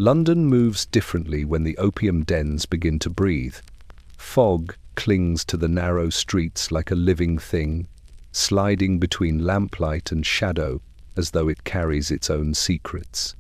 London moves differently when the opium dens begin to breathe. Fog clings to the narrow streets like a living thing, sliding between lamplight and shadow as though it carries its own secrets.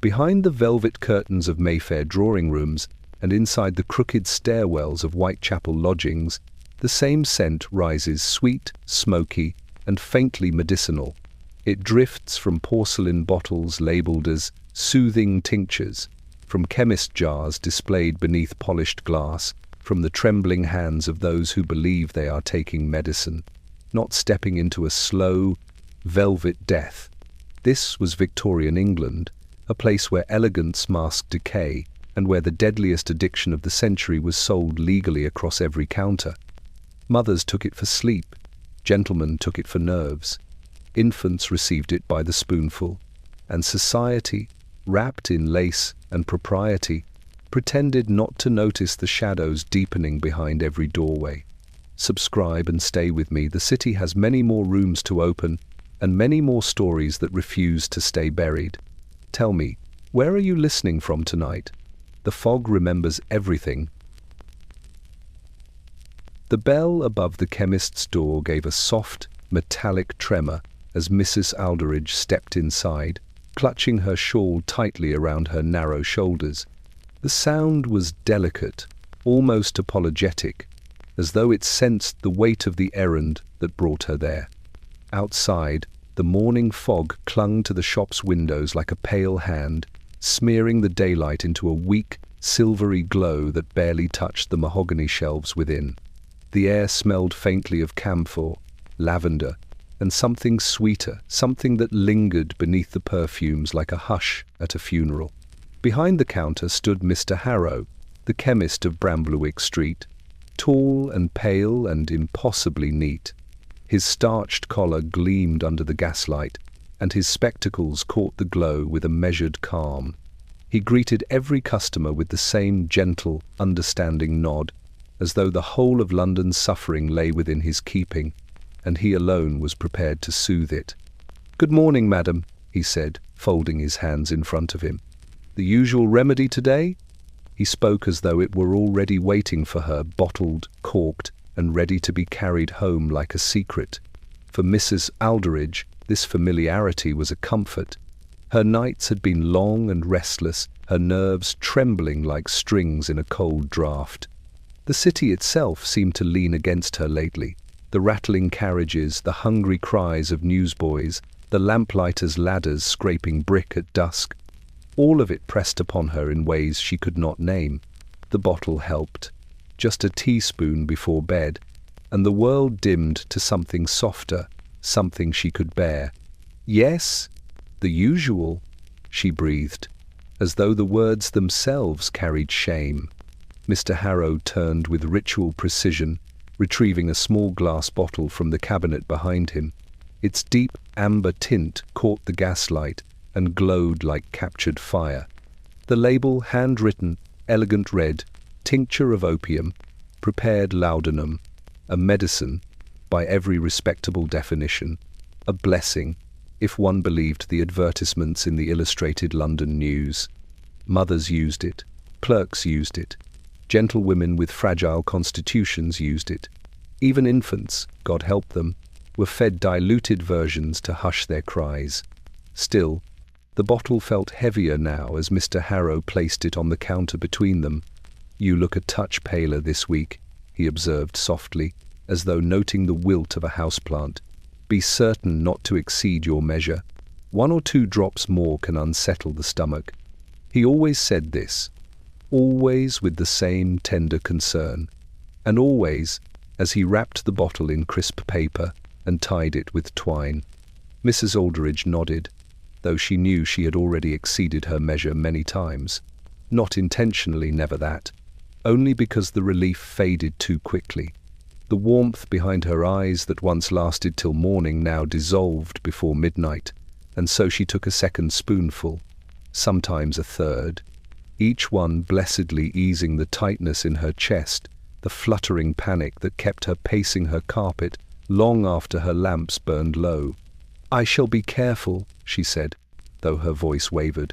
Behind the velvet curtains of Mayfair drawing rooms and inside the crooked stairwells of Whitechapel lodgings, the same scent rises, sweet, smoky, and faintly medicinal. It drifts from porcelain bottles labelled as soothing tinctures, from chemist jars displayed beneath polished glass, from the trembling hands of those who believe they are taking medicine, not stepping into a slow, velvet death. This was Victorian England, a place where elegance masked decay and where the deadliest addiction of the century was sold legally across every counter. Mothers took it for sleep, gentlemen took it for nerves, infants received it by the spoonful, and society, wrapped in lace and propriety, pretended not to notice the shadows deepening behind every doorway. Subscribe and stay with me. The city has many more rooms to open and many more stories that refuse to stay buried. Tell me, where are you listening from tonight? The fog remembers everything. The bell above the chemist's door gave a soft, metallic tremor as Mrs. Aldridge stepped inside, clutching her shawl tightly around her narrow shoulders. The sound was delicate, almost apologetic, as though it sensed the weight of the errand that brought her there. Outside, the morning fog clung to the shop's windows like a pale hand, smearing the daylight into a weak, silvery glow that barely touched the mahogany shelves within. The air smelled faintly of camphor, lavender, and something sweeter, something that lingered beneath the perfumes like a hush at a funeral. Behind the counter stood Mr. Harrow, the chemist of Bramblewick Street, tall and pale and impossibly neat. His starched collar gleamed under the gaslight, and his spectacles caught the glow with a measured calm. He greeted every customer with the same gentle, understanding nod, as though the whole of London's suffering lay within his keeping, and he alone was prepared to soothe it. "Good morning, madam," he said, folding his hands in front of him. "The usual remedy today?" He spoke as though it were already waiting for her, bottled, corked, and ready to be carried home like a secret. For Mrs. Aldridge, this familiarity was a comfort. Her nights had been long and restless, her nerves trembling like strings in a cold draught. The city itself seemed to lean against her lately. The rattling carriages, the hungry cries of newsboys, the lamplighters' ladders scraping brick at dusk, all of it pressed upon her in ways she could not name. The bottle helped. Just a teaspoon before bed, and the world dimmed to something softer, something she could bear. "Yes, the usual," she breathed, as though the words themselves carried shame. Mr. Harrow turned with ritual precision, retrieving a small glass bottle from the cabinet behind him. Its deep amber tint caught the gaslight and glowed like captured fire. The label, handwritten, elegant, read, "Tincture of opium, prepared laudanum, a medicine, by every respectable definition, a blessing, if one believed the advertisements in the Illustrated London News." Mothers used it, clerks used it, gentlewomen with fragile constitutions used it. Even infants, God help them, were fed diluted versions to hush their cries. Still, the bottle felt heavier now as Mr. Harrow placed it on the counter between them. "You look a touch paler this week," he observed softly, as though noting the wilt of a houseplant. "Be certain not to exceed your measure. 1 or 2 drops more can unsettle the stomach." He always said this, always with the same tender concern, and always as he wrapped the bottle in crisp paper and tied it with twine. Mrs. Aldridge nodded, though she knew she had already exceeded her measure many times. Not intentionally, never that. Only because the relief faded too quickly. The warmth behind her eyes that once lasted till morning now dissolved before midnight, and so she took a second spoonful, sometimes a third, each one blessedly easing the tightness in her chest, the fluttering panic that kept her pacing her carpet long after her lamps burned low. "I shall be careful," she said, though her voice wavered.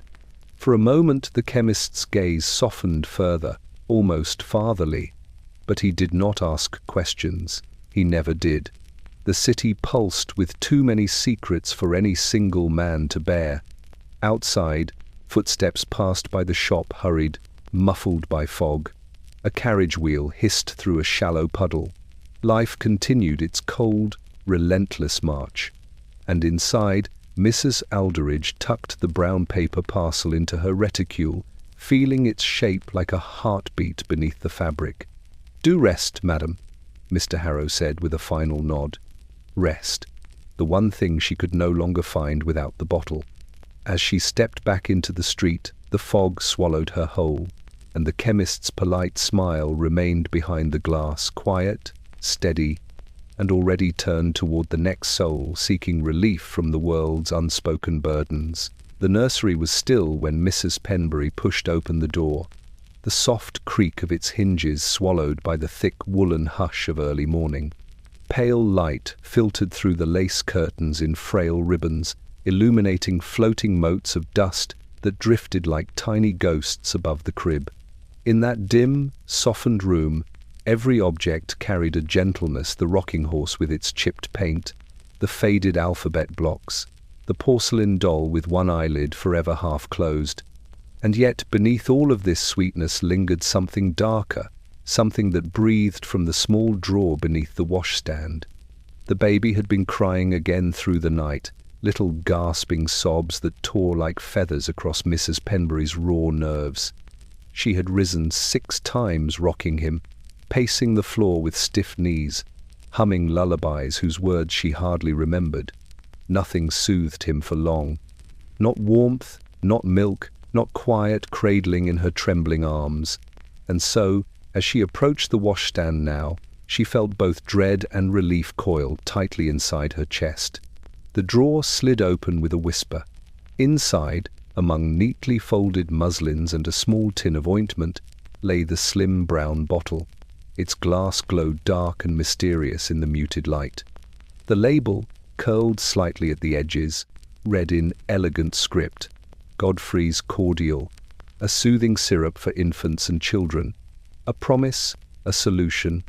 For a moment the chemist's gaze softened further, almost fatherly. But he did not ask questions. He never did. The city pulsed with too many secrets for any single man to bear. Outside, footsteps passed by the shop hurried, muffled by fog. A carriage wheel hissed through a shallow puddle. Life continued its cold, relentless march. And inside, Mrs. Alderidge tucked the brown paper parcel into her reticule, feeling its shape like a heartbeat beneath the fabric. "Do rest, madam," Mr. Harrow said with a final nod. Rest. The one thing she could no longer find without the bottle. As she stepped back into the street, the fog swallowed her whole, and the chemist's polite smile remained behind the glass, quiet, steady, and already turned toward the next soul, seeking relief from the world's unspoken burdens. The nursery was still when Mrs. Penbury pushed open the door, the soft creak of its hinges swallowed by the thick woolen hush of early morning. Pale light filtered through the lace curtains in frail ribbons, illuminating floating motes of dust that drifted like tiny ghosts above the crib. In that dim, softened room, every object carried a gentleness: the rocking horse with its chipped paint, the faded alphabet blocks, the porcelain doll with one eyelid forever half closed. And yet, beneath all of this sweetness lingered something darker, something that breathed from the small drawer beneath the washstand. The baby had been crying again through the night, little gasping sobs that tore like feathers across Mrs. Penbury's raw nerves. She had risen 6 times rocking him, pacing the floor with stiff knees, humming lullabies whose words she hardly remembered. Nothing soothed him for long. Not warmth, not milk, not quiet cradling in her trembling arms. And so, as she approached the washstand now, she felt both dread and relief coiled tightly inside her chest. The drawer slid open with a whisper. Inside, among neatly folded muslins and a small tin of ointment, lay the slim brown bottle. Its glass glowed dark and mysterious in the muted light. The label, curled slightly at the edges, read in elegant script, "Godfrey's Cordial, a soothing syrup for infants and children, a promise, a solution,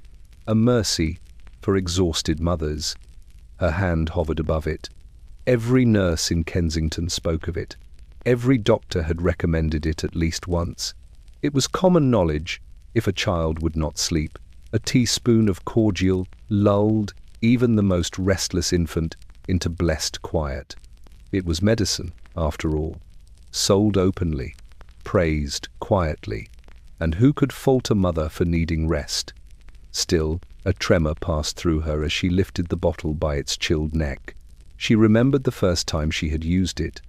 a mercy for exhausted mothers." Her hand hovered above it. Every nurse in Kensington spoke of it. Every doctor had recommended it at least once. It was common knowledge, if a child would not sleep, a teaspoon of cordial lulled even the most restless infant into blessed quiet. It was medicine, after all, sold openly, praised quietly, and who could fault a mother for needing rest? Still, a tremor passed through her as she lifted the bottle by its chilled neck. She remembered the first time she had used it.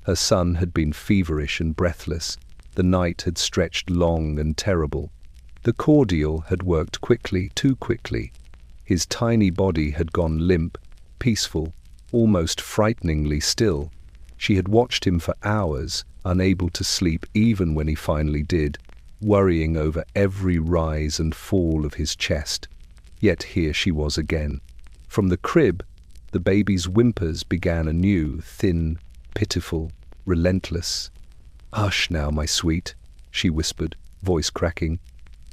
Her son had been feverish and breathless. The night had stretched long and terrible. The cordial had worked quickly, too quickly. His tiny body had gone limp, peaceful, almost frighteningly still. She had watched him for hours, unable to sleep even when he finally did, worrying over every rise and fall of his chest. Yet here she was again. From the crib, the baby's whimpers began anew, thin, pitiful, relentless. "Hush now, my sweet," she whispered, voice cracking.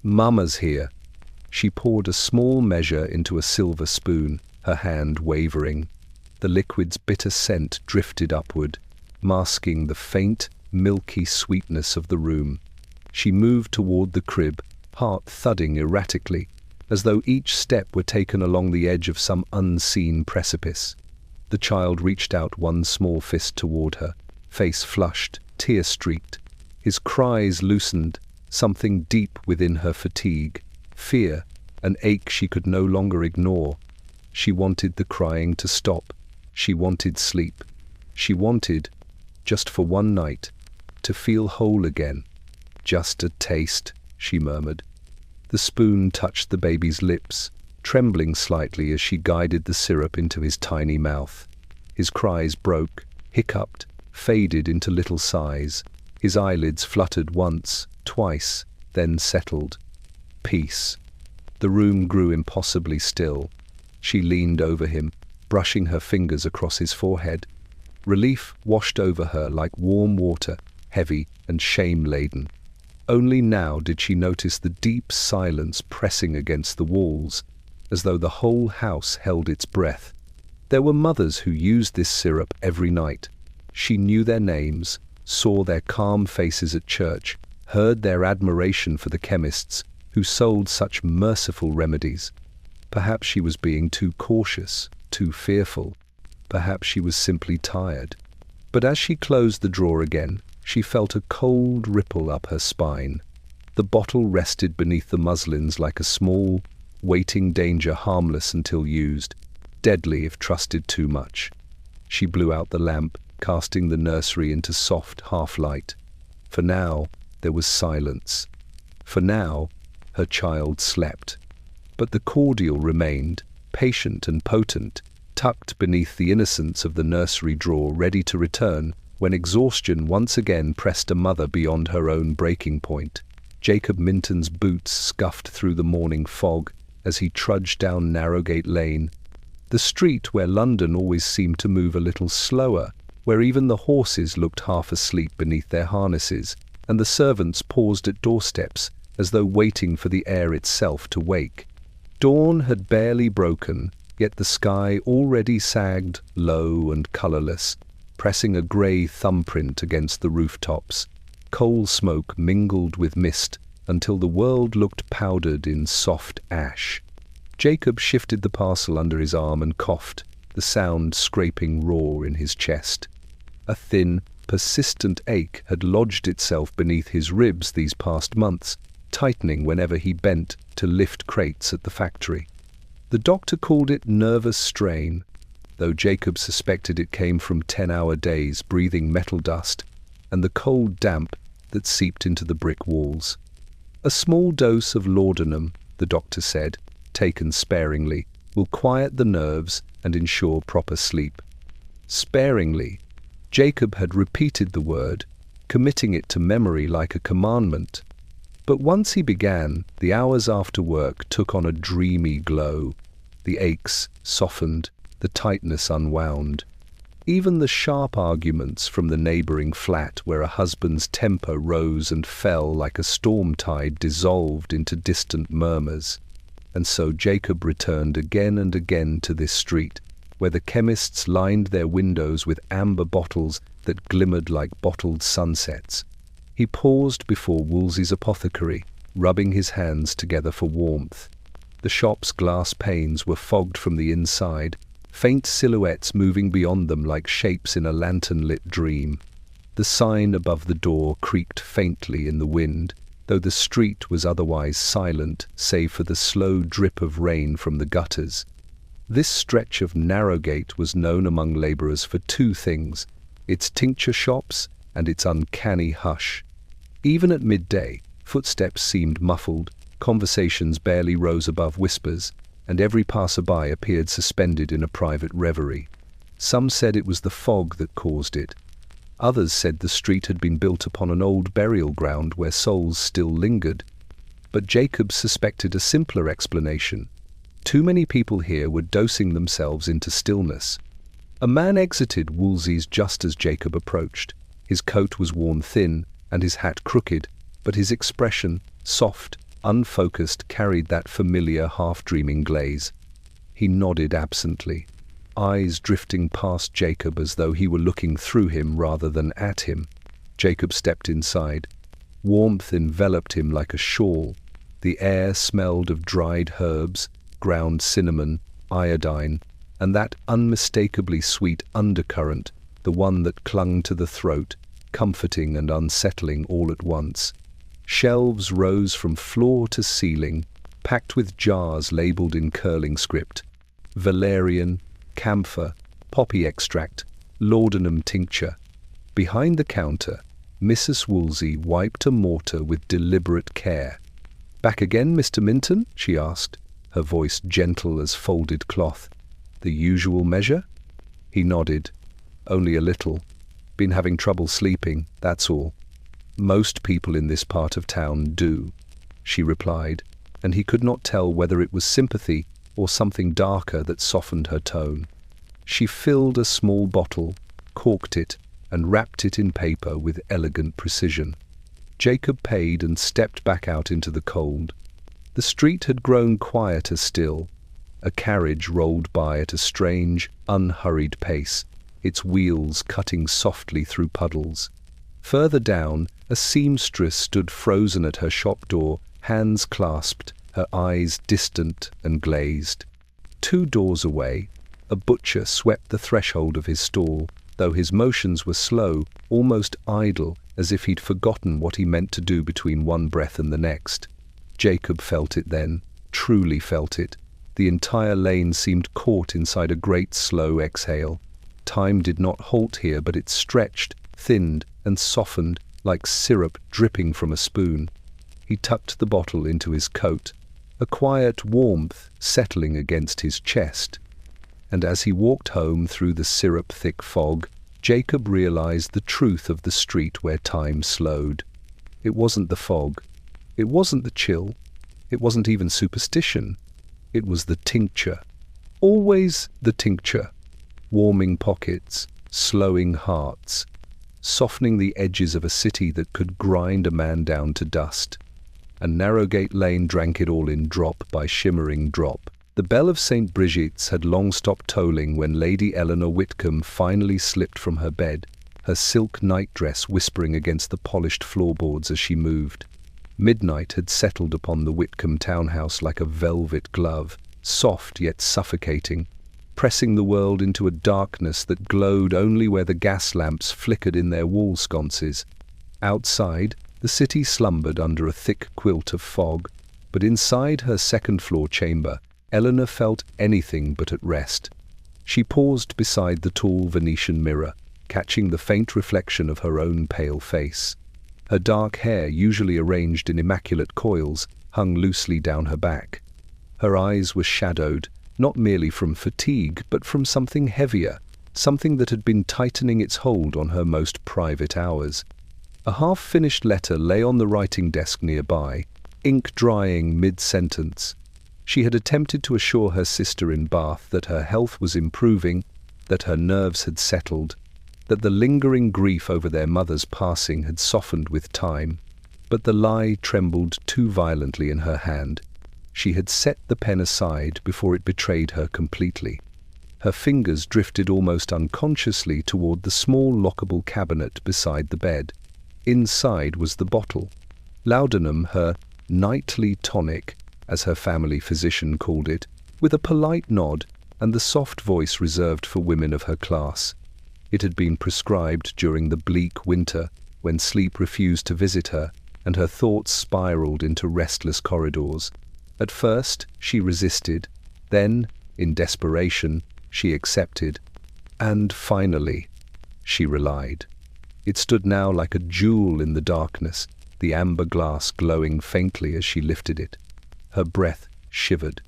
"Mama's here." She poured a small measure into a silver spoon, her hand wavering. The liquid's bitter scent drifted upward, masking the faint, milky sweetness of the room. She moved toward the crib, heart thudding erratically, as though each step were taken along the edge of some unseen precipice. The child reached out one small fist toward her, face flushed, tear-streaked. His cries loosened, something deep within her fatigue, fear, an ache she could no longer ignore. She wanted the crying to stop. She wanted sleep. She wanted, just for one night, to feel whole again. "Just a taste," she murmured. The spoon touched the baby's lips, trembling slightly as she guided the syrup into his tiny mouth. His cries broke, hiccuped, faded into little sighs. His eyelids fluttered once, twice, then settled. Peace. The room grew impossibly still. She leaned over him, brushing her fingers across his forehead. Relief washed over her like warm water, heavy and shame-laden. Only now did she notice the deep silence pressing against the walls, as though the whole house held its breath. There were mothers who used this syrup every night. She knew their names, saw their calm faces at church, heard their admiration for the chemists who sold such merciful remedies. Perhaps she was being too cautious, too fearful. Perhaps she was simply tired. But as she closed the drawer again, she felt a cold ripple up her spine. The bottle rested beneath the muslins like a small, waiting danger, harmless until used, deadly if trusted too much. She blew out the lamp, casting the nursery into soft half-light. For now, there was silence. For now, her child slept. But the cordial remained, patient and potent, tucked beneath the innocence of the nursery drawer, ready to return when exhaustion once again pressed a mother beyond her own breaking point. Jacob Minton's boots scuffed through the morning fog as he trudged down Narrowgate Lane, the street where London always seemed to move a little slower, where even the horses looked half asleep beneath their harnesses, and the servants paused at doorsteps as though waiting for the air itself to wake. Dawn had barely broken, yet the sky already sagged low and colourless, pressing a grey thumbprint against the rooftops. Coal smoke mingled with mist until the world looked powdered in soft ash. Jacob shifted the parcel under his arm and coughed, the sound scraping raw in his chest. A thin, persistent ache had lodged itself beneath his ribs these past months, tightening whenever he bent to lift crates at the factory. The doctor called it nervous strain, though Jacob suspected it came from 10-hour days breathing metal dust and the cold damp that seeped into the brick walls. A small dose of laudanum, the doctor said, taken sparingly, will quiet the nerves and ensure proper sleep. Sparingly. Jacob had repeated the word, committing it to memory like a commandment. But once he began, the hours after work took on a dreamy glow. The aches softened, the tightness unwound. Even the sharp arguments from the neighbouring flat where a husband's temper rose and fell like a storm tide dissolved into distant murmurs. And so Jacob returned again and again to this street, where the chemists lined their windows with amber bottles that glimmered like bottled sunsets. He paused before Wolsey's apothecary, rubbing his hands together for warmth. The shop's glass panes were fogged from the inside, faint silhouettes moving beyond them like shapes in a lantern-lit dream. The sign above the door creaked faintly in the wind, though the street was otherwise silent save for the slow drip of rain from the gutters. This stretch of Narrowgate was known among labourers for two things: its tincture shops and its uncanny hush. Even at midday, footsteps seemed muffled, conversations barely rose above whispers, and every passer-by appeared suspended in a private reverie. Some said it was the fog that caused it. Others said the street had been built upon an old burial ground where souls still lingered. But Jacob suspected a simpler explanation. Too many people here were dosing themselves into stillness. A man exited Wolsey's just as Jacob approached. His coat was worn thin and his hat crooked, but his expression, soft, unfocused, carried that familiar half-dreaming glaze. He nodded absently, eyes drifting past Jacob as though he were looking through him rather than at him. Jacob stepped inside. Warmth enveloped him like a shawl. The air smelled of dried herbs, ground cinnamon, iodine, and that unmistakably sweet undercurrent, the one that clung to the throat, comforting and unsettling all at once. Shelves rose from floor to ceiling, packed with jars labelled in curling script: valerian, camphor, poppy extract, laudanum tincture. Behind the counter, Mrs. Wolsey wiped a mortar with deliberate care. "Back again, Mr. Minton?" she asked, her voice gentle as folded cloth. "The usual measure?" He nodded. "Only a little. Been having trouble sleeping, that's all." "Most people in this part of town do," she replied, and he could not tell whether it was sympathy or something darker that softened her tone. She filled a small bottle, corked it, and wrapped it in paper with elegant precision. Jacob paid and stepped back out into the cold. The street had grown quieter still. A carriage rolled by at a strange, unhurried pace, its wheels cutting softly through puddles. Further down, a seamstress stood frozen at her shop door, hands clasped, her eyes distant and glazed. 2 doors away, a butcher swept the threshold of his stall, though his motions were slow, almost idle, as if he'd forgotten what he meant to do between one breath and the next. Jacob felt it then, truly felt it. The entire lane seemed caught inside a great slow exhale. Time did not halt here, but it stretched, thinned, and softened like syrup dripping from a spoon. He tucked the bottle into his coat, a quiet warmth settling against his chest. And as he walked home through the syrup-thick fog, Jacob realized the truth of the street where time slowed. It wasn't the fog. It wasn't the chill. It wasn't even superstition. It was the tincture. Always the tincture. Warming pockets, slowing hearts, softening the edges of a city that could grind a man down to dust. And Narrowgate Lane drank it all in drop by shimmering drop. The bell of St. Brigid's had long stopped tolling when Lady Eleanor Whitcomb finally slipped from her bed, her silk nightdress whispering against the polished floorboards as she moved. Midnight had settled upon the Whitcomb townhouse like a velvet glove, soft yet suffocating, pressing the world into a darkness that glowed only where the gas lamps flickered in their wall sconces. Outside, the city slumbered under a thick quilt of fog, but inside her second-floor chamber, Eleanor felt anything but at rest. She paused beside the tall Venetian mirror, catching the faint reflection of her own pale face. Her dark hair, usually arranged in immaculate coils, hung loosely down her back. Her eyes were shadowed, not merely from fatigue, but from something heavier, something that had been tightening its hold on her most private hours. A half-finished letter lay on the writing desk nearby, ink drying mid-sentence. She had attempted to assure her sister in Bath that her health was improving, that her nerves had settled, that the lingering grief over their mother's passing had softened with time, but the lie trembled too violently in her hand. She had set the pen aside before it betrayed her completely. Her fingers drifted almost unconsciously toward the small lockable cabinet beside the bed. Inside was the bottle. Laudanum, her nightly tonic, as her family physician called it, with a polite nod and the soft voice reserved for women of her class. It had been prescribed during the bleak winter, when sleep refused to visit her, and her thoughts spiraled into restless corridors. At first, she resisted. Then, in desperation, she accepted. And finally, she relied. It stood now like a jewel in the darkness, the amber glass glowing faintly as she lifted it. Her breath shivered.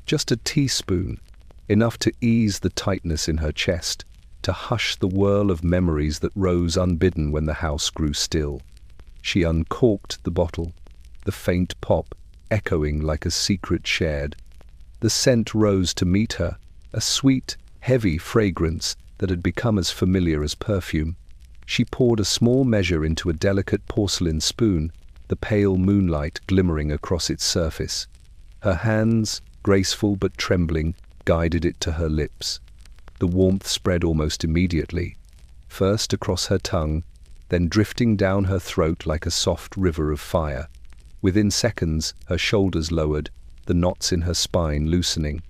Just a teaspoon, enough to ease the tightness in her chest, to hush the whirl of memories that rose unbidden when the house grew still. She uncorked the bottle, the faint pop echoing like a secret shared. The scent rose to meet her, a sweet, heavy fragrance that had become as familiar as perfume. She poured a small measure into a delicate porcelain spoon, the pale moonlight glimmering across its surface. Her hands, graceful but trembling, guided it to her lips. The warmth spread almost immediately, first across her tongue, then drifting down her throat like a soft river of fire. Within seconds, her shoulders lowered, the knots in her spine loosening.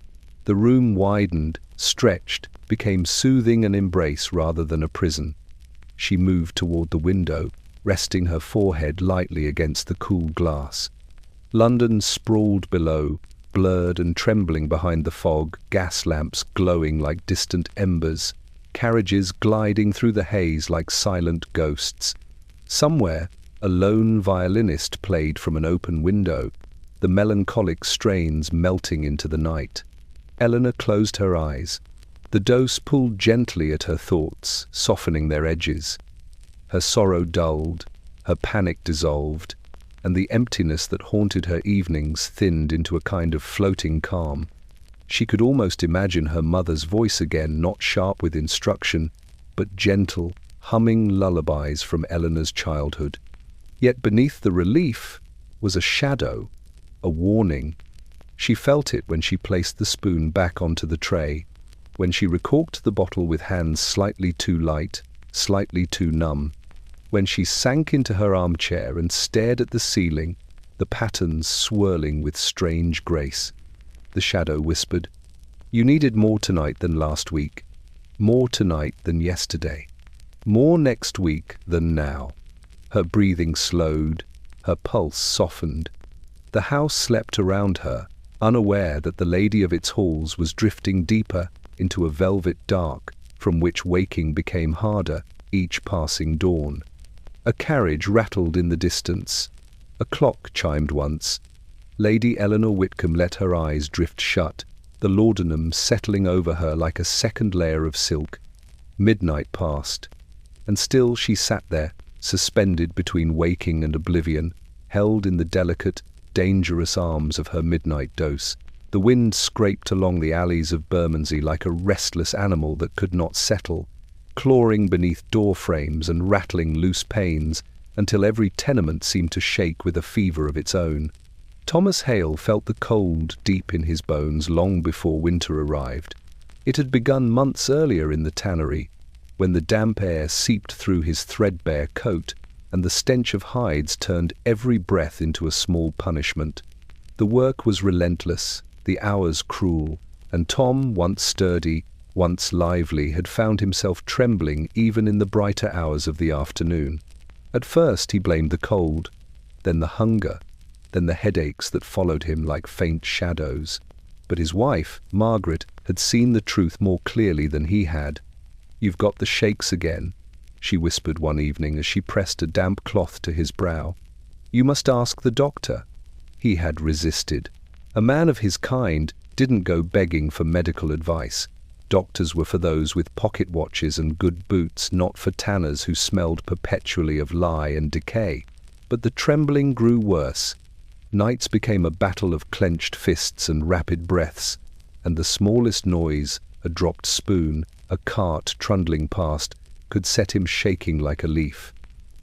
The room widened, stretched, became soothing an embrace rather than a prison. She moved toward the window, resting her forehead lightly against the cool glass. London sprawled below, blurred and trembling behind the fog, gas lamps glowing like distant embers, carriages gliding through the haze like silent ghosts. Somewhere, a lone violinist played from an open window, the melancholic strains melting into the night. Eleanor closed her eyes. The dose pulled gently at her thoughts, softening their edges. Her sorrow dulled, her panic dissolved, and the emptiness that haunted her evenings thinned into a kind of floating calm. She could almost imagine her mother's voice again, not sharp with instruction, but gentle, humming lullabies from Eleanor's childhood. Yet beneath the relief was a shadow, a warning. She felt it when she placed the spoon back onto the tray, when she recorked the bottle with hands slightly too light, slightly too numb, when she sank into her armchair and stared at the ceiling, the patterns swirling with strange grace. The shadow whispered, "You needed more tonight than last week, more tonight than yesterday, more next week than now." Her breathing slowed, her pulse softened. The house slept around her, unaware that the lady of its halls was drifting deeper into a velvet dark from which waking became harder each passing dawn. A carriage rattled in the distance. A clock chimed once. Lady Eleanor Whitcomb let her eyes drift shut, the laudanum settling over her like a second layer of silk. Midnight passed, and still she sat there, suspended between waking and oblivion, held in the delicate, dangerous arms of her midnight dose. The wind scraped along the alleys of Bermondsey like a restless animal that could not settle, clawing beneath door frames and rattling loose panes until every tenement seemed to shake with a fever of its own. Thomas Hale felt the cold deep in his bones long before winter arrived. It had begun months earlier in the tannery, when the damp air seeped through his threadbare coat and the stench of hides turned every breath into a small punishment. The work was relentless, the hours cruel, and Tom, once sturdy, once lively, had found himself trembling even in the brighter hours of the afternoon. At first he blamed the cold, then the hunger, then the headaches that followed him like faint shadows. But his wife, Margaret, had seen the truth more clearly than he had. "You've got the shakes again," she whispered one evening as she pressed a damp cloth to his brow. "You must ask the doctor." He had resisted. A man of his kind didn't go begging for medical advice. Doctors were for those with pocket watches and good boots, not for tanners who smelled perpetually of lye and decay. But the trembling grew worse. Nights became a battle of clenched fists and rapid breaths, and the smallest noise, a dropped spoon, a cart trundling past, could set him shaking like a leaf.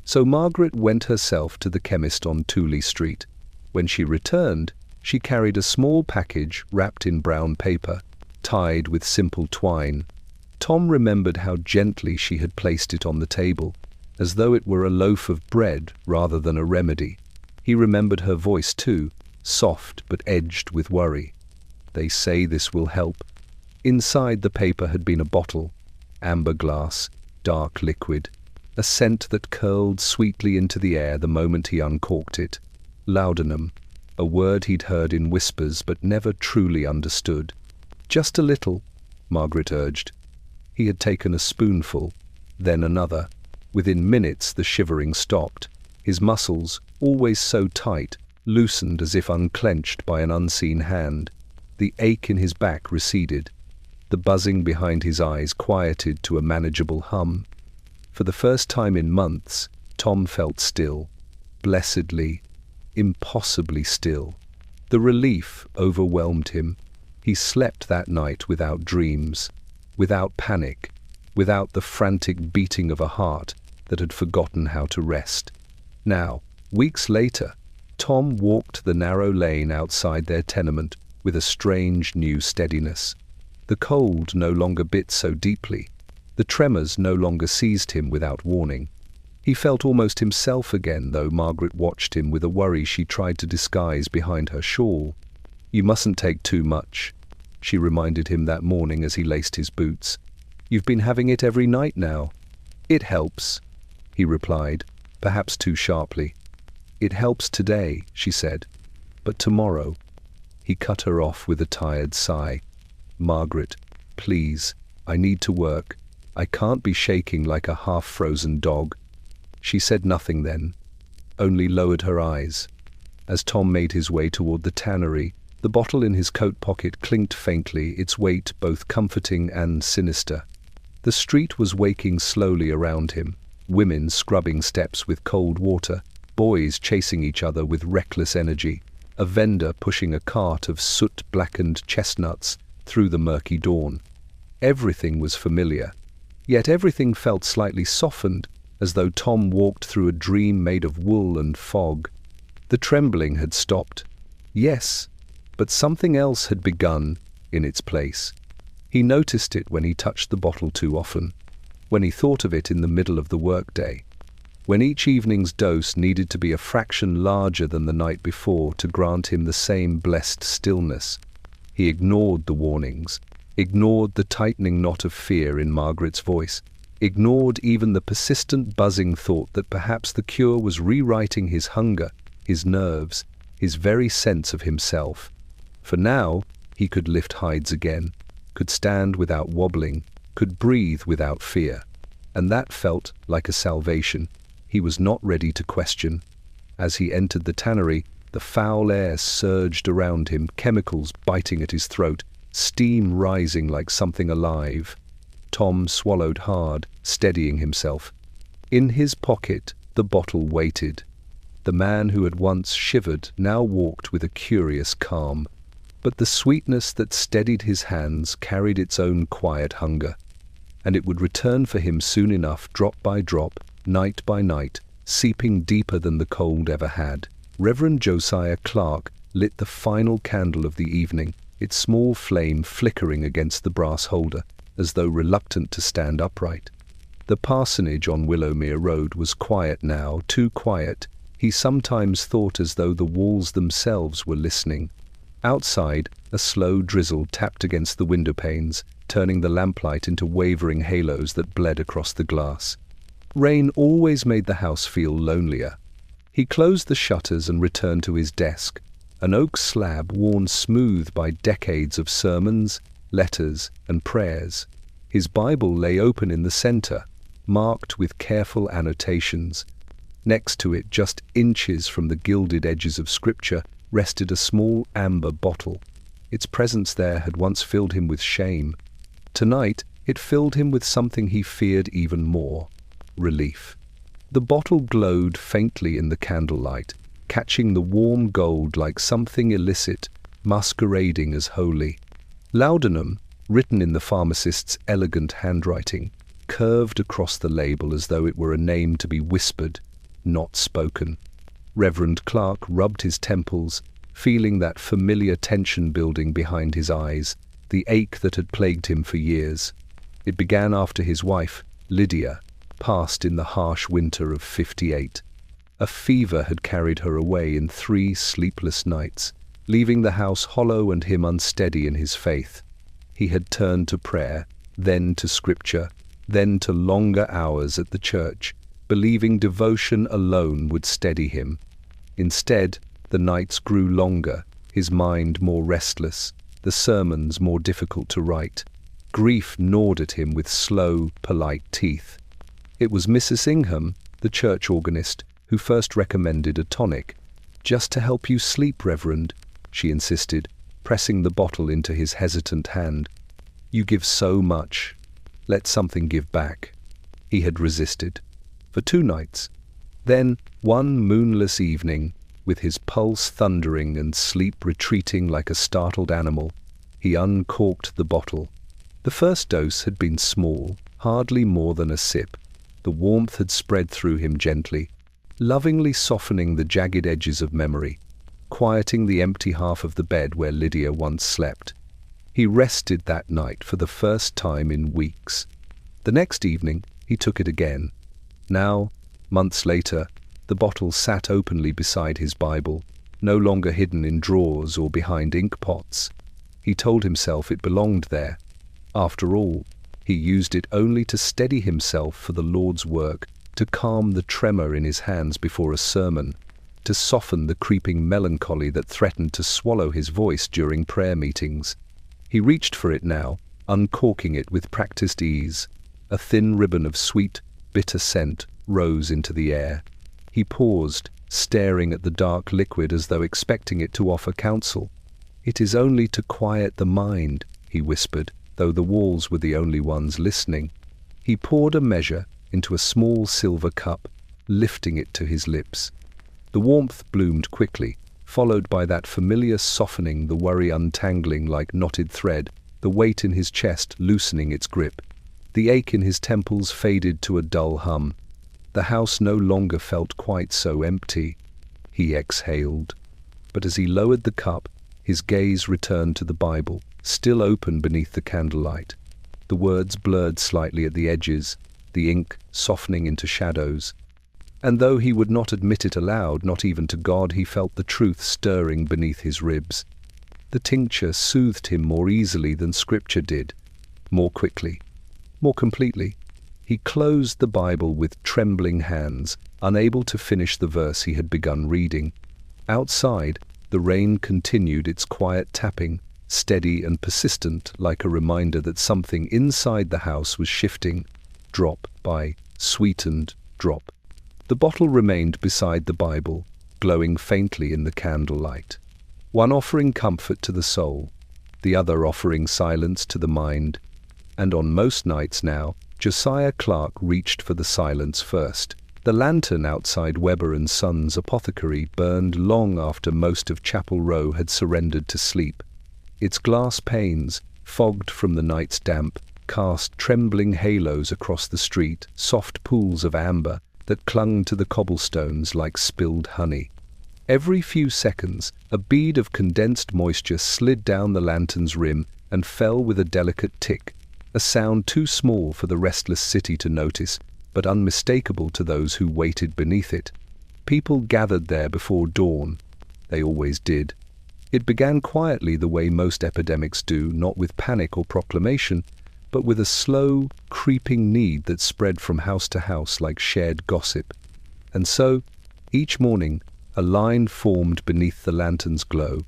So Margaret went herself to the chemist on Tooley Street. When she returned, she carried a small package wrapped in brown paper, tied with simple twine. Tom remembered how gently she had placed it on the table, as though it were a loaf of bread rather than a remedy. He remembered her voice too, soft but edged with worry. "They say this will help." Inside the paper had been a bottle, amber glass, dark liquid, a scent that curled sweetly into the air the moment he uncorked it. Laudanum, a word he'd heard in whispers but never truly understood. "Just a little," Margaret urged. He had taken a spoonful, then another. Within minutes the shivering stopped. His muscles, always so tight, loosened as if unclenched by an unseen hand. The ache in his back receded. The buzzing behind his eyes quieted to a manageable hum. For the first time in months, Tom felt still, blessedly, impossibly still. The relief overwhelmed him. He slept that night without dreams, without panic, without the frantic beating of a heart that had forgotten how to rest. Now, weeks later, Tom walked the narrow lane outside their tenement with a strange new steadiness. The cold no longer bit so deeply. The tremors no longer seized him without warning. He felt almost himself again, though Margaret watched him with a worry she tried to disguise behind her shawl. "You mustn't take too much," she reminded him that morning as he laced his boots. "You've been having it every night now." "It helps," he replied, perhaps too sharply. "It helps today," she said, "but tomorrow—" He cut her off with a tired sigh. "Margaret, please, I need to work. I can't be shaking like a half-frozen dog." She said nothing then, only lowered her eyes. As Tom made his way toward the tannery, the bottle in his coat pocket clinked faintly, its weight both comforting and sinister. The street was waking slowly around him, women scrubbing steps with cold water, boys chasing each other with reckless energy, a vendor pushing a cart of soot-blackened chestnuts through the murky dawn. Everything was familiar. Yet everything felt slightly softened, as though Tom walked through a dream made of wool and fog. The trembling had stopped. Yes, but something else had begun in its place. He noticed it when he touched the bottle too often, when he thought of it in the middle of the workday, when each evening's dose needed to be a fraction larger than the night before to grant him the same blessed stillness. He ignored the warnings, ignored the tightening knot of fear in Margaret's voice, ignored even the persistent buzzing thought that perhaps the cure was rewriting his hunger, his nerves, his very sense of himself. For now, he could lift hides again, could stand without wobbling, could breathe without fear. And that felt like a salvation he was not ready to question. As he entered the tannery, the foul air surged around him, chemicals biting at his throat, steam rising like something alive. Tom swallowed hard, steadying himself. In his pocket, the bottle waited. The man who had once shivered now walked with a curious calm. But the sweetness that steadied his hands carried its own quiet hunger. And it would return for him soon enough, drop by drop, night by night, seeping deeper than the cold ever had. Reverend Josiah Clark lit the final candle of the evening, its small flame flickering against the brass holder, as though reluctant to stand upright. The parsonage on Willowmere Road was quiet now, too quiet. He sometimes thought as though the walls themselves were listening. Outside, a slow drizzle tapped against the window panes, turning the lamplight into wavering halos that bled across the glass. Rain always made the house feel lonelier. He closed the shutters and returned to his desk, an oak slab worn smooth by decades of sermons, letters, and prayers. His Bible lay open in the center, marked with careful annotations. Next to it, just inches from the gilded edges of Scripture, rested a small amber bottle. Its presence there had once filled him with shame. Tonight, it filled him with something he feared even more: relief. The bottle glowed faintly in the candlelight, catching the warm gold like something illicit, masquerading as holy. Laudanum, written in the pharmacist's elegant handwriting, curved across the label as though it were a name to be whispered, not spoken. Reverend Clark rubbed his temples, feeling that familiar tension building behind his eyes, the ache that had plagued him for years. It began after his wife, Lydia, passed in the harsh winter of '58. A fever had carried her away in 3 sleepless nights, leaving the house hollow and him unsteady in his faith. He had turned to prayer, then to Scripture, then to longer hours at the church, believing devotion alone would steady him. Instead, the nights grew longer, his mind more restless, the sermons more difficult to write. Grief gnawed at him with slow, polite teeth. It was Mrs. Ingham, the church organist, who first recommended a tonic. "Just to help you sleep, Reverend," she insisted, pressing the bottle into his hesitant hand. "You give so much. Let something give back." He had resisted. For 2 nights. Then, one moonless evening, with his pulse thundering and sleep retreating like a startled animal, he uncorked the bottle. The first dose had been small, hardly more than a sip. The warmth had spread through him gently, lovingly softening the jagged edges of memory, quieting the empty half of the bed where Lydia once slept. He rested that night for the first time in weeks. The next evening, he took it again. Now, months later, the bottle sat openly beside his Bible, no longer hidden in drawers or behind ink pots. He told himself it belonged there. After all, he used it only to steady himself for the Lord's work, to calm the tremor in his hands before a sermon, to soften the creeping melancholy that threatened to swallow his voice during prayer meetings. He reached for it now, uncorking it with practiced ease. A thin ribbon of sweet, bitter scent rose into the air. He paused, staring at the dark liquid as though expecting it to offer counsel. "It is only to quiet the mind," he whispered, though the walls were the only ones listening. He poured a measure into a small silver cup, lifting it to his lips. The warmth bloomed quickly, followed by that familiar softening, the worry untangling like knotted thread, the weight in his chest loosening its grip. The ache in his temples faded to a dull hum. The house no longer felt quite so empty. He exhaled. But as he lowered the cup, his gaze returned to the Bible, still open beneath the candlelight. The words blurred slightly at the edges, the ink softening into shadows. And though he would not admit it aloud, not even to God, he felt the truth stirring beneath his ribs. The tincture soothed him more easily than Scripture did, more quickly, more completely. He closed the Bible with trembling hands, unable to finish the verse he had begun reading. Outside, the rain continued its quiet tapping, steady and persistent, like a reminder that something inside the house was shifting, drop by sweetened drop. The bottle remained beside the Bible, glowing faintly in the candlelight. One offering comfort to the soul, the other offering silence to the mind. And on most nights now, Josiah Clark reached for the silence first. The lantern outside Weber & Sons' apothecary burned long after most of Chapel Row had surrendered to sleep. Its glass panes, fogged from the night's damp, cast trembling halos across the street, soft pools of amber that clung to the cobblestones like spilled honey. Every few seconds, a bead of condensed moisture slid down the lantern's rim and fell with a delicate tick, a sound too small for the restless city to notice, but unmistakable to those who waited beneath it. People gathered there before dawn. They always did. It began quietly, the way most epidemics do, not with panic or proclamation, but with a slow, creeping need that spread from house to house like shared gossip. And so, each morning, a line formed beneath the lantern's glow.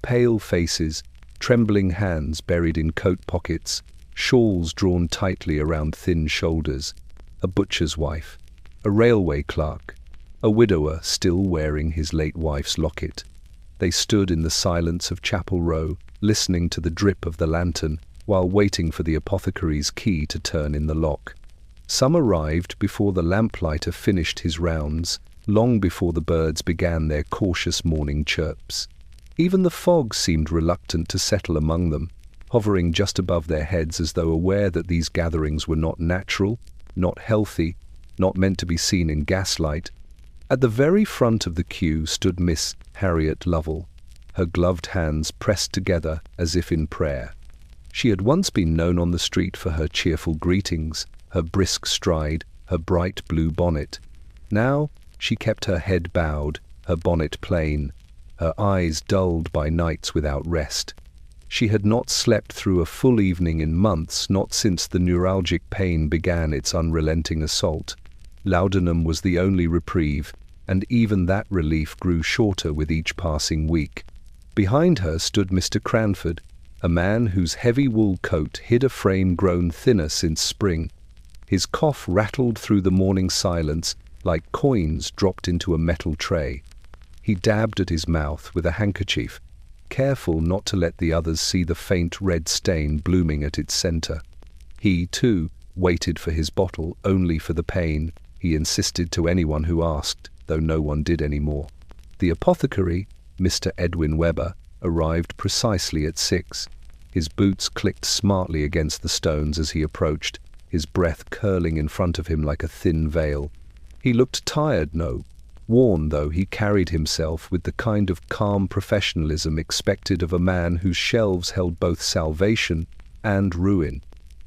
Pale faces, trembling hands buried in coat pockets, shawls drawn tightly around thin shoulders. A butcher's wife, a railway clerk, a widower still wearing his late wife's locket. They stood in the silence of Chapel Row, listening to the drip of the lantern, while waiting for the apothecary's key to turn in the lock. Some arrived before the lamplighter finished his rounds, long before the birds began their cautious morning chirps. Even the fog seemed reluctant to settle among them, hovering just above their heads as though aware that these gatherings were not natural, not healthy, not meant to be seen in gaslight. At the very front of the queue stood Miss Harriet Lovell, her gloved hands pressed together as if in prayer. She had once been known on the street for her cheerful greetings, her brisk stride, her bright blue bonnet. Now she kept her head bowed, her bonnet plain, her eyes dulled by nights without rest. She had not slept through a full evening in months, not since the neuralgic pain began its unrelenting assault. Laudanum was the only reprieve, and even that relief grew shorter with each passing week. Behind her stood Mr. Cranford, a man whose heavy wool coat hid a frame grown thinner since spring. His cough rattled through the morning silence like coins dropped into a metal tray. He dabbed at his mouth with a handkerchief, careful not to let the others see the faint red stain blooming at its center. He, too, waited for his bottle, only for the pain, he insisted to anyone who asked, though no one did any more. The apothecary, Mr. Edwin Weber, arrived precisely at 6. His boots clicked smartly against the stones as he approached, his breath curling in front of him like a thin veil. He looked tired, worn, though he carried himself with the kind of calm professionalism expected of a man whose shelves held both salvation and ruin.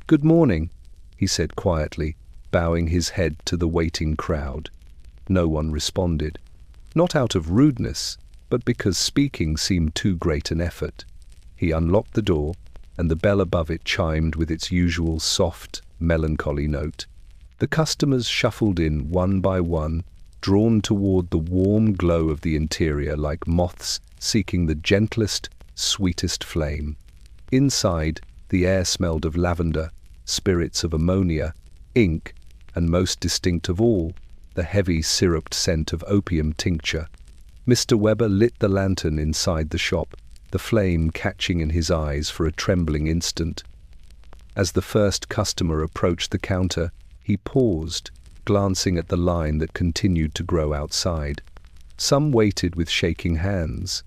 "Good morning," he said quietly, bowing his head to the waiting crowd. No one responded, not out of rudeness, but because speaking seemed too great an effort. He unlocked the door, and the bell above it chimed with its usual soft, melancholy note. The customers shuffled in one by one, drawn toward the warm glow of the interior like moths seeking the gentlest, sweetest flame. Inside, the air smelled of lavender, spirits of ammonia, ink, and most distinct of all, the heavy syruped scent of opium tincture. Mr. Weber lit the lantern inside the shop, the flame catching in his eyes for a trembling instant. As the first customer approached the counter, he paused, glancing at the line that continued to grow outside. Some waited with shaking hands.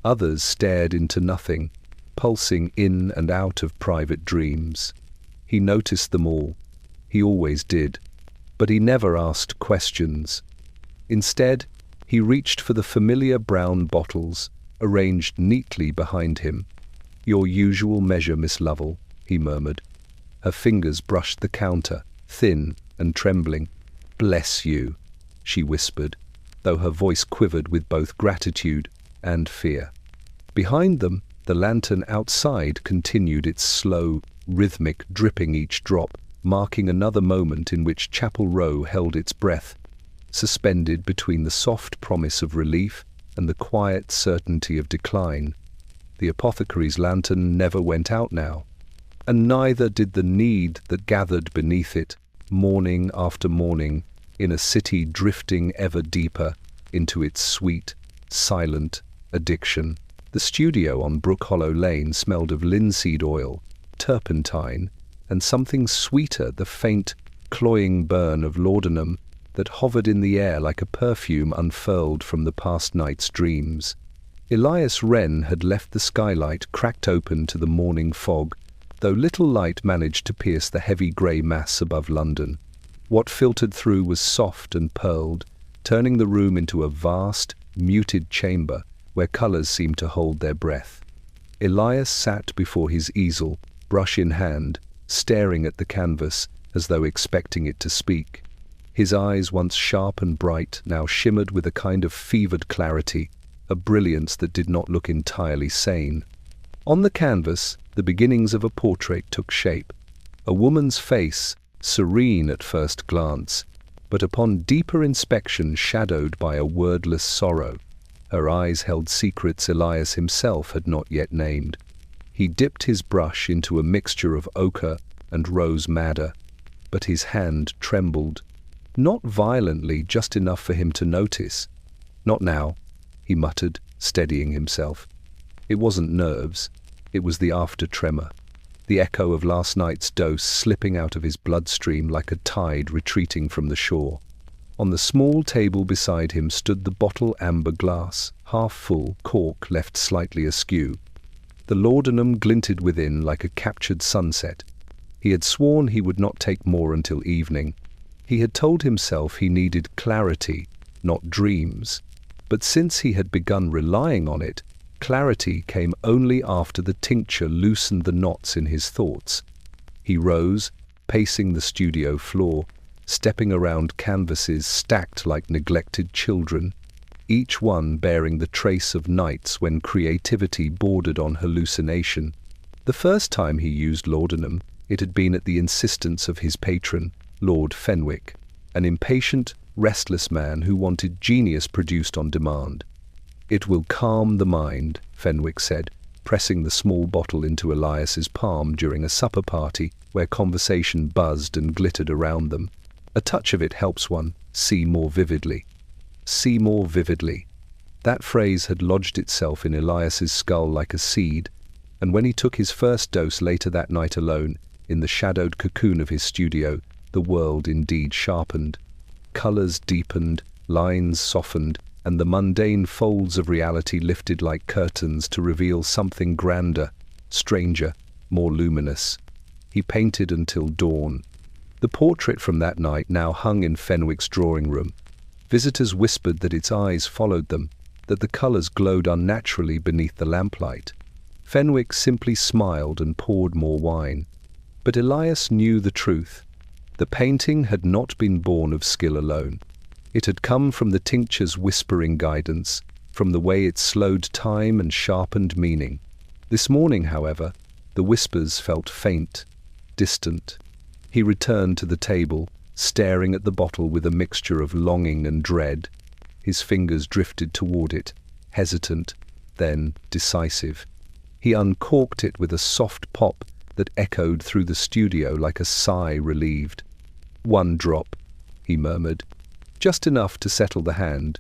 Others stared into nothing, pulsing in and out of private dreams. He noticed them all, He always did. But he never asked questions. Instead, he reached for the familiar brown bottles, arranged neatly behind him. "Your usual measure, Miss Lovell," he murmured. Her fingers brushed the counter, thin and trembling. "Bless you," she whispered, though her voice quivered with both gratitude and fear. Behind them, the lantern outside continued its slow, rhythmic dripping each drop, marking another moment in which Chapel Row held its breath, suspended between the soft promise of relief and the quiet certainty of decline. The apothecary's lantern never went out now, and neither did the need that gathered beneath it, morning after morning, in a city drifting ever deeper into its sweet, silent addiction. The studio on Brook Hollow Lane smelled of linseed oil, turpentine, and something sweeter, the faint, cloying burn of laudanum that hovered in the air like a perfume unfurled from the past night's dreams. Elias Wren had left the skylight cracked open to the morning fog, though little light managed to pierce the heavy grey mass above London. What filtered through was soft and pearled, turning the room into a vast, muted chamber where colours seemed to hold their breath. Elias sat before his easel, brush in hand, staring at the canvas as though expecting it to speak. His eyes, once sharp and bright, now shimmered with a kind of fevered clarity, a brilliance that did not look entirely sane. On the canvas, the beginnings of a portrait took shape. A woman's face, serene at first glance, but upon deeper inspection shadowed by a wordless sorrow. Her eyes held secrets Elias himself had not yet named. He dipped his brush into a mixture of ochre and rose madder, but his hand trembled. Not violently, just enough for him to notice. "Not now," he muttered, steadying himself. It wasn't nerves, it was the after-tremor, the echo of last night's dose slipping out of his bloodstream like a tide retreating from the shore. On the small table beside him stood the bottle amber glass, half full, cork left slightly askew. The laudanum glinted within like a captured sunset. He had sworn he would not take more until evening. He had told himself he needed clarity, not dreams. But since he had begun relying on it, clarity came only after the tincture loosened the knots in his thoughts. He rose, pacing the studio floor, stepping around canvases stacked like neglected children, each one bearing the trace of nights when creativity bordered on hallucination. The first time he used laudanum, it had been at the insistence of his patron, Lord Fenwick, an impatient, restless man who wanted genius produced on demand. "It will calm the mind," Fenwick said, pressing the small bottle into Elias's palm during a supper party where conversation buzzed and glittered around them. "A touch of it helps one see more vividly." See more vividly. That phrase had lodged itself in Elias's skull like a seed, and when he took his first dose later that night alone, in the shadowed cocoon of his studio, the world indeed sharpened. Colours deepened, lines softened, and the mundane folds of reality lifted like curtains to reveal something grander, stranger, more luminous. He painted until dawn. The portrait from that night now hung in Fenwick's drawing room. Visitors whispered that its eyes followed them, that the colours glowed unnaturally beneath the lamplight. Fenwick simply smiled and poured more wine. But Elias knew the truth. The painting had not been born of skill alone. It had come from the tincture's whispering guidance, from the way it slowed time and sharpened meaning. This morning, however, the whispers felt faint, distant. He returned to the table, staring at the bottle with a mixture of longing and dread. His fingers drifted toward it, hesitant, then decisive. He uncorked it with a soft pop that echoed through the studio like a sigh relieved. "One drop," he murmured, just enough to settle the hand.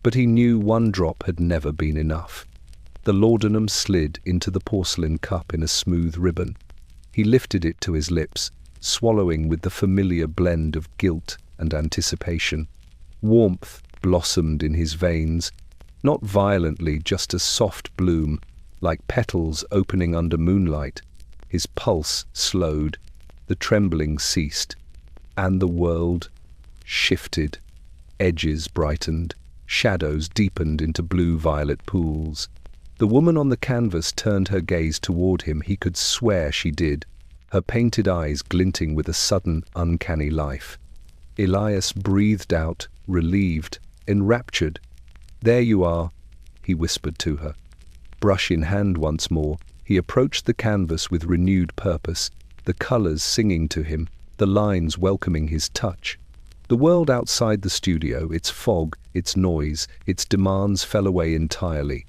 But he knew one drop had never been enough. The laudanum slid into the porcelain cup in a smooth ribbon. He lifted it to his lips, swallowing with the familiar blend of guilt and anticipation. Warmth blossomed in his veins, not violently, just a soft bloom, like petals opening under moonlight. His pulse slowed. The trembling ceased. and the world shifted. Edges brightened, shadows deepened into blue-violet pools. The woman on the canvas turned her gaze toward him. He could swear she did, her painted eyes glinting with a sudden, uncanny life. Elias breathed out, relieved, enraptured. "There you are," he whispered to her. Brush in hand once more, he approached the canvas with renewed purpose, the colors singing to him, the lines welcoming his touch. The world outside the studio, its fog, its noise, its demands fell away entirely.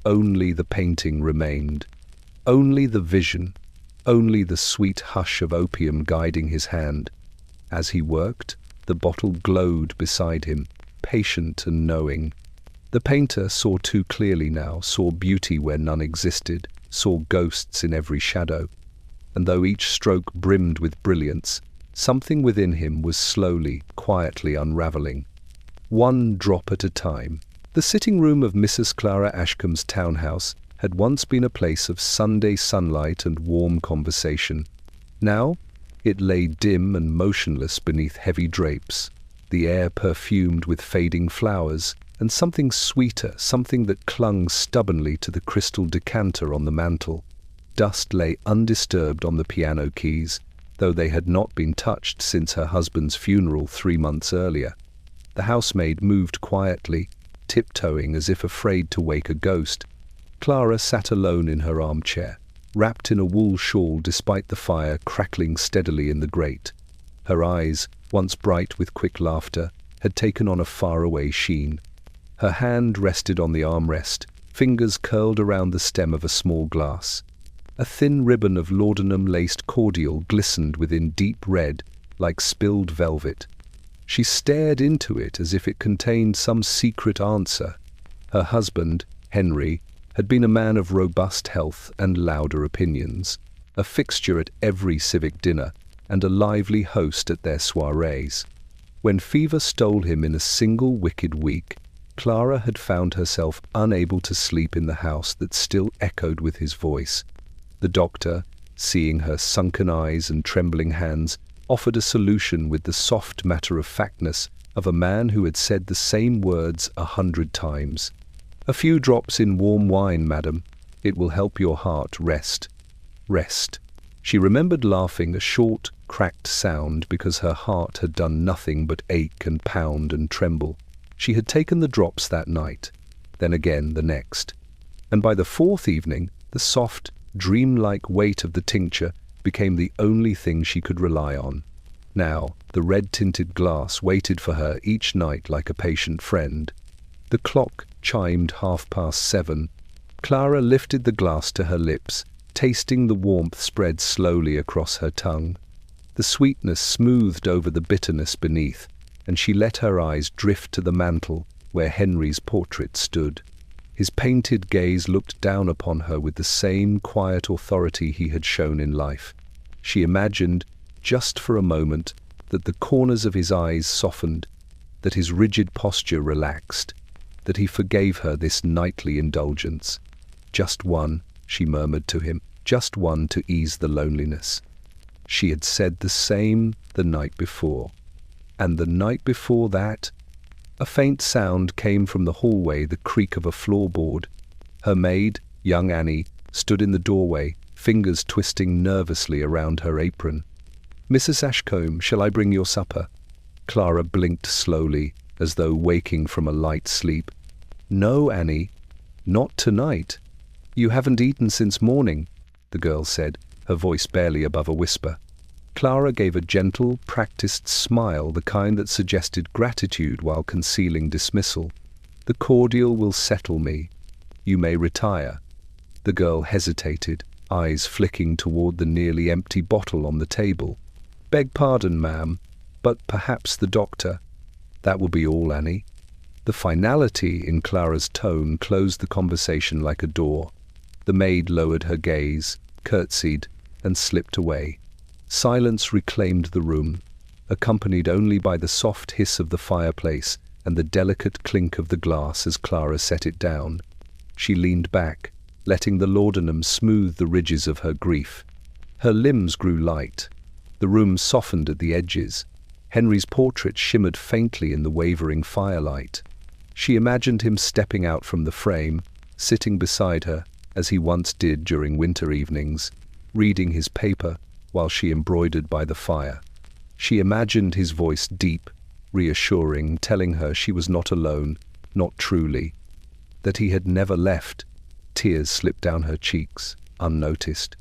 Only the painting remained. Only the vision, only the sweet hush of opium guiding his hand. As he worked, the bottle glowed beside him, patient and knowing. The painter saw too clearly now, saw beauty where none existed, saw ghosts in every shadow. And though each stroke brimmed with brilliance, something within him was slowly, quietly unraveling. One drop at a time. The sitting room of Mrs. Clara Ashcombe's townhouse had once been a place of Sunday sunlight and warm conversation. Now it lay dim and motionless beneath heavy drapes, the air perfumed with fading flowers, and something sweeter, something that clung stubbornly to the crystal decanter on the mantel. Dust lay undisturbed on the piano keys, though they had not been touched since her husband's funeral 3 months earlier. The housemaid moved quietly, tiptoeing as if afraid to wake a ghost. Clara sat alone in her armchair, wrapped in a wool shawl despite the fire crackling steadily in the grate. Her eyes, once bright with quick laughter, had taken on a faraway sheen. Her hand rested on the armrest, fingers curled around the stem of a small glass. A thin ribbon of laudanum-laced cordial glistened within deep red, like spilled velvet. She stared into it as if it contained some secret answer. Her husband, Henry, had been a man of robust health and louder opinions, a fixture at every civic dinner and a lively host at their soirees. When fever stole him in a single wicked week, Clara had found herself unable to sleep in the house that still echoed with his voice. The doctor, seeing her sunken eyes and trembling hands, offered a solution with the soft matter-of-factness of a man who had said the same words 100 times. "A few drops in warm wine, madam. It will help your heart rest. Rest." She remembered laughing, a short, cracked sound, because her heart had done nothing but ache and pound and tremble. She had taken the drops that night, then again the next. And by the 4th evening, the soft, dreamlike weight of the tincture became the only thing she could rely on. Now, the red-tinted glass waited for her each night like a patient friend. The clock chimed 7:30. Clara lifted the glass to her lips, tasting the warmth spread slowly across her tongue. The sweetness smoothed over the bitterness beneath, and she let her eyes drift to the mantel where Henry's portrait stood. His painted gaze looked down upon her with the same quiet authority he had shown in life. She imagined, just for a moment, that the corners of his eyes softened, that his rigid posture relaxed, that he forgave her this nightly indulgence. "Just one," she murmured to him, "just one to ease the loneliness." She had said the same the night before. And the night before that, a faint sound came from the hallway, the creak of a floorboard. Her maid, young Annie, stood in the doorway, fingers twisting nervously around her apron. "Mrs. Ashcombe, shall I bring your supper?" Clara blinked slowly, as though waking from a light sleep. "No, Annie, not tonight. You haven't eaten since morning," the girl said, her voice barely above a whisper. Clara gave a gentle, practiced smile, the kind that suggested gratitude while concealing dismissal. "The cordial will settle me. You may retire." The girl hesitated, eyes flicking toward the nearly empty bottle on the table. "Beg pardon, ma'am, but perhaps the doctor—" "That will be all, Annie." The finality in Clara's tone closed the conversation like a door. The maid lowered her gaze, curtsied, and slipped away. Silence reclaimed the room, accompanied only by the soft hiss of the fireplace and the delicate clink of the glass as Clara set it down. She leaned back, letting the laudanum smooth the ridges of her grief. Her limbs grew light. The room softened at the edges. Henry's portrait shimmered faintly in the wavering firelight. She imagined him stepping out from the frame, sitting beside her, as he once did during winter evenings, reading his paper while she embroidered by the fire. She imagined his voice deep, reassuring, telling her she was not alone, not truly, that he had never left. Tears slipped down her cheeks, unnoticed.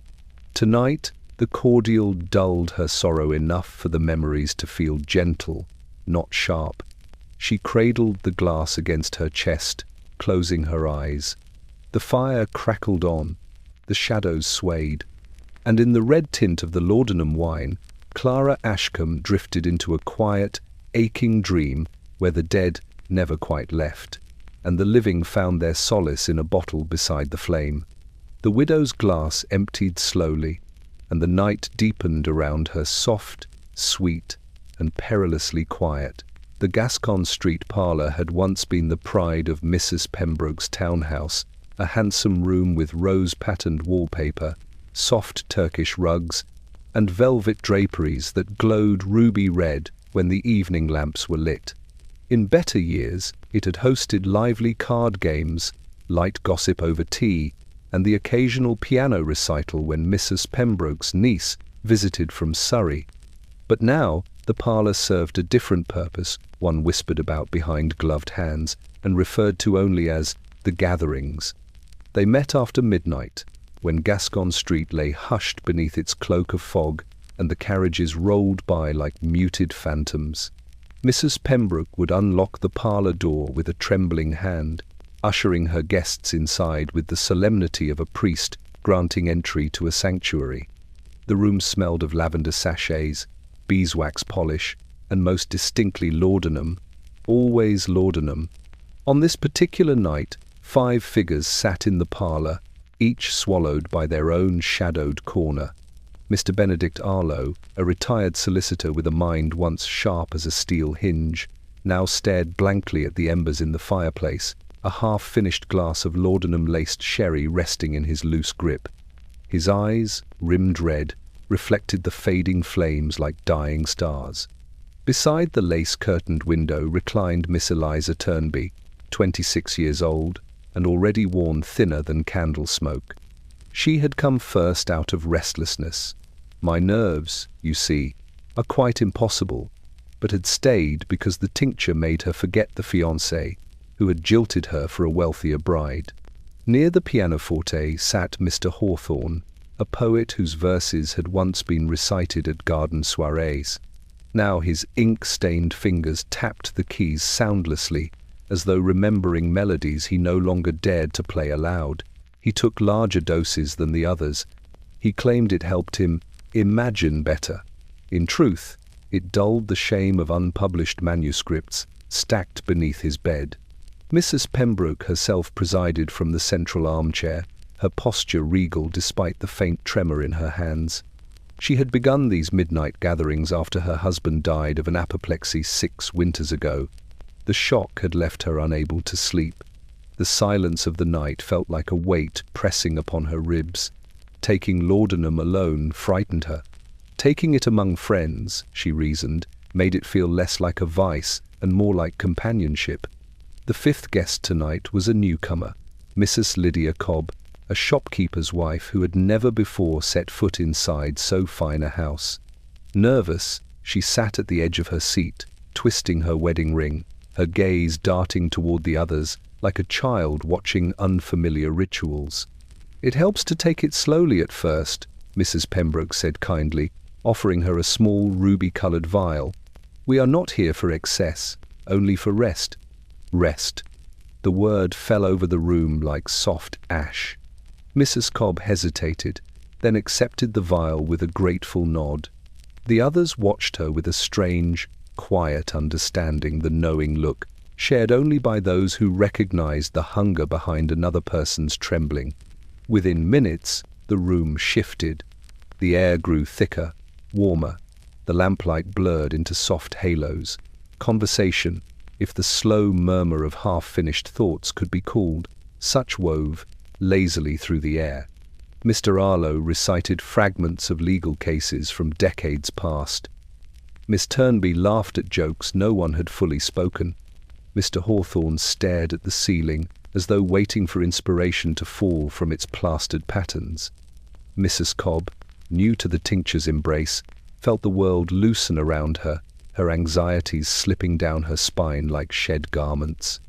Tonight, the cordial dulled her sorrow enough for the memories to feel gentle, not sharp. She cradled the glass against her chest, closing her eyes. The fire crackled on, the shadows swayed, and in the red tint of the laudanum wine, Clara Ashcombe drifted into a quiet, aching dream where the dead never quite left, and the living found their solace in a bottle beside the flame. The widow's glass emptied slowly, and the night deepened around her, soft, sweet, and perilously quiet. The Gascon Street parlour had once been the pride of Mrs. Pembroke's townhouse, a handsome room with rose-patterned wallpaper, soft Turkish rugs, and velvet draperies that glowed ruby red when the evening lamps were lit. In better years, it had hosted lively card games, light gossip over tea, and the occasional piano recital when Mrs. Pembroke's niece visited from Surrey. But now the parlour served a different purpose, one whispered about behind gloved hands and referred to only as the gatherings. They met after midnight, when Gascon Street lay hushed beneath its cloak of fog and the carriages rolled by like muted phantoms. Mrs. Pembroke would unlock the parlour door with a trembling hand, ushering her guests inside with the solemnity of a priest granting entry to a sanctuary. The room smelled of lavender sachets, beeswax polish, and most distinctly laudanum, always laudanum. On this particular night, 5 figures sat in the parlour, each swallowed by their own shadowed corner. Mr. Benedict Arlo, a retired solicitor with a mind once sharp as a steel hinge, now stared blankly at the embers in the fireplace, a half-finished glass of laudanum-laced sherry resting in his loose grip. His eyes, rimmed red, reflected the fading flames like dying stars. Beside the lace-curtained window reclined Miss Eliza Turnby, 26 years old, and already worn thinner than candle smoke. She had come first out of restlessness. My nerves, you see, are quite impossible, but had stayed because the tincture made her forget the fiancé, who had jilted her for a wealthier bride. Near the pianoforte sat Mr. Hawthorne, a poet whose verses had once been recited at garden soirees. Now his ink-stained fingers tapped the keys soundlessly, as though remembering melodies he no longer dared to play aloud. He took larger doses than the others. He claimed it helped him imagine better. In truth, it dulled the shame of unpublished manuscripts stacked beneath his bed. Mrs. Pembroke herself presided from the central armchair, her posture regal despite the faint tremor in her hands. She had begun these midnight gatherings after her husband died of an apoplexy 6 winters ago. The shock had left her unable to sleep. The silence of the night felt like a weight pressing upon her ribs. Taking laudanum alone frightened her. Taking it among friends, she reasoned, made it feel less like a vice and more like companionship. The 5th guest tonight was a newcomer, Mrs. Lydia Cobb, a shopkeeper's wife who had never before set foot inside so fine a house. Nervous, she sat at the edge of her seat, twisting her wedding ring, her gaze darting toward the others like a child watching unfamiliar rituals. "It helps to take it slowly at first," Mrs. Pembroke said kindly, offering her a small ruby-coloured vial. "We are not here for excess, only for rest." Rest. The word fell over the room like soft ash. Mrs. Cobb hesitated, then accepted the vial with a grateful nod. The others watched her with a strange, quiet understanding, the knowing look, shared only by those who recognized the hunger behind another person's trembling. Within minutes, the room shifted. The air grew thicker, warmer. The lamplight blurred into soft halos. Conversation, if the slow murmur of half-finished thoughts could be called, such wove lazily through the air. Mr. Arlo recited fragments of legal cases from decades past. Miss Turnby laughed at jokes no one had fully spoken. Mr. Hawthorne stared at the ceiling, as though waiting for inspiration to fall from its plastered patterns. Mrs. Cobb, new to the tincture's embrace, felt the world loosen around her, her anxieties slipping down her spine like shed garments.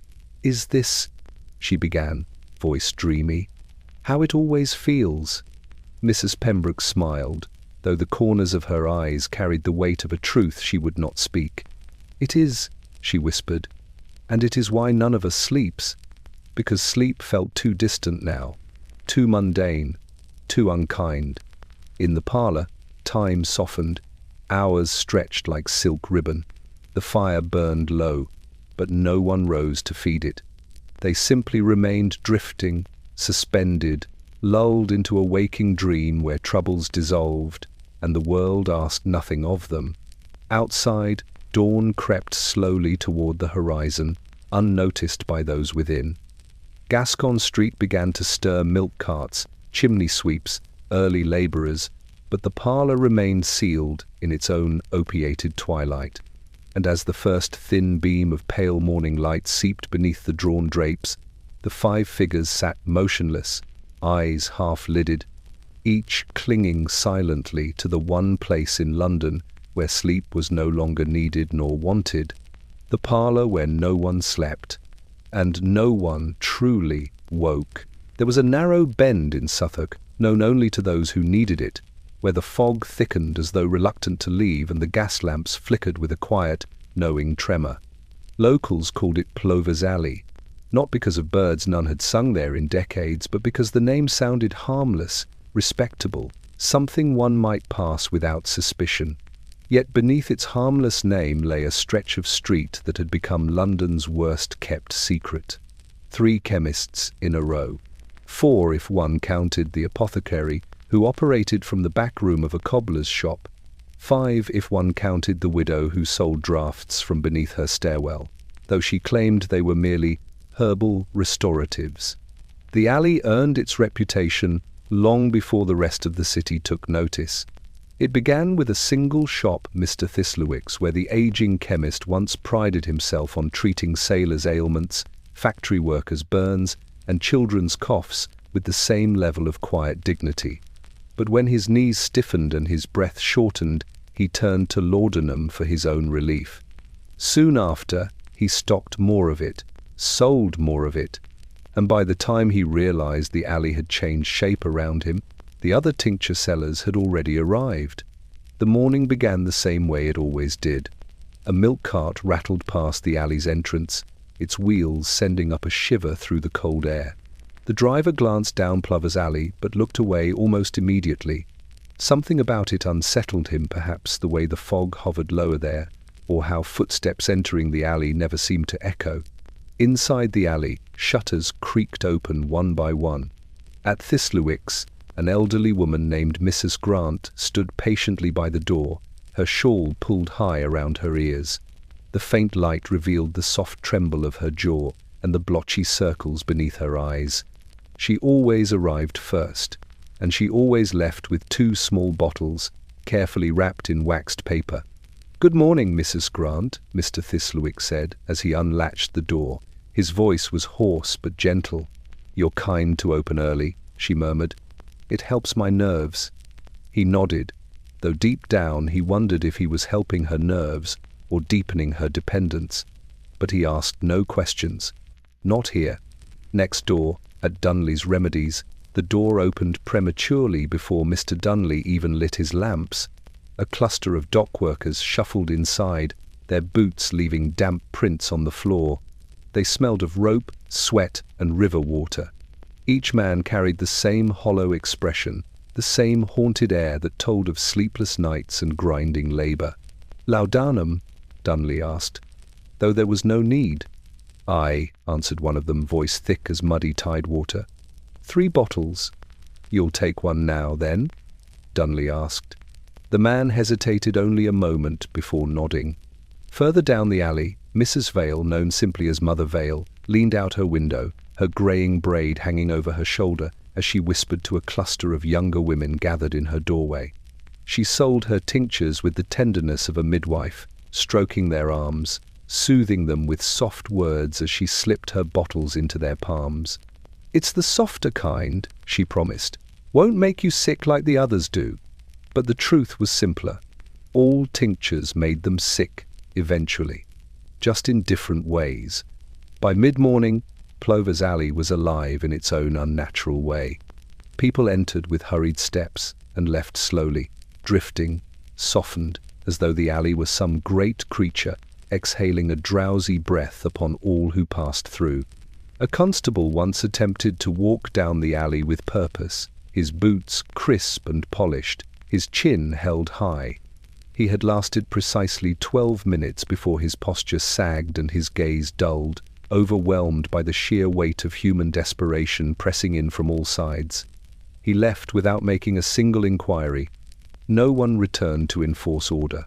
"Is this," she began, voice dreamy, "how it always feels?" Mrs. Pembroke smiled, though the corners of her eyes carried the weight of a truth she would not speak. "It is," she whispered, "and it is why none of us sleeps, because sleep felt too distant now, too mundane, too unkind." In the parlor, time softened, hours stretched like silk ribbon. The fire burned low, but no one rose to feed it. They simply remained drifting, suspended, lulled into a waking dream where troubles dissolved, and the world asked nothing of them. Outside, dawn crept slowly toward the horizon, unnoticed by those within. Gascon Street began to stir milk carts, chimney sweeps, early labourers, but the parlour remained sealed in its own opiated twilight. And as the first thin beam of pale morning light seeped beneath the drawn drapes, the 5 figures sat motionless, eyes half-lidded, each clinging silently to the one place in London where sleep was no longer needed nor wanted, the parlour where no one slept, and no one truly woke. There was a narrow bend in Suffolk, known only to those who needed it, where the fog thickened as though reluctant to leave and the gas lamps flickered with a quiet, knowing tremor. Locals called it Plover's Alley, not because of birds none had sung there in decades, but because the name sounded harmless, respectable, something one might pass without suspicion. Yet beneath its harmless name lay a stretch of street that had become London's worst-kept secret. 3 chemists in a row. 4 if one counted the apothecary, who operated from the back room of a cobbler's shop. 5 if one counted the widow who sold draughts from beneath her stairwell, though she claimed they were merely herbal restoratives. The alley earned its reputation long before the rest of the city took notice. It began with a single shop, Mr. Thistlewick's, where the aging chemist once prided himself on treating sailors' ailments, factory workers' burns, and children's coughs with the same level of quiet dignity. But when his knees stiffened and his breath shortened, he turned to laudanum for his own relief. Soon after, he stocked more of it, sold more of it, and by the time he realized the alley had changed shape around him, the other tincture sellers had already arrived. The morning began the same way it always did. A milk cart rattled past the alley's entrance, its wheels sending up a shiver through the cold air. The driver glanced down Plover's Alley, but looked away almost immediately. Something about it unsettled him, perhaps the way the fog hovered lower there, or how footsteps entering the alley never seemed to echo. Inside the alley, shutters creaked open one by one. At Thistlewick's, an elderly woman named Mrs. Grant stood patiently by the door, her shawl pulled high around her ears. The faint light revealed the soft tremble of her jaw and the blotchy circles beneath her eyes. She always arrived first, and she always left with 2 small bottles, carefully wrapped in waxed paper. "Good morning, Mrs. Grant," Mr. Thistlewick said, as he unlatched the door. His voice was hoarse but gentle. "You're kind to open early," she murmured. "It helps my nerves." He nodded, though deep down he wondered if he was helping her nerves or deepening her dependence. But he asked no questions. Not here. Next door, at Dunley's Remedies, the door opened prematurely before Mr. Dunley even lit his lamps. A cluster of dock workers shuffled inside, their boots leaving damp prints on the floor. They smelled of rope, sweat, and river water. Each man carried the same hollow expression, the same haunted air that told of sleepless nights and grinding labour. "Laudanum?" Dunley asked, though there was no need. "Aye," answered one of them, voice thick as muddy tide water. 3 bottles. "You'll take one now, then?" Dunley asked. The man hesitated only a moment before nodding. Further down the alley, Mrs. Vale, known simply as Mother Vale, leaned out her window, her greying braid hanging over her shoulder as she whispered to a cluster of younger women gathered in her doorway. She sold her tinctures with the tenderness of a midwife, stroking their arms, soothing them with soft words as she slipped her bottles into their palms. "It's the softer kind," she promised. "Won't make you sick like the others do." But the truth was simpler. All tinctures made them sick, eventually, just in different ways. By mid-morning, Plover's Alley was alive in its own unnatural way. People entered with hurried steps and left slowly, drifting, softened, as though the alley were some great creature, exhaling a drowsy breath upon all who passed through. A constable once attempted to walk down the alley with purpose, his boots crisp and polished, his chin held high. He had lasted precisely 12 minutes before his posture sagged and his gaze dulled, overwhelmed by the sheer weight of human desperation pressing in from all sides. He left without making a single inquiry. No one returned to enforce order.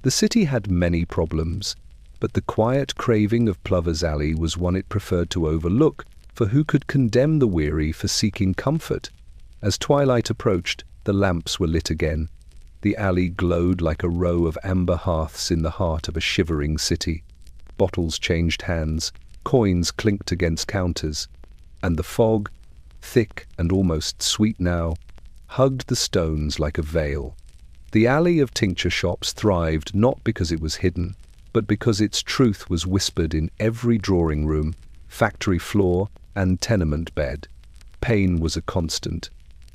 The city had many problems, but the quiet craving of Plover's Alley was one it preferred to overlook, for who could condemn the weary for seeking comfort? As twilight approached, the lamps were lit again. The alley glowed like a row of amber hearths in the heart of a shivering city. Bottles changed hands, coins clinked against counters, and the fog, thick and almost sweet now, hugged the stones like a veil. The alley of tincture shops thrived not because it was hidden, but because its truth was whispered in every drawing room, factory floor, and tenement bed. Pain was a constant.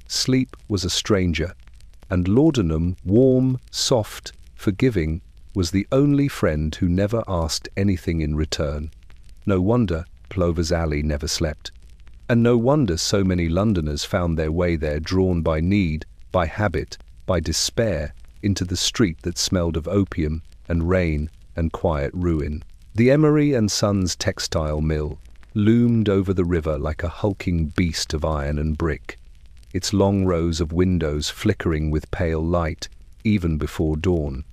Sleep was a stranger. And laudanum, warm, soft, forgiving, was the only friend who never asked anything in return. No wonder Plover's Alley never slept. And no wonder so many Londoners found their way there, drawn by need, by habit, by despair, into the street that smelled of opium and rain and quiet ruin. The Emery and Sons textile mill loomed over the river like a hulking beast of iron and brick, its long rows of windows flickering with pale light, even before dawn.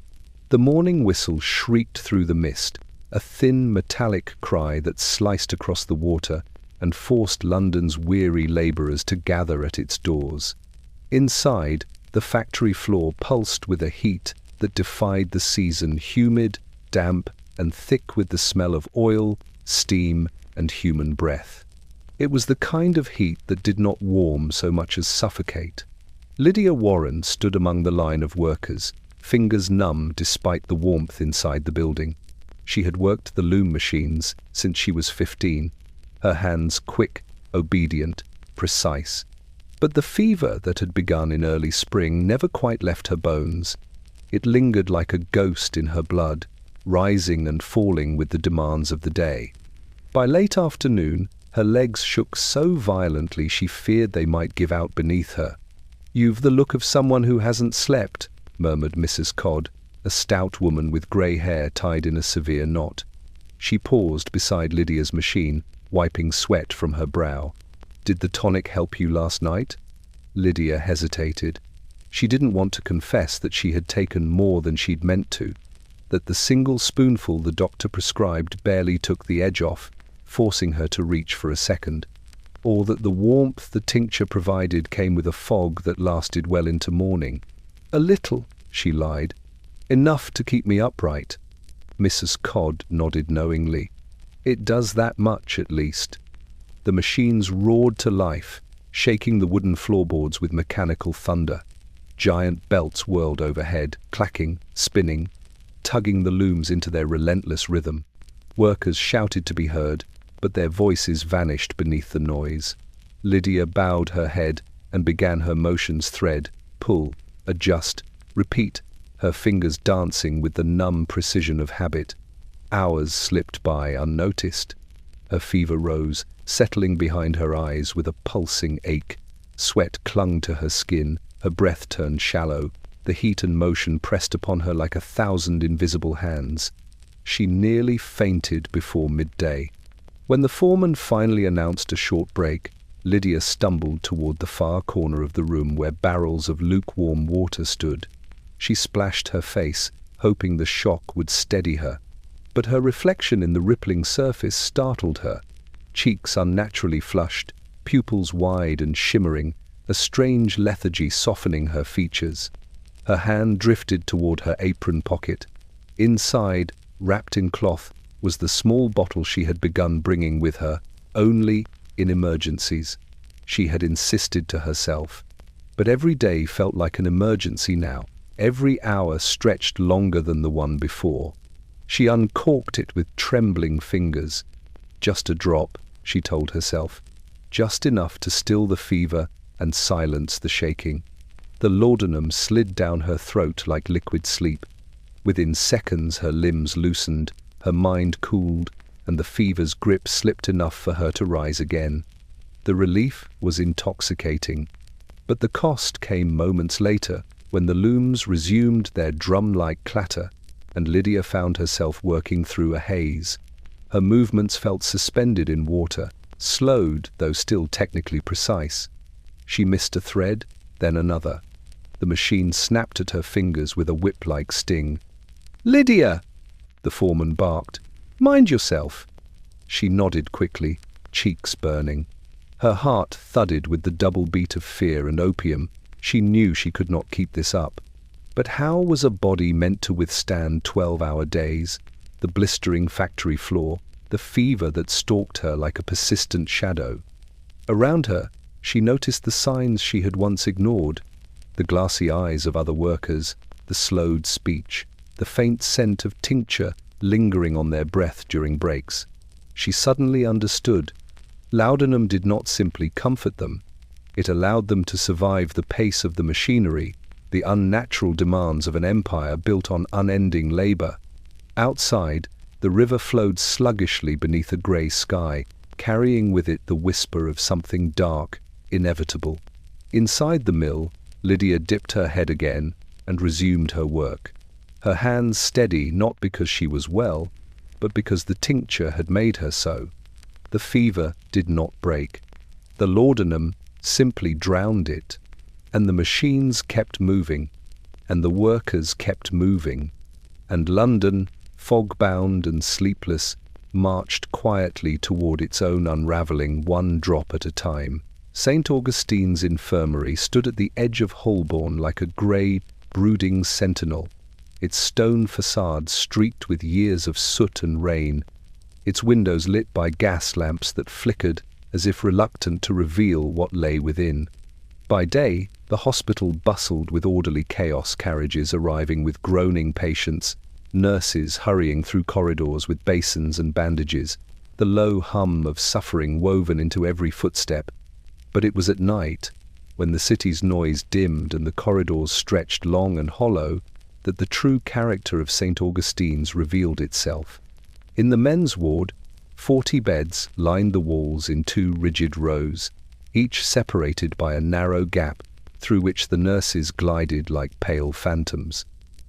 The morning whistle shrieked through the mist, a thin metallic cry that sliced across the water and forced London's weary labourers to gather at its doors. Inside, the factory floor pulsed with a heat that defied the season, humid, damp, and thick with the smell of oil, steam, and human breath. It was the kind of heat that did not warm so much as suffocate. Lydia Warren stood among the line of workers, fingers numb despite the warmth inside the building. She had worked the loom machines since she was 15, her hands quick, obedient, precise. But the fever that had begun in early spring never quite left her bones. It lingered like a ghost in her blood, rising and falling with the demands of the day. By late afternoon, her legs shook so violently she feared they might give out beneath her. "You've the look of someone who hasn't slept," murmured Mrs. Codd, a stout woman with grey hair tied in a severe knot. She paused beside Lydia's machine, wiping sweat from her brow. "Did the tonic help you last night?" Lydia hesitated. She didn't want to confess that she had taken more than she'd meant to, that the single spoonful the doctor prescribed barely took the edge off, forcing her to reach for a second, or that the warmth the tincture provided came with a fog that lasted well into morning. "A little," she lied. "Enough to keep me upright." Mrs. Codd nodded knowingly. "It does that much, at least." The machines roared to life, shaking the wooden floorboards with mechanical thunder. Giant belts whirled overhead, clacking, spinning, tugging the looms into their relentless rhythm. Workers shouted to be heard, but their voices vanished beneath the noise. Lydia bowed her head and began her motions: thread, pull, adjust, repeat, her fingers dancing with the numb precision of habit. Hours slipped by unnoticed. Her fever rose, settling behind her eyes with a pulsing ache. Sweat clung to her skin, her breath turned shallow, the heat and motion pressed upon her like 1,000 invisible hands. She nearly fainted before midday. When the foreman finally announced a short break, Lydia stumbled toward the far corner of the room where barrels of lukewarm water stood. She splashed her face, hoping the shock would steady her. But her reflection in the rippling surface startled her. Cheeks unnaturally flushed, pupils wide and shimmering, a strange lethargy softening her features. Her hand drifted toward her apron pocket. Inside, wrapped in cloth, was the small bottle she had begun bringing with her, only in emergencies. She had insisted to herself. But every day felt like an emergency now. Every hour stretched longer than the one before. She uncorked it with trembling fingers. Just a drop, she told herself. Just enough to still the fever and silence the shaking. The laudanum slid down her throat like liquid sleep. Within seconds her limbs loosened, her mind cooled, and the fever's grip slipped enough for her to rise again. The relief was intoxicating. But the cost came moments later, when the looms resumed their drum-like clatter, and Lydia found herself working through a haze. Her movements felt suspended in water, slowed though still technically precise. She missed a thread, then another. The machine snapped at her fingers with a whip-like sting. "Lydia!" the foreman barked. "Mind yourself!" She nodded quickly, cheeks burning. Her heart thudded with the double beat of fear and opium. She knew she could not keep this up. But how was a body meant to withstand 12-hour days, the blistering factory floor, the fever that stalked her like a persistent shadow? Around her, she noticed the signs she had once ignored, the glassy eyes of other workers, the slowed speech, the faint scent of tincture lingering on their breath during breaks. She suddenly understood. Laudanum did not simply comfort them. It allowed them to survive the pace of the machinery, the unnatural demands of an empire built on unending labor. Outside, the river flowed sluggishly beneath a grey sky, carrying with it the whisper of something dark, inevitable. Inside the mill, Lydia dipped her head again and resumed her work. Her hands steady not because she was well, but because the tincture had made her so. The fever did not break. The laudanum simply drowned it. And the machines kept moving, and the workers kept moving, and London, fog-bound and sleepless, marched quietly toward its own unravelling, one drop at a time. St. Augustine's infirmary stood at the edge of Holborn like a grey, brooding sentinel, its stone facade streaked with years of soot and rain, its windows lit by gas lamps that flickered as if reluctant to reveal what lay within. By day, the hospital bustled with orderly chaos, carriages arriving with groaning patients, nurses hurrying through corridors with basins and bandages, the low hum of suffering woven into every footstep. But it was at night, when the city's noise dimmed and the corridors stretched long and hollow, that the true character of St. Augustine's revealed itself. In the men's ward, 40 beds lined the walls in 2 rigid rows, each separated by a narrow gap through which the nurses glided like pale phantoms.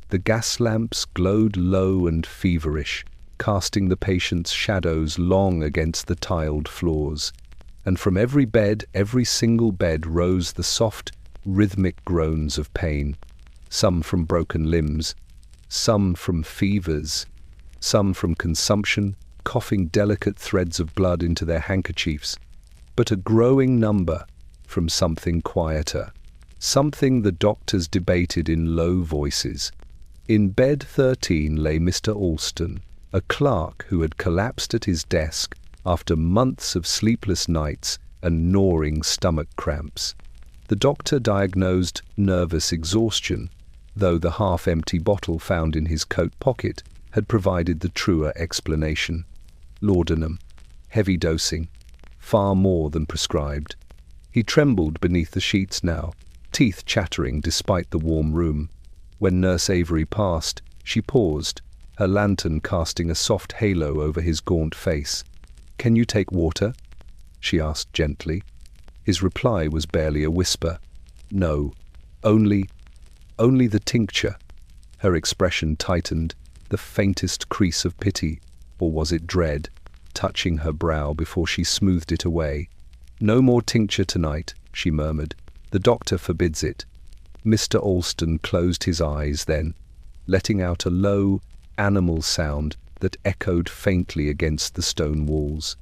The gas lamps glowed low and feverish, casting the patients' shadows long against the tiled floors. And from every bed, every single bed, rose the soft, rhythmic groans of pain, some from broken limbs, some from fevers, some from consumption, coughing delicate threads of blood into their handkerchiefs, but a growing number from something quieter, something the doctors debated in low voices. In bed 13 lay Mr. Alston, a clerk who had collapsed at his desk after months of sleepless nights and gnawing stomach cramps. The doctor diagnosed nervous exhaustion, though the half-empty bottle found in his coat pocket had provided the truer explanation. Laudanum, heavy dosing, far more than prescribed. He trembled beneath the sheets now, teeth chattering despite the warm room. When Nurse Avery passed, she paused, her lantern casting a soft halo over his gaunt face. "Can you take water?" she asked gently. His reply was barely a whisper. "No, only the tincture." Her expression tightened, the faintest crease of pity, or was it dread, touching her brow before she smoothed it away. "No more tincture tonight," she murmured. "The doctor forbids it." Mr. Alston closed his eyes then, letting out a low, animal sound that echoed faintly against the stone walls.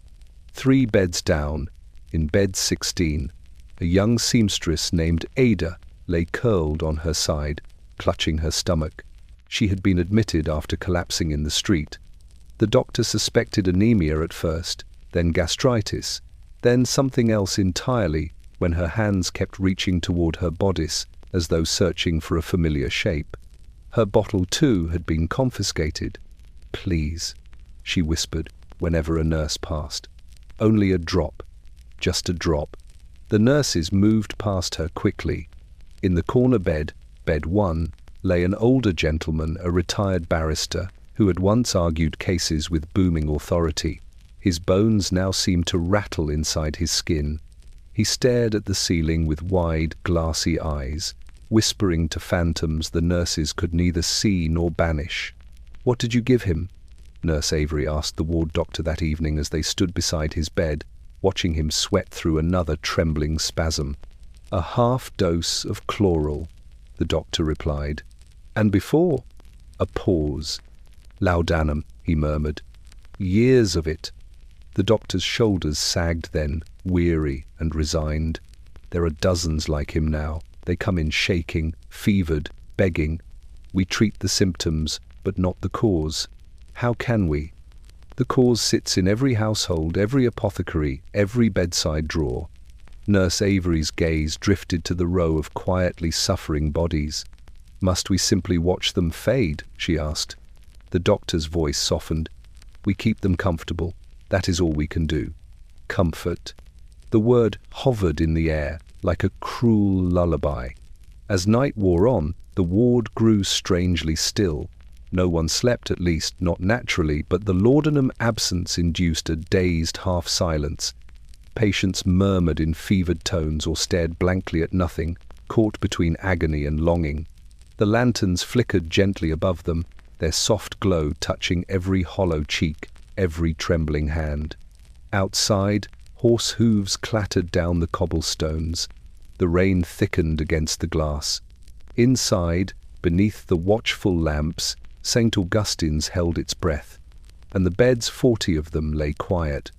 3 beds down, in bed 16, a young seamstress named Ada lay curled on her side, clutching her stomach. She had been admitted after collapsing in the street. The doctor suspected anemia at first, then gastritis, then something else entirely when her hands kept reaching toward her bodice as though searching for a familiar shape. Her bottle, too, had been confiscated. "Please," she whispered whenever a nurse passed. "Only a drop. Just a drop." The nurses moved past her quickly. In the corner bed, bed 1, lay an older gentleman, a retired barrister, who had once argued cases with booming authority. His bones now seemed to rattle inside his skin. He stared at the ceiling with wide, glassy eyes, whispering to phantoms the nurses could neither see nor banish. "What did you give him?" Nurse Avery asked the ward doctor that evening as they stood beside his bed, watching him sweat through another trembling spasm. "A half-dose of chloral," the doctor replied. "And before?" A pause. "Laudanum," he murmured. "Years of it." The doctor's shoulders sagged then, weary and resigned. "There are dozens like him now. They come in shaking, fevered, begging. We treat the symptoms, but not the cause. How can we? The cause sits in every household, every apothecary, every bedside drawer." Nurse Avery's gaze drifted to the row of quietly suffering bodies. "Must we simply watch them fade?" she asked. The doctor's voice softened. "We keep them comfortable. That is all we can do." Comfort. The word hovered in the air like a cruel lullaby. As night wore on, the ward grew strangely still. No one slept, at least not naturally, but the laudanum absence induced a dazed half-silence. Patients murmured in fevered tones or stared blankly at nothing, caught between agony and longing. The lanterns flickered gently above them, their soft glow touching every hollow cheek, every trembling hand. Outside, horse hooves clattered down the cobblestones. The rain thickened against the glass. Inside, beneath the watchful lamps, St. Augustine's held its breath, and the beds, 40 of them, lay quiet,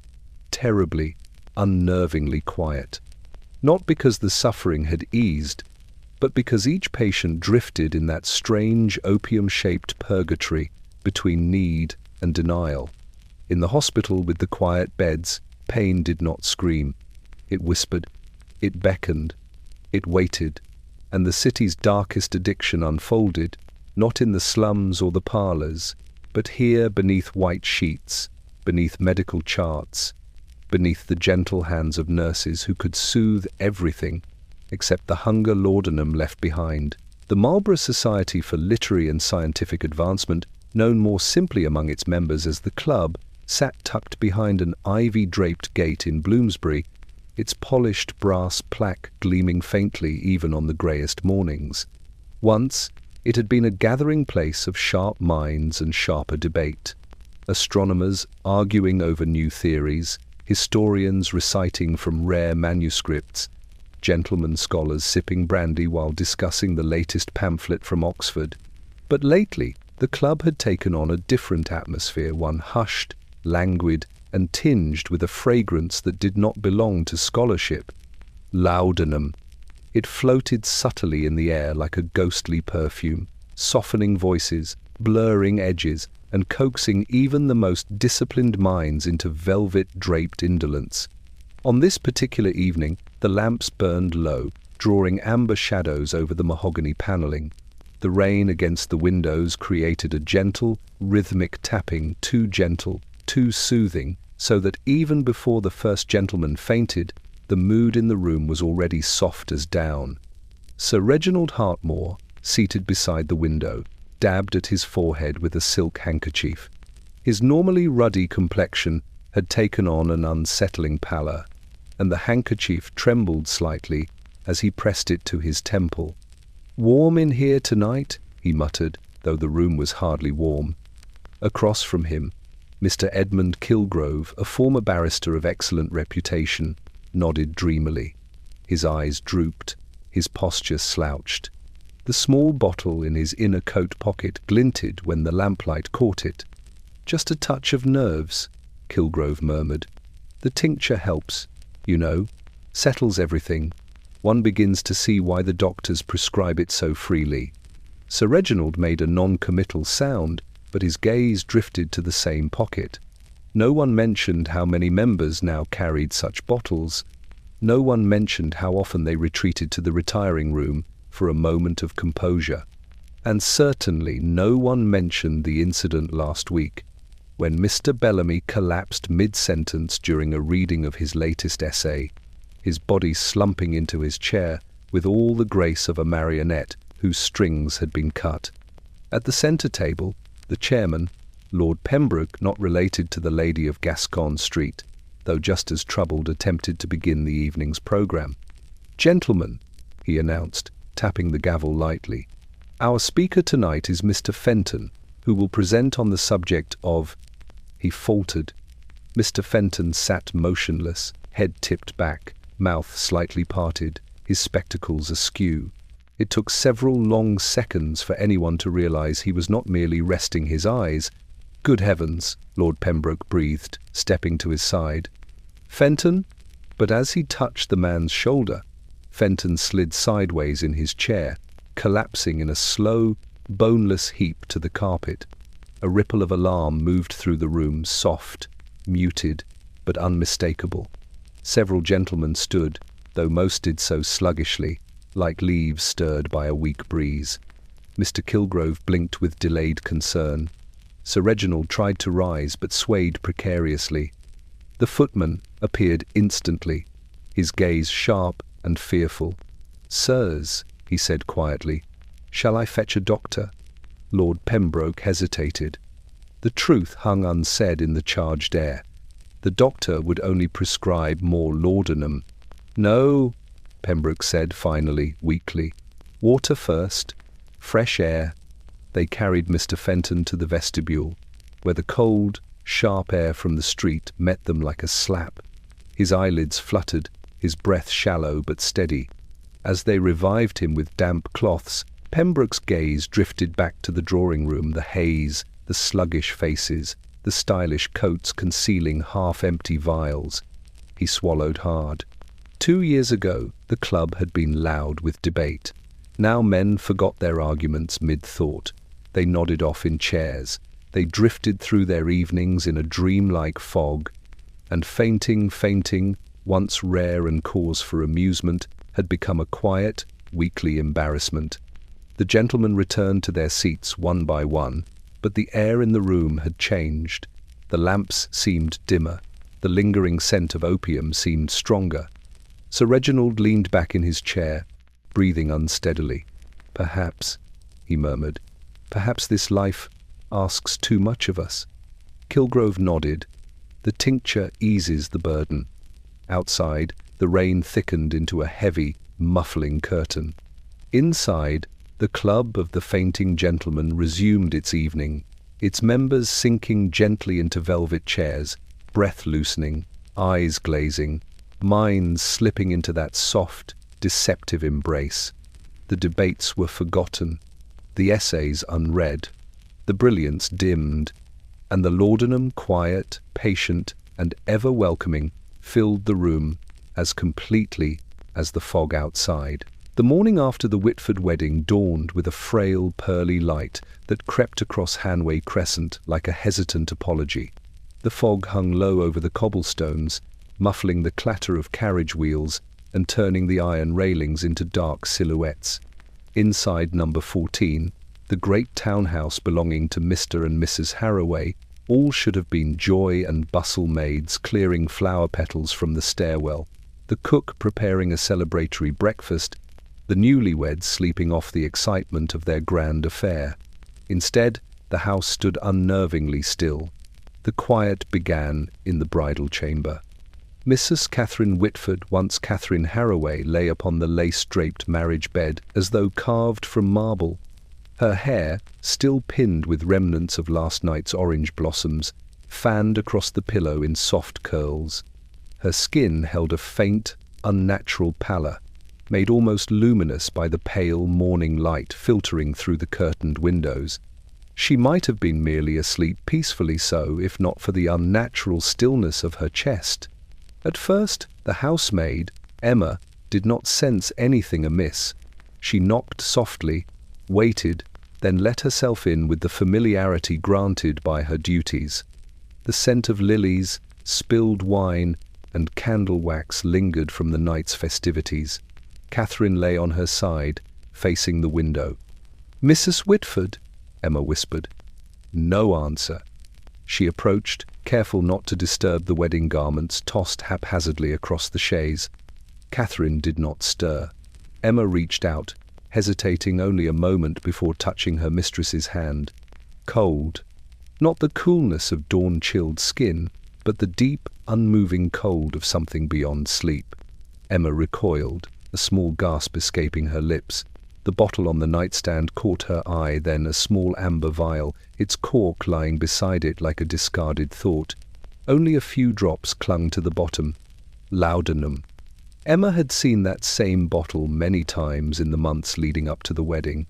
terribly, unnervingly quiet. Not because the suffering had eased, but because each patient drifted in that strange opium-shaped purgatory between need and denial. In the hospital with the quiet beds, pain did not scream. It whispered, it beckoned, it waited, and the city's darkest addiction unfolded, not in the slums or the parlors, but here beneath white sheets, beneath medical charts, beneath the gentle hands of nurses who could soothe everything except the hunger laudanum left behind. The Marlborough Society for Literary and Scientific Advancement, known more simply among its members as the Club, sat tucked behind an ivy-draped gate in Bloomsbury, its polished brass plaque gleaming faintly even on the greyest mornings. Once, it had been a gathering place of sharp minds and sharper debate. Astronomers arguing over new theories, historians reciting from rare manuscripts, gentlemen scholars sipping brandy while discussing the latest pamphlet from Oxford. But lately, the club had taken on a different atmosphere, one hushed, languid, and tinged with a fragrance that did not belong to scholarship. Laudanum. It floated subtly in the air like a ghostly perfume, softening voices, blurring edges, and coaxing even the most disciplined minds into velvet-draped indolence. On this particular evening, the lamps burned low, drawing amber shadows over the mahogany paneling. The rain against the windows created a gentle, rhythmic tapping, too gentle, too soothing, so that even before the first gentleman fainted, the mood in the room was already soft as down. Sir Reginald Hartmore, seated beside the window, dabbed at his forehead with a silk handkerchief. His normally ruddy complexion had taken on an unsettling pallor, and the handkerchief trembled slightly as he pressed it to his temple. "Warm in here tonight?" he muttered, though the room was hardly warm. Across from him, Mr. Edmund Kilgrove, a former barrister of excellent reputation, nodded dreamily. His eyes drooped, his posture slouched. The small bottle in his inner coat pocket glinted when the lamplight caught it. "Just a touch of nerves," Kilgrove murmured. "The tincture helps, you know, settles everything. One begins to see why the doctors prescribe it so freely." Sir Reginald made a non-committal sound, but his gaze drifted to the same pocket. No one mentioned how many members now carried such bottles. No one mentioned how often they retreated to the retiring room for a moment of composure. And certainly no one mentioned the incident last week, when Mr. Bellamy collapsed mid-sentence during a reading of his latest essay, his body slumping into his chair with all the grace of a marionette whose strings had been cut. At the centre table, the chairman, Lord Pembroke, not related to the lady of Gascon Street, though just as troubled, attempted to begin the evening's programme. "Gentlemen," he announced, tapping the gavel lightly, "our speaker tonight is Mr. Fenton, who will present on the subject of—" He faltered. Mr. Fenton sat motionless, head tipped back, mouth slightly parted, his spectacles askew. It took several long seconds for anyone to realize he was not merely resting his eyes. "Good heavens," Lord Pembroke breathed, stepping to his side. "Fenton?" But as he touched the man's shoulder, Fenton slid sideways in his chair, collapsing in a slow, boneless heap to the carpet. A ripple of alarm moved through the room, soft, muted, but unmistakable. Several gentlemen stood, though most did so sluggishly, like leaves stirred by a weak breeze. Mr. Kilgrove blinked with delayed concern. Sir Reginald tried to rise, but swayed precariously. The footman appeared instantly, his gaze sharp and fearful. "Sirs," he said quietly, "shall I fetch a doctor?" Lord Pembroke hesitated. The truth hung unsaid in the charged air. The doctor would only prescribe more laudanum. "No," Pembroke said finally, weakly. "Water first. Fresh air." They carried Mr. Fenton to the vestibule, where the cold, sharp air from the street met them like a slap. His eyelids fluttered, his breath shallow but steady. As they revived him with damp cloths, Pembroke's gaze drifted back to the drawing-room, the haze, the sluggish faces, the stylish coats concealing half-empty vials. He swallowed hard. 2 years ago, the club had been loud with debate. Now men forgot their arguments mid-thought. They nodded off in chairs. They drifted through their evenings in a dreamlike fog. And fainting, once rare and cause for amusement, had become a quiet, weekly embarrassment. The gentlemen returned to their seats one by one, but the air in the room had changed. The lamps seemed dimmer. The lingering scent of opium seemed stronger. Sir Reginald leaned back in his chair, breathing unsteadily. "Perhaps," he murmured, "perhaps this life asks too much of us." Kilgrove nodded. "The tincture eases the burden." Outside, the rain thickened into a heavy, muffling curtain. Inside, the club of the fainting gentlemen resumed its evening, its members sinking gently into velvet chairs, breath loosening, eyes glazing, minds slipping into that soft, deceptive embrace. The debates were forgotten, the essays unread, the brilliance dimmed, and the laudanum, quiet, patient, and ever welcoming, filled the room as completely as the fog outside. The morning after the Whitford wedding dawned with a frail, pearly light that crept across Hanway Crescent like a hesitant apology. The fog hung low over the cobblestones, muffling the clatter of carriage wheels and turning the iron railings into dark silhouettes. Inside number 14, the great townhouse belonging to Mr. and Mrs. Harroway, all should have been joy and bustle maids clearing flower petals from the stairwell, the cook preparing a celebratory breakfast, the newlyweds sleeping off the excitement of their grand affair. Instead, the house stood unnervingly still. The quiet began in the bridal chamber. Mrs. Catherine Whitford, once Catherine Harroway, lay upon the lace-draped marriage bed as though carved from marble. Her hair, still pinned with remnants of last night's orange blossoms, fanned across the pillow in soft curls. Her skin held a faint, unnatural pallor, made almost luminous by the pale morning light filtering through the curtained windows. She might have been merely asleep, peacefully so, if not for the unnatural stillness of her chest. At first, the housemaid, Emma, did not sense anything amiss. She knocked softly, waited, then let herself in with the familiarity granted by her duties. The scent of lilies, spilled wine, and candle wax lingered from the night's festivities. Catherine lay on her side, facing the window. "Mrs. Whitford," Emma whispered. No answer. She approached, careful not to disturb the wedding garments tossed haphazardly across the chaise. Catherine did not stir. Emma reached out, hesitating only a moment before touching her mistress's hand. Cold. Not the coolness of dawn-chilled skin, but the deep, unmoving cold of something beyond sleep. Emma recoiled, a small gasp escaping her lips. The bottle on the nightstand caught her eye, then a small amber vial, its cork lying beside it like a discarded thought. Only a few drops clung to the bottom. Laudanum. Emma had seen that same bottle many times in the months leading up to the wedding.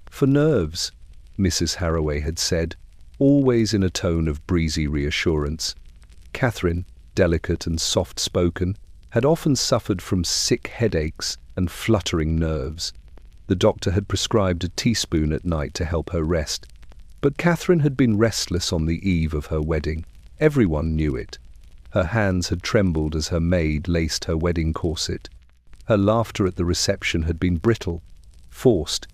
"For nerves," Mrs. Harroway had said, always in a tone of breezy reassurance. Catherine, delicate and soft-spoken, had often suffered from sick headaches and fluttering nerves. The doctor had prescribed a teaspoon at night to help her rest. But Catherine had been restless on the eve of her wedding. Everyone knew it. Her hands had trembled as her maid laced her wedding corset. Her laughter at the reception had been brittle, forced,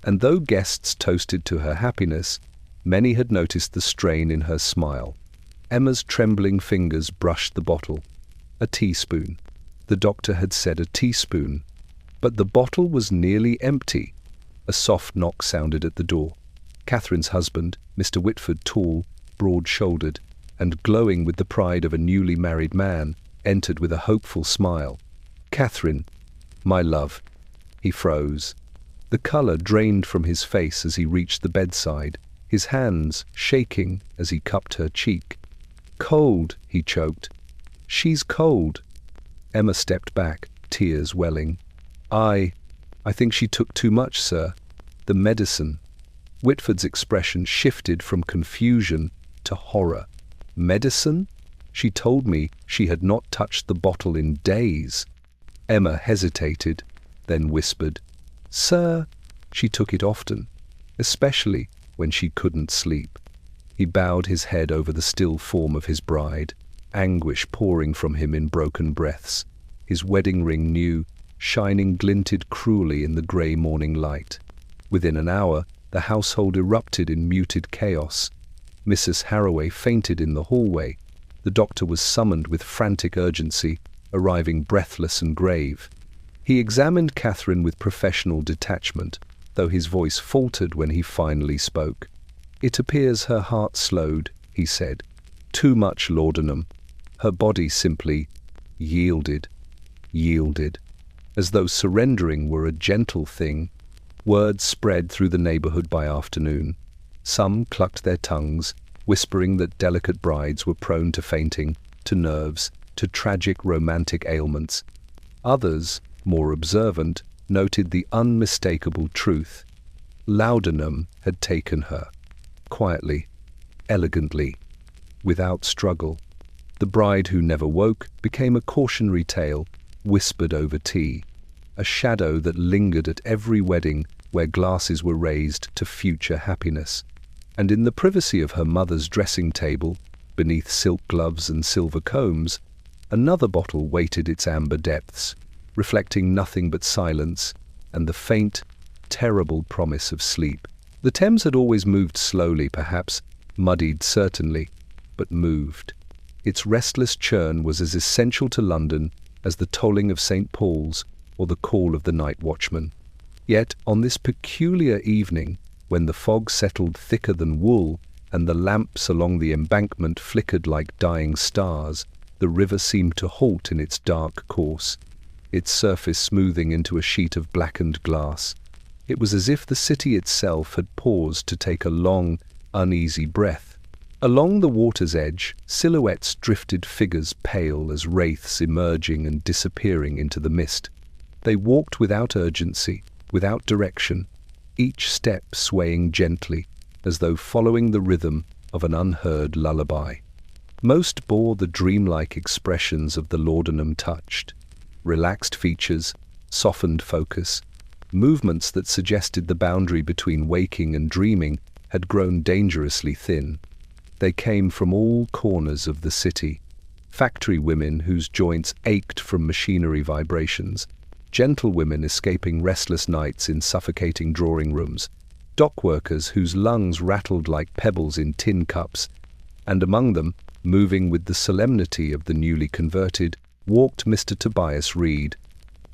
and though guests toasted to her happiness, many had noticed the strain in her smile. Emma's trembling fingers brushed the bottle. A teaspoon. The doctor had said a teaspoon. But the bottle was nearly empty. A soft knock sounded at the door. Catherine's husband, Mr. Whitford, tall, broad-shouldered, and glowing with the pride of a newly married man, entered with a hopeful smile. "Catherine, my love." He froze. The colour drained from his face as he reached the bedside, his hands shaking as he cupped her cheek. "Cold," he choked. "She's cold." Emma stepped back, tears welling. I think she took too much, sir. The medicine." Whitford's expression shifted from confusion to horror. "Medicine?" She told me she had not touched the bottle in days. Emma hesitated, then whispered, "Sir, she took it often, especially when she couldn't sleep." He bowed his head over the still form of his bride, anguish pouring from him in broken breaths. His wedding ring new, shining glinted cruelly in the grey morning light. Within an hour, the household erupted in muted chaos. Mrs. Harroway fainted in the hallway. The doctor was summoned with frantic urgency, arriving breathless and grave. He examined Catherine with professional detachment, though his voice faltered when he finally spoke. "It appears her heart slowed," he said. "Too much laudanum." Her body simply yielded, as though surrendering were a gentle thing. Word spread through the neighbourhood by afternoon. Some clucked their tongues, whispering that delicate brides were prone to fainting, to nerves, to tragic romantic ailments. Others, more observant, noted the unmistakable truth. Laudanum had taken her, quietly, elegantly, without struggle. The bride who never woke became a cautionary tale, whispered over tea, a shadow that lingered at every wedding where glasses were raised to future happiness. And in the privacy of her mother's dressing table, beneath silk gloves and silver combs, another bottle waited its amber depths, reflecting nothing but silence and the faint, terrible promise of sleep. The Thames had always moved slowly, perhaps, muddied certainly, but moved. Its restless churn was as essential to London as the tolling of St. Paul's or the call of the night watchman. Yet on this peculiar evening, when the fog settled thicker than wool and the lamps along the embankment flickered like dying stars, the river seemed to halt in its dark course, its surface smoothing into a sheet of blackened glass. It was as if the city itself had paused to take a long, uneasy breath. Along the water's edge, silhouettes drifted, figures pale as wraiths emerging and disappearing into the mist. They walked without urgency, without direction, each step swaying gently, as though following the rhythm of an unheard lullaby. Most bore the dreamlike expressions of the laudanum touched. Relaxed features, softened focus, Movements that suggested the boundary between waking and dreaming had grown dangerously thin. They came from all corners of the city. Factory women whose joints ached from machinery vibrations, gentle women escaping restless nights in suffocating drawing rooms, dock workers whose lungs rattled like pebbles in tin cups, and among them, moving with the solemnity of the newly converted, walked Mr. Tobias Reed.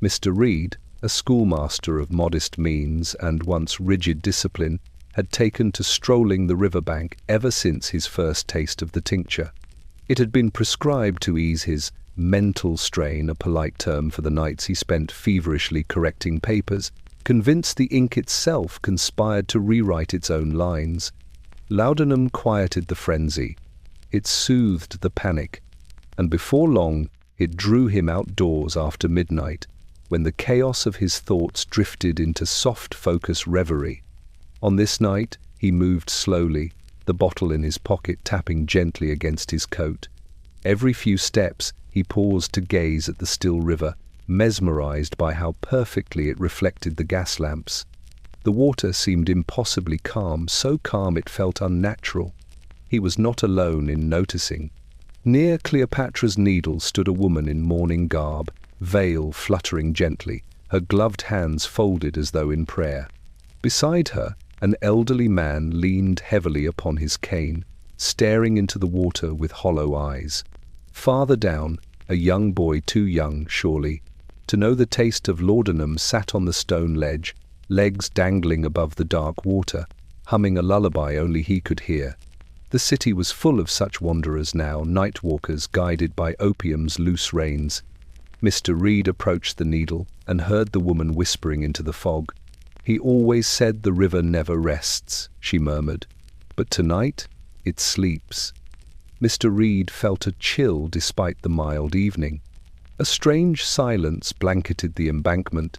Mr. Reed, a schoolmaster of modest means and once rigid discipline, had taken to strolling the riverbank ever since his first taste of the tincture. It had been prescribed to ease his mental strain, a polite term for the nights he spent feverishly correcting papers, convinced the ink itself conspired to rewrite its own lines. Laudanum quieted the frenzy. It soothed the panic, and before long it drew him outdoors after midnight, when the chaos of his thoughts drifted into soft focus reverie. On this night he moved slowly, the bottle in his pocket tapping gently against his coat. Every few steps he paused to gaze at the still river, mesmerized by how perfectly it reflected the gas lamps. The water seemed impossibly calm, so calm it felt unnatural. He was not alone in noticing. Near Cleopatra's Needle stood a woman in mourning garb, veil fluttering gently, her gloved hands folded as though in prayer. Beside her, an elderly man leaned heavily upon his cane, staring into the water with hollow eyes. Farther down, a young boy, too young, surely, to know the taste of laudanum, sat on the stone ledge, legs dangling above the dark water, humming a lullaby only he could hear. The city was full of such wanderers now, night walkers guided by opium's loose reins. Mr. Reed approached the Needle and heard the woman whispering into the fog. "He always said the river never rests," she murmured, "but tonight it sleeps." Mr. Reed felt a chill despite the mild evening. A strange silence blanketed the embankment.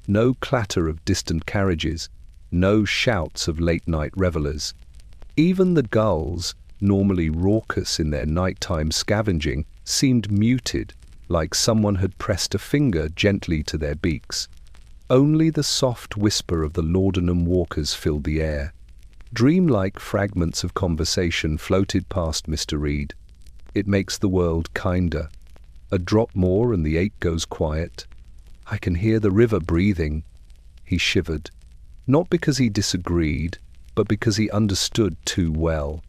No clatter of distant carriages, no shouts of late-night revelers. Even the gulls, normally raucous in their nighttime scavenging, seemed muted, like someone had pressed a finger gently to their beaks. Only the soft whisper of the laudanum walkers filled the air. Dreamlike fragments of conversation floated past Mr. Reed. "It makes the world kinder. A drop more and the ache goes quiet. I can hear the river breathing." He shivered, not because he disagreed, but because he understood too well.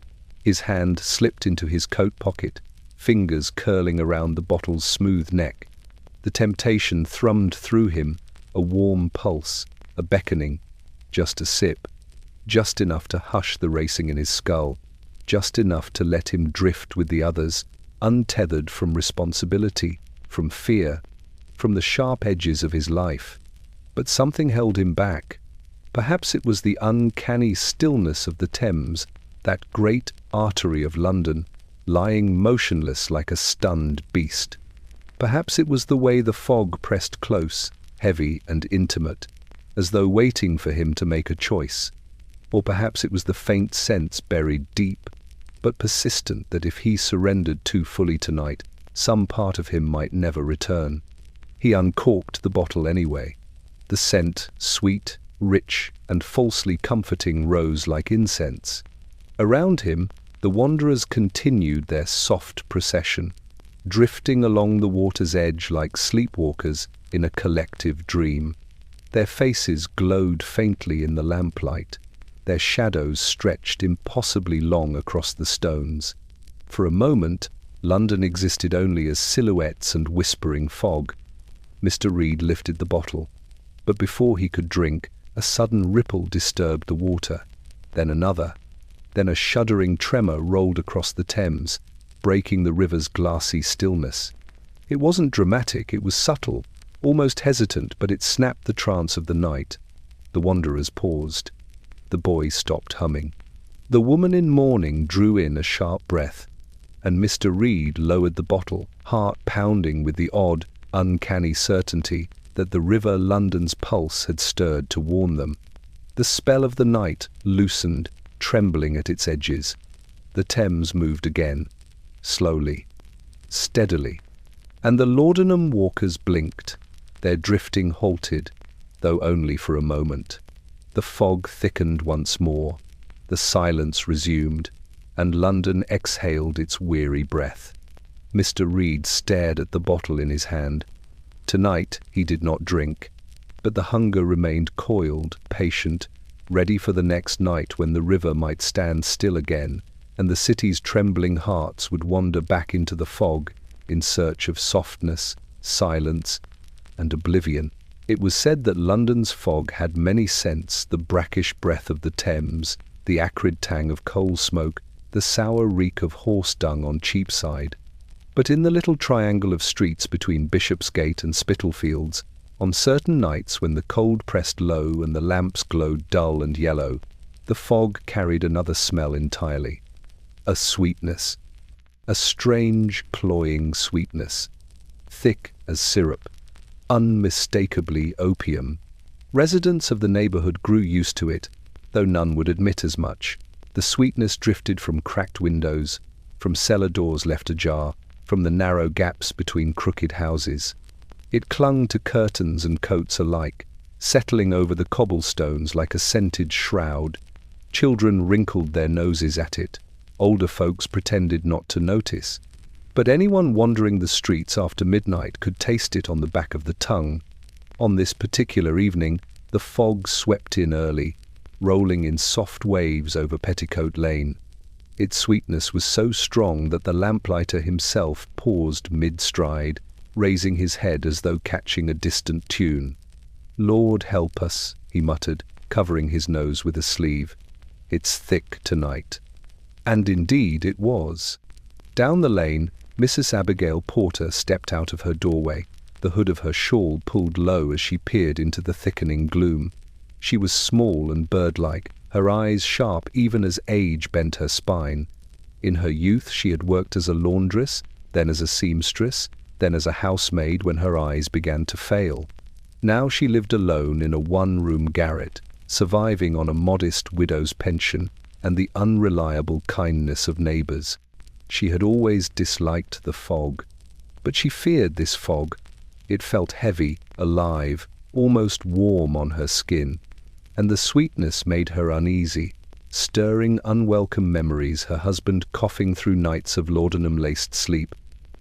His hand slipped into his coat pocket, fingers curling around the bottle's smooth neck. The temptation thrummed through him, a warm pulse, a beckoning. Just a sip, just enough to hush the racing in his skull, just enough to let him drift with the others, untethered from responsibility, from fear, from the sharp edges of his life. But something held him back. Perhaps it was the uncanny stillness of the Thames, that great artery of London, lying motionless like a stunned beast. Perhaps it was the way the fog pressed close, heavy and intimate, as though waiting for him to make a choice. Or perhaps it was the faint sense buried deep, but persistent, that if he surrendered too fully tonight, some part of him might never return. He uncorked the bottle anyway. The scent, sweet, rich, and falsely comforting, rose like incense. Around him, the wanderers continued their soft procession, drifting along the water's edge like sleepwalkers in a collective dream. Their faces glowed faintly in the lamplight. Their shadows stretched impossibly long across the stones. For a moment, London existed only as silhouettes and whispering fog. Mr. Reed lifted the bottle, but before he could drink, a sudden ripple disturbed the water, then another. Then a shuddering tremor rolled across the Thames, breaking the river's glassy stillness. It wasn't dramatic, it was subtle, almost hesitant, but it snapped the trance of the night. The wanderers paused. The boy stopped humming. The woman in mourning drew in a sharp breath, and Mr. Reed lowered the bottle, heart pounding with the odd, uncanny certainty that the river London's pulse had stirred to warn them. The spell of the night loosened, trembling at its edges. The Thames moved again, slowly, steadily, and the laudanum walkers blinked. Their drifting halted. though only for a moment. The fog thickened once more, the silence resumed, and London exhaled its weary breath. Mr. Reed stared at the bottle in his hand. Tonight he did not drink, but the hunger remained coiled, patient, ready for the next night when the river might stand still again, and the city's trembling hearts would wander back into the fog in search of softness, silence, and oblivion. It was said that London's fog had many scents: the brackish breath of the Thames, the acrid tang of coal smoke, the sour reek of horse dung on Cheapside. But in the little triangle of streets between Bishopsgate and Spitalfields, on certain nights when the cold pressed low and the lamps glowed dull and yellow, the fog carried another smell entirely. A sweetness, a strange, cloying sweetness, thick as syrup, unmistakably opium. Residents of the neighborhood grew used to it, though none would admit as much. The sweetness drifted from cracked windows, from cellar doors left ajar, from the narrow gaps between crooked houses. It clung to curtains and coats alike, settling over the cobblestones like a scented shroud. Children wrinkled their noses at it. Older folks pretended not to notice. But anyone wandering the streets after midnight could taste it on the back of the tongue. On this particular evening, the fog swept in early, rolling in soft waves over Petticoat Lane. Its sweetness was so strong that the lamplighter himself paused mid-stride, raising his head as though catching a distant tune. "Lord help us," he muttered, covering his nose with a sleeve. "It's thick tonight." And indeed it was. Down the lane, Mrs. Abigail Porter stepped out of her doorway, the hood of her shawl pulled low as she peered into the thickening gloom. She was small and bird-like, her eyes sharp even as age bent her spine. In her youth she had worked as a laundress, then as a seamstress, then as a housemaid when her eyes began to fail. Now she lived alone in a one-room garret, surviving on a modest widow's pension and the unreliable kindness of neighbors. She had always disliked the fog, but she feared this fog. It felt heavy, alive, almost warm on her skin, and the sweetness made her uneasy, stirring unwelcome memories, her husband coughing through nights of laudanum-laced sleep,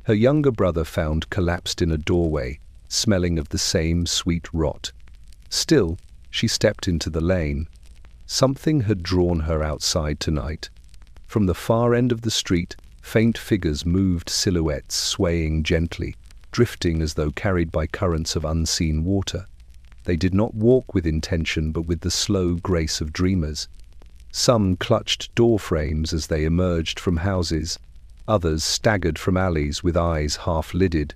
her younger brother found collapsed in a doorway, smelling of the same sweet rot. Still, she stepped into the lane. Something had drawn her outside tonight. From the far end of the street, faint figures moved, silhouettes swaying gently, drifting as though carried by currents of unseen water. They did not walk with intention, but with the slow grace of dreamers. Some clutched door frames as they emerged from houses. Others staggered from alleys with eyes half-lidded.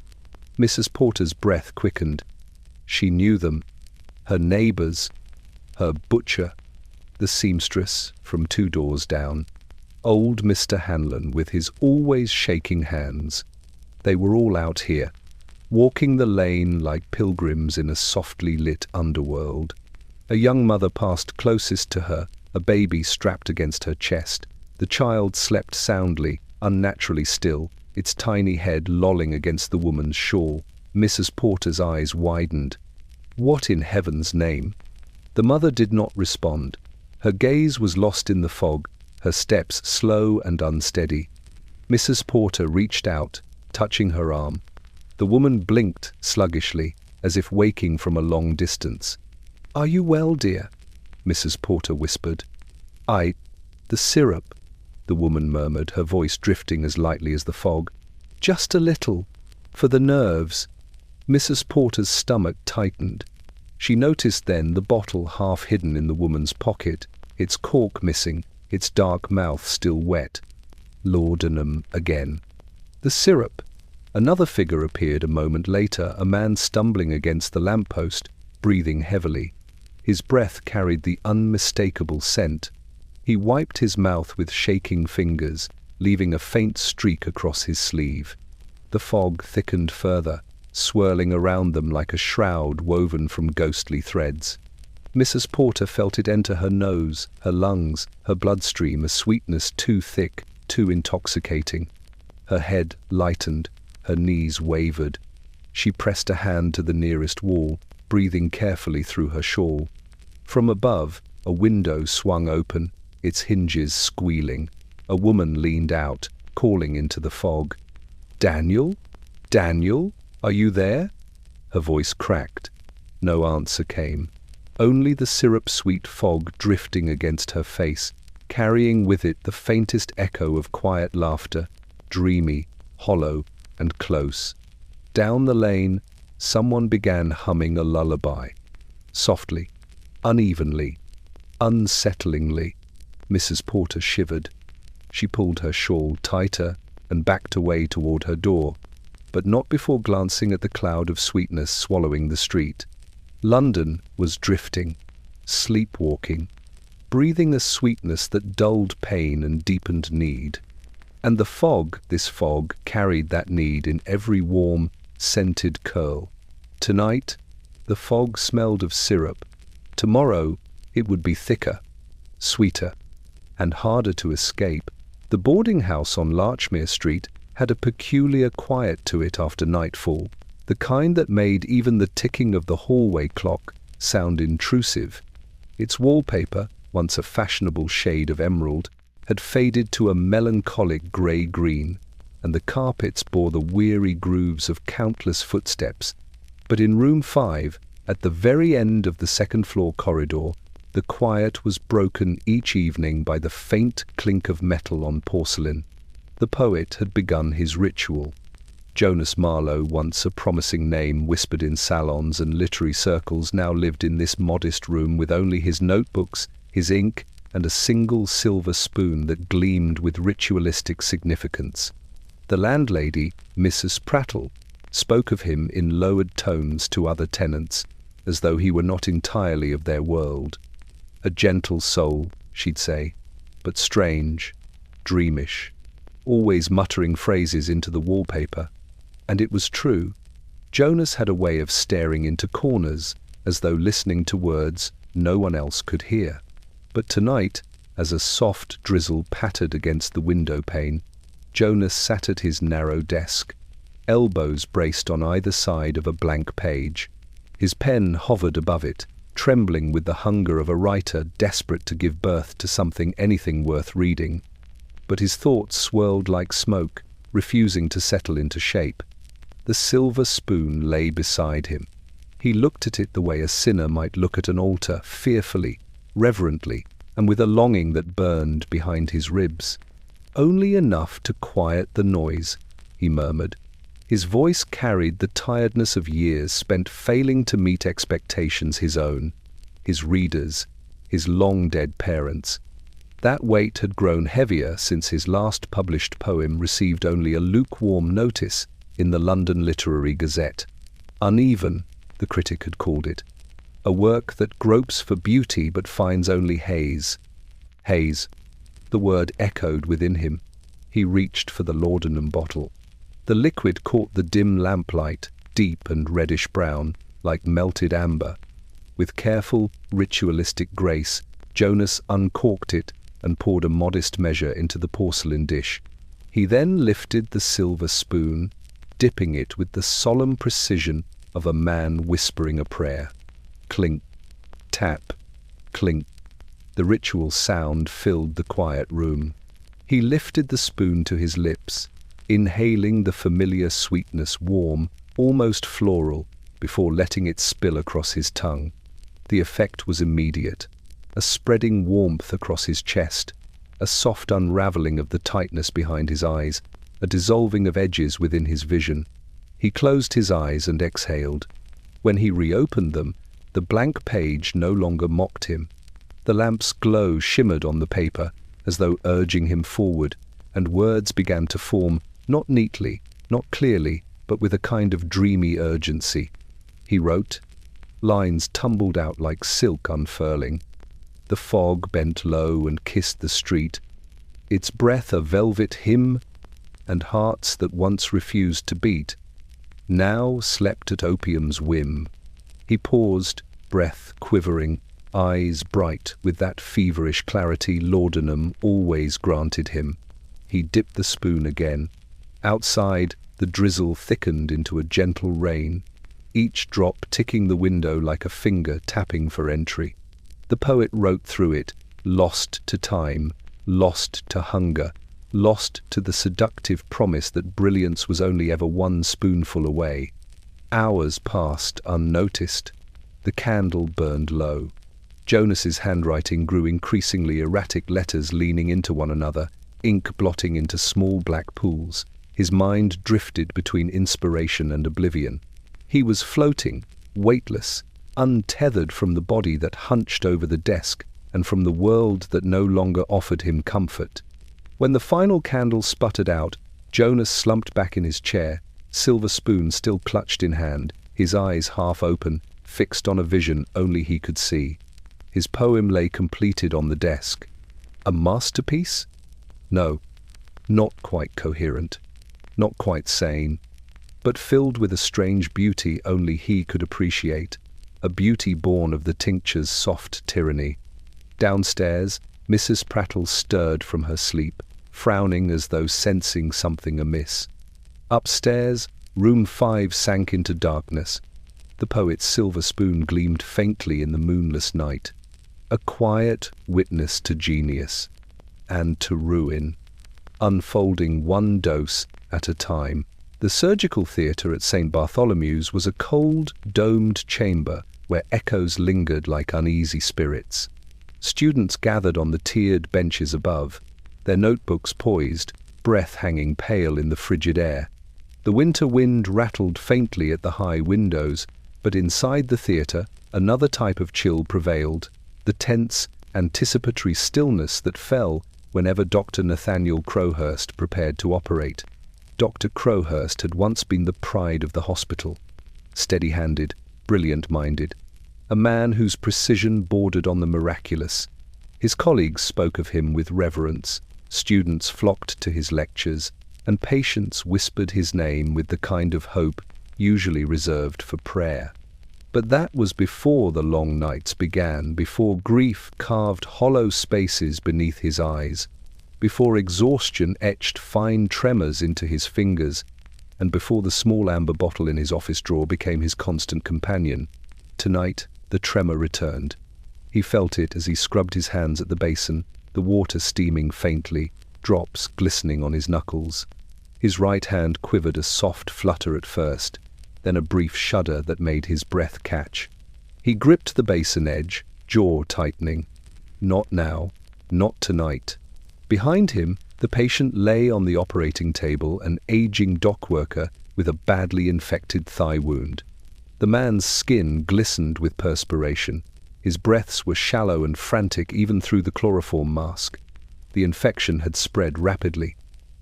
Mrs. Porter's breath quickened. She knew them. Her neighbors, her butcher, the seamstress from 2 doors down, old Mr. Hanlon with his always shaking hands. They were all out here, walking the lane like pilgrims in a softly lit underworld. A young mother passed closest to her, a baby strapped against her chest. The child slept soundly, unnaturally still, its tiny head lolling against the woman's shawl. Mrs. Porter's eyes widened. What in heaven's name? The mother did not respond. Her gaze was lost in the fog, her steps slow and unsteady. Mrs. Porter reached out, touching her arm. The woman blinked sluggishly, as if waking from a long distance. "Are you well, dear?" Mrs. Porter whispered. The syrup," the woman murmured, her voice drifting as lightly as the fog. "Just a little. For the nerves." Mrs. Porter's stomach tightened. She noticed then the bottle half hidden in the woman's pocket, its cork missing, its dark mouth still wet. Laudanum again. The syrup. Another figure appeared a moment later, a man stumbling against the lamppost, breathing heavily. His breath carried the unmistakable scent. He wiped his mouth with shaking fingers, leaving a faint streak across his sleeve. The fog thickened further, swirling around them like a shroud woven from ghostly threads. Mrs. Porter felt it enter her nose, her lungs, her bloodstream, a sweetness too thick, too intoxicating. Her head lightened, her knees wavered. She pressed a hand to the nearest wall. breathing carefully through her shawl. From above, a window swung open, its hinges squealing. A woman leaned out, calling into the fog. "Daniel? Daniel? Are you there?" Her voice cracked. No answer came. Only the syrup-sweet fog drifting against her face, carrying with it the faintest echo of quiet laughter, dreamy, hollow, and close. Down the lane, someone began humming a lullaby. Softly, unevenly, unsettlingly. Mrs. Porter shivered. She pulled her shawl tighter and backed away toward her door, but not before glancing at the cloud of sweetness swallowing the street. London was drifting, sleepwalking, breathing a sweetness that dulled pain and deepened need. And the fog, this fog, carried that need in every warm, scented curl. Tonight, the fog smelled of syrup. Tomorrow, it would be thicker, sweeter, and harder to escape. The boarding house on Larchmere Street had a peculiar quiet to it after nightfall, the kind that made even the ticking of the hallway clock sound intrusive. Its wallpaper, once a fashionable shade of emerald, had faded to a melancholic grey-green, and the carpets bore the weary grooves of countless footsteps. But in room 5, at the very end of the second-floor corridor, the quiet was broken each evening by the faint clink of metal on porcelain. The poet had begun his ritual. Jonas Marlowe, once a promising name whispered in salons and literary circles, now lived in this modest room with only his notebooks, his ink, and a single silver spoon that gleamed with ritualistic significance. The landlady, Mrs. Prattle, spoke of him in lowered tones to other tenants, as though he were not entirely of their world. A gentle soul, she'd say, but strange, dreamish, always muttering phrases into the wallpaper. And it was true. Jonas had a way of staring into corners, as though listening to words no one else could hear. But tonight, as a soft drizzle pattered against the window pane, Jonas sat at his narrow desk, elbows braced on either side of a blank page. His pen hovered above it, trembling with the hunger of a writer desperate to give birth to anything worth reading. But his thoughts swirled like smoke, refusing to settle into shape. The silver spoon lay beside him. He looked at it the way a sinner might look at an altar, fearfully, reverently, and with a longing that burned behind his ribs. "Only enough to quiet the noise," he murmured. His voice carried the tiredness of years spent failing to meet expectations his own, his readers, his long-dead parents. That weight had grown heavier since his last published poem received only a lukewarm notice in the London Literary Gazette. Uneven, the critic had called it. A work that gropes for beauty but finds only haze. Haze. The word echoed within him. He reached for the laudanum bottle. The liquid caught the dim lamplight, deep and reddish-brown, like melted amber. With careful, ritualistic grace, Jonas uncorked it and poured a modest measure into the porcelain dish. He then lifted the silver spoon, dipping it with the solemn precision of a man whispering a prayer. Clink, tap, clink. The ritual sound filled the quiet room. He lifted the spoon to his lips, inhaling the familiar sweetness, warm, almost floral, before letting it spill across his tongue. The effect was immediate. A spreading warmth across his chest, a soft unraveling of the tightness behind his eyes, a dissolving of edges within his vision. He closed his eyes and exhaled. When he reopened them, the blank page no longer mocked him. The lamp's glow shimmered on the paper, as though urging him forward, and words began to form, not neatly, not clearly, but with a kind of dreamy urgency. He wrote. Lines tumbled out like silk unfurling. The fog bent low and kissed the street, its breath a velvet hymn, and hearts that once refused to beat, now slept at opium's whim. He paused, breath quivering, eyes bright with that feverish clarity laudanum always granted him. He dipped the spoon again. Outside, the drizzle thickened into a gentle rain. each drop ticking the window like a finger tapping for entry. The poet wrote through it, lost to time, lost to hunger, lost to the seductive promise that brilliance was only ever one spoonful away. Hours passed unnoticed. The candle burned low. Jonas's handwriting grew increasingly erratic, letters leaning into one another, ink blotting into small black pools. His mind drifted between inspiration and oblivion. He was floating, weightless, untethered from the body that hunched over the desk and from the world that no longer offered him comfort. When the final candle sputtered out, Jonas slumped back in his chair, silver spoon still clutched in hand, his eyes half open, fixed on a vision only he could see. His poem lay completed on the desk. A masterpiece? No, not quite coherent, not quite sane, but filled with a strange beauty only he could appreciate, a beauty born of the tincture's soft tyranny. Downstairs, Mrs. Prattle stirred from her sleep, frowning as though sensing something amiss. Upstairs, room 5 sank into darkness. The poet's silver spoon gleamed faintly in the moonless night. A quiet witness to genius and to ruin, unfolding one dose at a time. The surgical theatre at St. Bartholomew's was a cold, domed chamber where echoes lingered like uneasy spirits. Students gathered on the tiered benches above, their notebooks poised, breath hanging pale in the frigid air. The winter wind rattled faintly at the high windows, but inside the theatre another type of chill prevailed, the tense, anticipatory stillness that fell whenever Dr. Nathaniel Crowhurst prepared to operate. Dr. Crowhurst had once been the pride of the hospital, steady-handed, brilliant-minded, a man whose precision bordered on the miraculous. His colleagues spoke of him with reverence, students flocked to his lectures, and patients whispered his name with the kind of hope usually reserved for prayer. But that was before the long nights began, before grief carved hollow spaces beneath his eyes, before exhaustion etched fine tremors into his fingers, and before the small amber bottle in his office drawer became his constant companion. Tonight, the tremor returned. He felt it as he scrubbed his hands at the basin, the water steaming faintly, drops glistening on his knuckles. His right hand quivered a soft flutter at first, then a brief shudder that made his breath catch. He gripped the basin edge, jaw tightening. Not now, not tonight. Behind him, the patient lay on the operating table, an aging dock worker with a badly infected thigh wound. The man's skin glistened with perspiration. His breaths were shallow and frantic even through the chloroform mask. The infection had spread rapidly.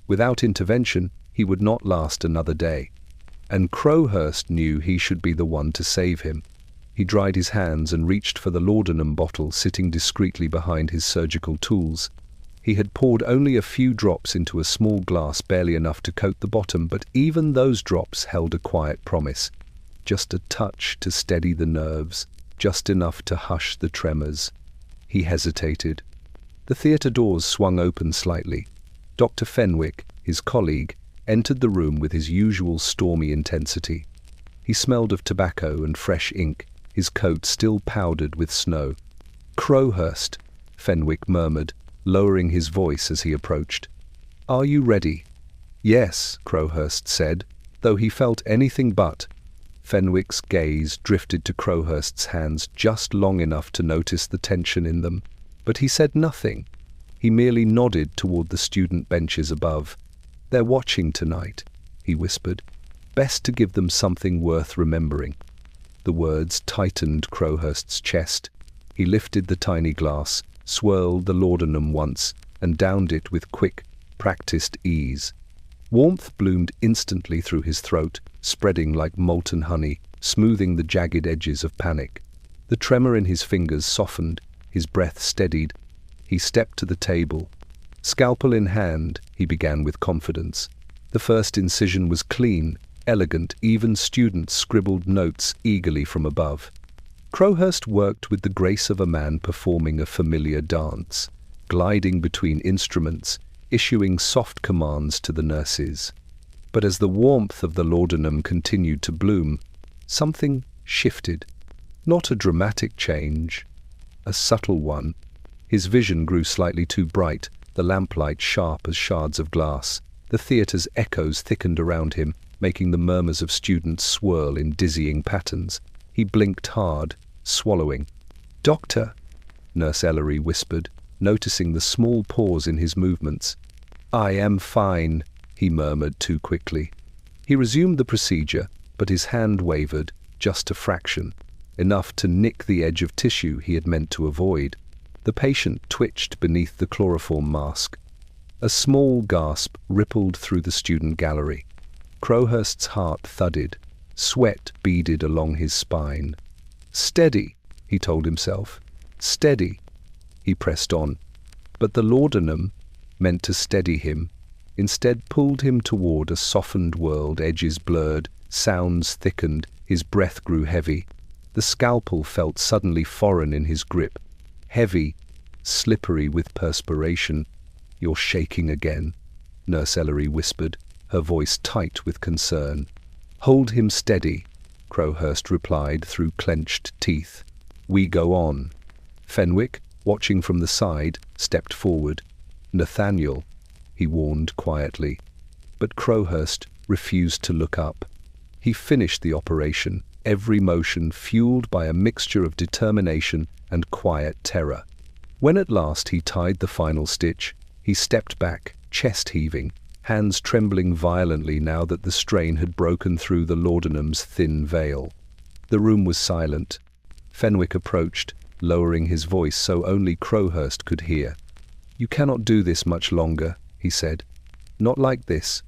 Without intervention, he would not last another day. And Crowhurst knew he should be the one to save him. He dried his hands and reached for the laudanum bottle sitting discreetly behind his surgical tools. He had poured only a few drops into a small glass, barely enough to coat the bottom, but even those drops held a quiet promise. Just a touch to steady the nerves, just enough to hush the tremors. He hesitated. The theatre doors swung open slightly. Dr. Fenwick, his colleague, entered the room with his usual stormy intensity. He smelled of tobacco and fresh ink, his coat still powdered with snow. "Crowhurst," Fenwick murmured, lowering his voice as he approached. "Are you ready?" "Yes," Crowhurst said, though he felt anything but. Fenwick's gaze drifted to Crowhurst's hands just long enough to notice the tension in them, but he said nothing. He merely nodded toward the student benches above. "They're watching tonight," he whispered. "Best to give them something worth remembering." The words tightened Crowhurst's chest. He lifted the tiny glass, swirled the laudanum once, and downed it with quick, practiced ease. Warmth bloomed instantly through his throat, spreading like molten honey, smoothing the jagged edges of panic. The tremor in his fingers softened, his breath steadied. He stepped to the table. Scalpel in hand, he began with confidence. The first incision was clean, elegant, even students scribbled notes eagerly from above. Crowhurst worked with the grace of a man performing a familiar dance, gliding between instruments, issuing soft commands to the nurses. But as the warmth of the laudanum continued to bloom, Something shifted. Not a dramatic change, a subtle one. His vision grew slightly too bright, the lamplight sharp as shards of glass. The theatre's echoes thickened around him, making the murmurs of students swirl in dizzying patterns. He blinked hard, swallowing. "Doctor," Nurse Ellery whispered, noticing the small pause in his movements. "I am fine," he murmured too quickly. He resumed the procedure, but his hand wavered, just a fraction, enough to nick the edge of tissue he had meant to avoid. The patient twitched beneath the chloroform mask. A small gasp rippled through the student gallery. Crowhurst's heart thudded. Sweat beaded along his spine. "Steady," he told himself. "Steady." He pressed on. But the laudanum, meant to steady him, instead pulled him toward a softened world, edges blurred, sounds thickened, his breath grew heavy. The scalpel felt suddenly foreign in his grip. Heavy, slippery with perspiration. "You're shaking again," Nurse Ellery whispered, her voice tight with concern. "Hold him steady," Crowhurst replied through clenched teeth. "We go on." Fenwick, watching from the side, stepped forward. "Nathaniel," he warned quietly. But Crowhurst refused to look up. He finished the operation, every motion fueled by a mixture of determination and quiet terror. When at last he tied the final stitch, he stepped back, chest heaving, hands trembling violently now that the strain had broken through the laudanum's thin veil. The room was silent. Fenwick approached, lowering his voice so only Crowhurst could hear. "You cannot do this much longer," he said. "Not like this."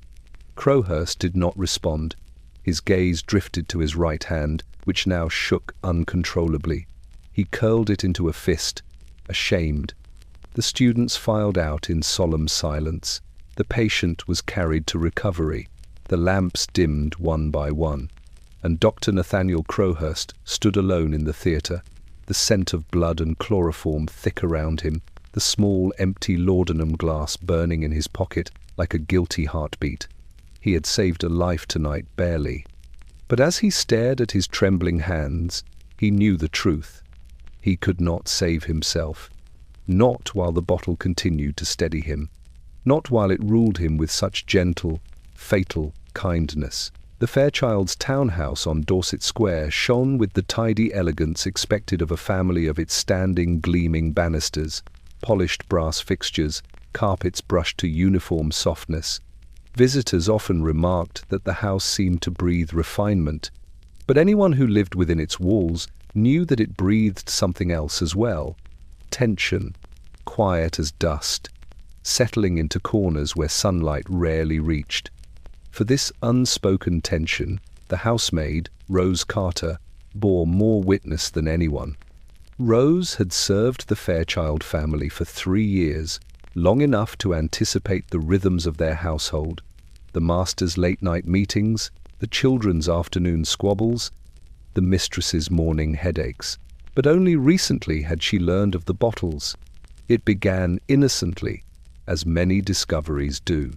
Crowhurst did not respond. His gaze drifted to his right hand, which now shook uncontrollably. He curled it into a fist, ashamed. The students filed out in solemn silence. The patient was carried to recovery. The lamps dimmed one by one. And Dr. Nathaniel Crowhurst stood alone in the theatre, the scent of blood and chloroform thick around him, the small empty laudanum glass burning in his pocket like a guilty heartbeat. He had saved a life tonight, barely. But as he stared at his trembling hands, he knew the truth. He could not save himself. Not while the bottle continued to steady him. Not while it ruled him with such gentle, fatal kindness. The Fairchilds' townhouse on Dorset Square shone with the tidy elegance expected of a family of its standing, gleaming banisters, polished brass fixtures, carpets brushed to uniform softness. Visitors often remarked that the house seemed to breathe refinement, but anyone who lived within its walls knew that it breathed something else as well. Tension, quiet as dust, settling into corners where sunlight rarely reached. For this unspoken tension, the housemaid, Rose Carter, bore more witness than anyone. Rose had served the Fairchild family for 3 years, long enough to anticipate the rhythms of their household, the master's late-night meetings, the children's afternoon squabbles, the mistress's morning headaches. But only recently had she learned of the bottles. It began innocently, as many discoveries do.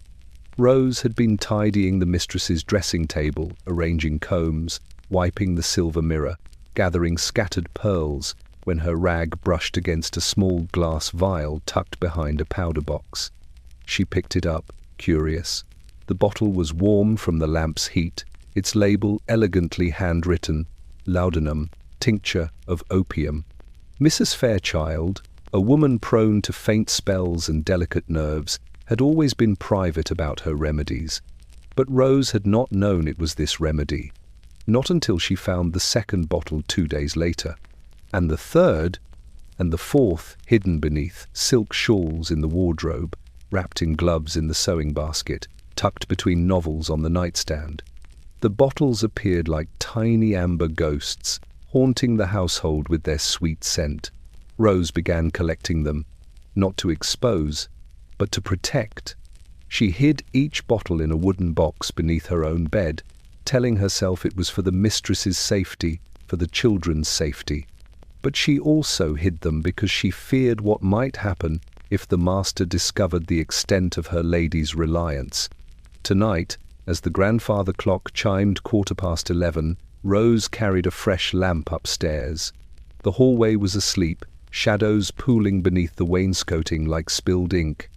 Rose had been tidying the mistress's dressing table, arranging combs, wiping the silver mirror, gathering scattered pearls, when her rag brushed against a small glass vial tucked behind a powder box. She picked it up, curious. The bottle was warm from the lamp's heat, its label elegantly handwritten, laudanum, tincture of opium. Mrs. Fairchild, a woman prone to faint spells and delicate nerves, had always been private about her remedies. But Rose had not known it was this remedy, not until she found the second bottle 2 days later. And the third, and the fourth hidden beneath silk shawls in the wardrobe, wrapped in gloves in the sewing basket, tucked between novels on the nightstand. The bottles appeared like tiny amber ghosts, haunting the household with their sweet scent. Rose began collecting them, not to expose, but to protect. She hid each bottle in a wooden box beneath her own bed, telling herself it was for the mistress's safety, for the children's safety. But she also hid them because she feared what might happen if the master discovered the extent of her lady's reliance. Tonight, as the grandfather clock chimed 11:15, Rose carried a fresh lamp upstairs. The hallway was asleep, shadows pooling beneath the wainscoting like spilled ink.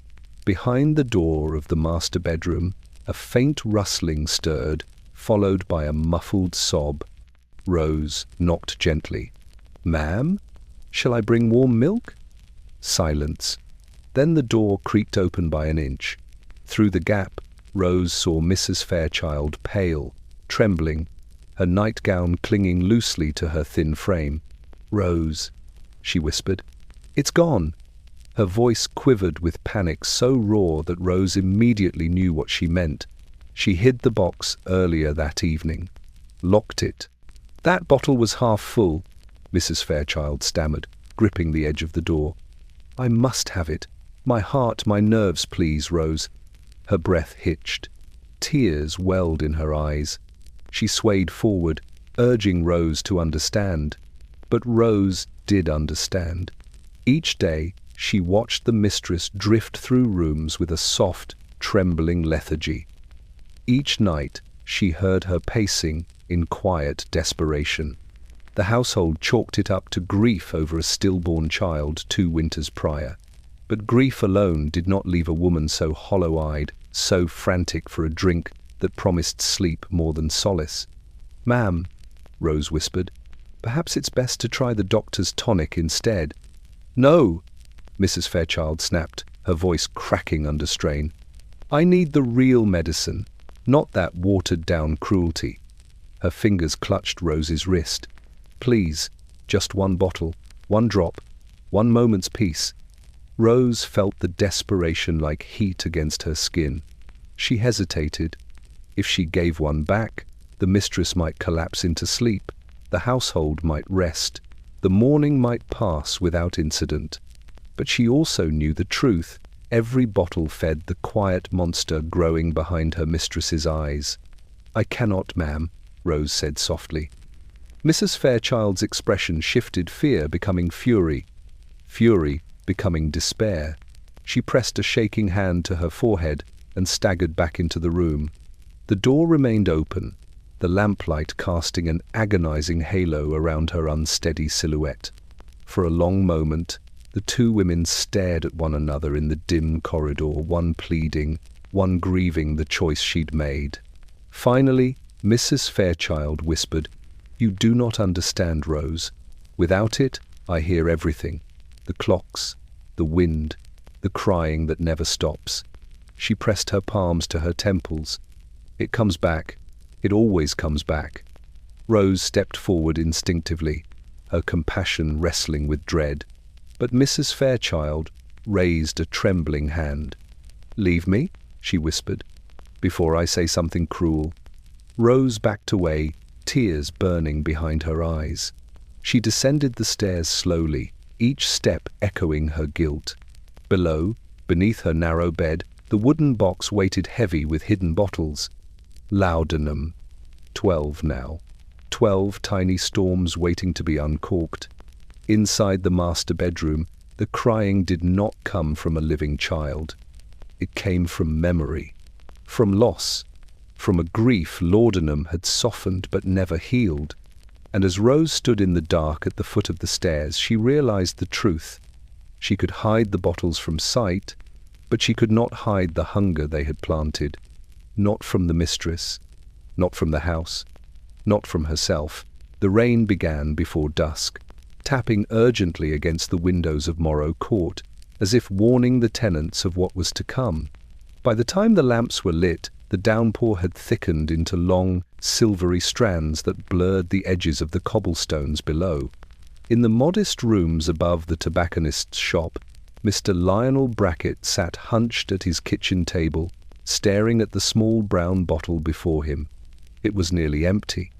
Behind the door of the master bedroom, a faint rustling stirred, followed by a muffled sob. Rose knocked gently. "Ma'am? Shall I bring warm milk?" Silence. Then the door creaked open by an inch. Through the gap, Rose saw Mrs. Fairchild, pale, trembling, her nightgown clinging loosely to her thin frame. "Rose," she whispered. "It's gone." Her voice quivered with panic so raw that Rose immediately knew what she meant. She hid the box earlier that evening, locked it. "That bottle was half full," Mrs. Fairchild stammered, gripping the edge of the door. "I must have it. My heart, my nerves, please, Rose." Her breath hitched. Tears welled in her eyes. She swayed forward, urging Rose to understand. But Rose did understand. Each day, she watched the mistress drift through rooms with a soft, trembling lethargy. Each night, she heard her pacing in quiet desperation. The household chalked it up to grief over a stillborn child 2 winters prior. But grief alone did not leave a woman so hollow-eyed, so frantic for a drink that promised sleep more than solace. "Ma'am," Rose whispered, "perhaps it's best to try the doctor's tonic instead." "No," Mrs. Fairchild snapped, her voice cracking under strain. "I need the real medicine, not that watered-down cruelty." Her fingers clutched Rose's wrist. "Please, just 1 bottle, 1 drop, 1 moment's peace." Rose felt the desperation like heat against her skin. She hesitated. If she gave 1 back, the mistress might collapse into sleep, the household might rest, the morning might pass without incident. But she also knew the truth. Every bottle fed the quiet monster growing behind her mistress's eyes. "I cannot, ma'am," Rose said softly. Mrs. Fairchild's expression shifted, fear becoming fury, fury becoming despair. She pressed a shaking hand to her forehead and staggered back into the room. The door remained open, the lamplight casting an agonizing halo around her unsteady silhouette. For a long moment, the 2 women stared at one another in the dim corridor, one pleading, one grieving the choice she'd made. Finally, Mrs. Fairchild whispered, "You do not understand, Rose. Without it, I hear everything. The clocks, the wind, the crying that never stops." She pressed her palms to her temples. "It comes back. It always comes back." Rose stepped forward instinctively, her compassion wrestling with dread. But Mrs. Fairchild raised a trembling hand. "Leave me," she whispered, "before I say something cruel." Rose backed away, tears burning behind her eyes. She descended the stairs slowly, each step echoing her guilt. Below, beneath her narrow bed, the wooden box waited heavy with hidden bottles. Laudanum. 12 now. 12 tiny storms waiting to be uncorked. Inside the master bedroom, the crying did not come from a living child. It came from memory, from loss, from a grief laudanum had softened but never healed. And as Rose stood in the dark at the foot of the stairs, she realized the truth. She could hide the bottles from sight, but she could not hide the hunger they had planted. Not from the mistress, not from the house, not from herself. The rain began before dusk, tapping urgently against the windows of Morrow Court, as if warning the tenants of what was to come. By the time the lamps were lit, the downpour had thickened into long, silvery strands that blurred the edges of the cobblestones below. In the modest rooms above the tobacconist's shop, Mr. Lionel Brackett sat hunched at his kitchen table, staring at the small brown bottle before him. It was nearly empty.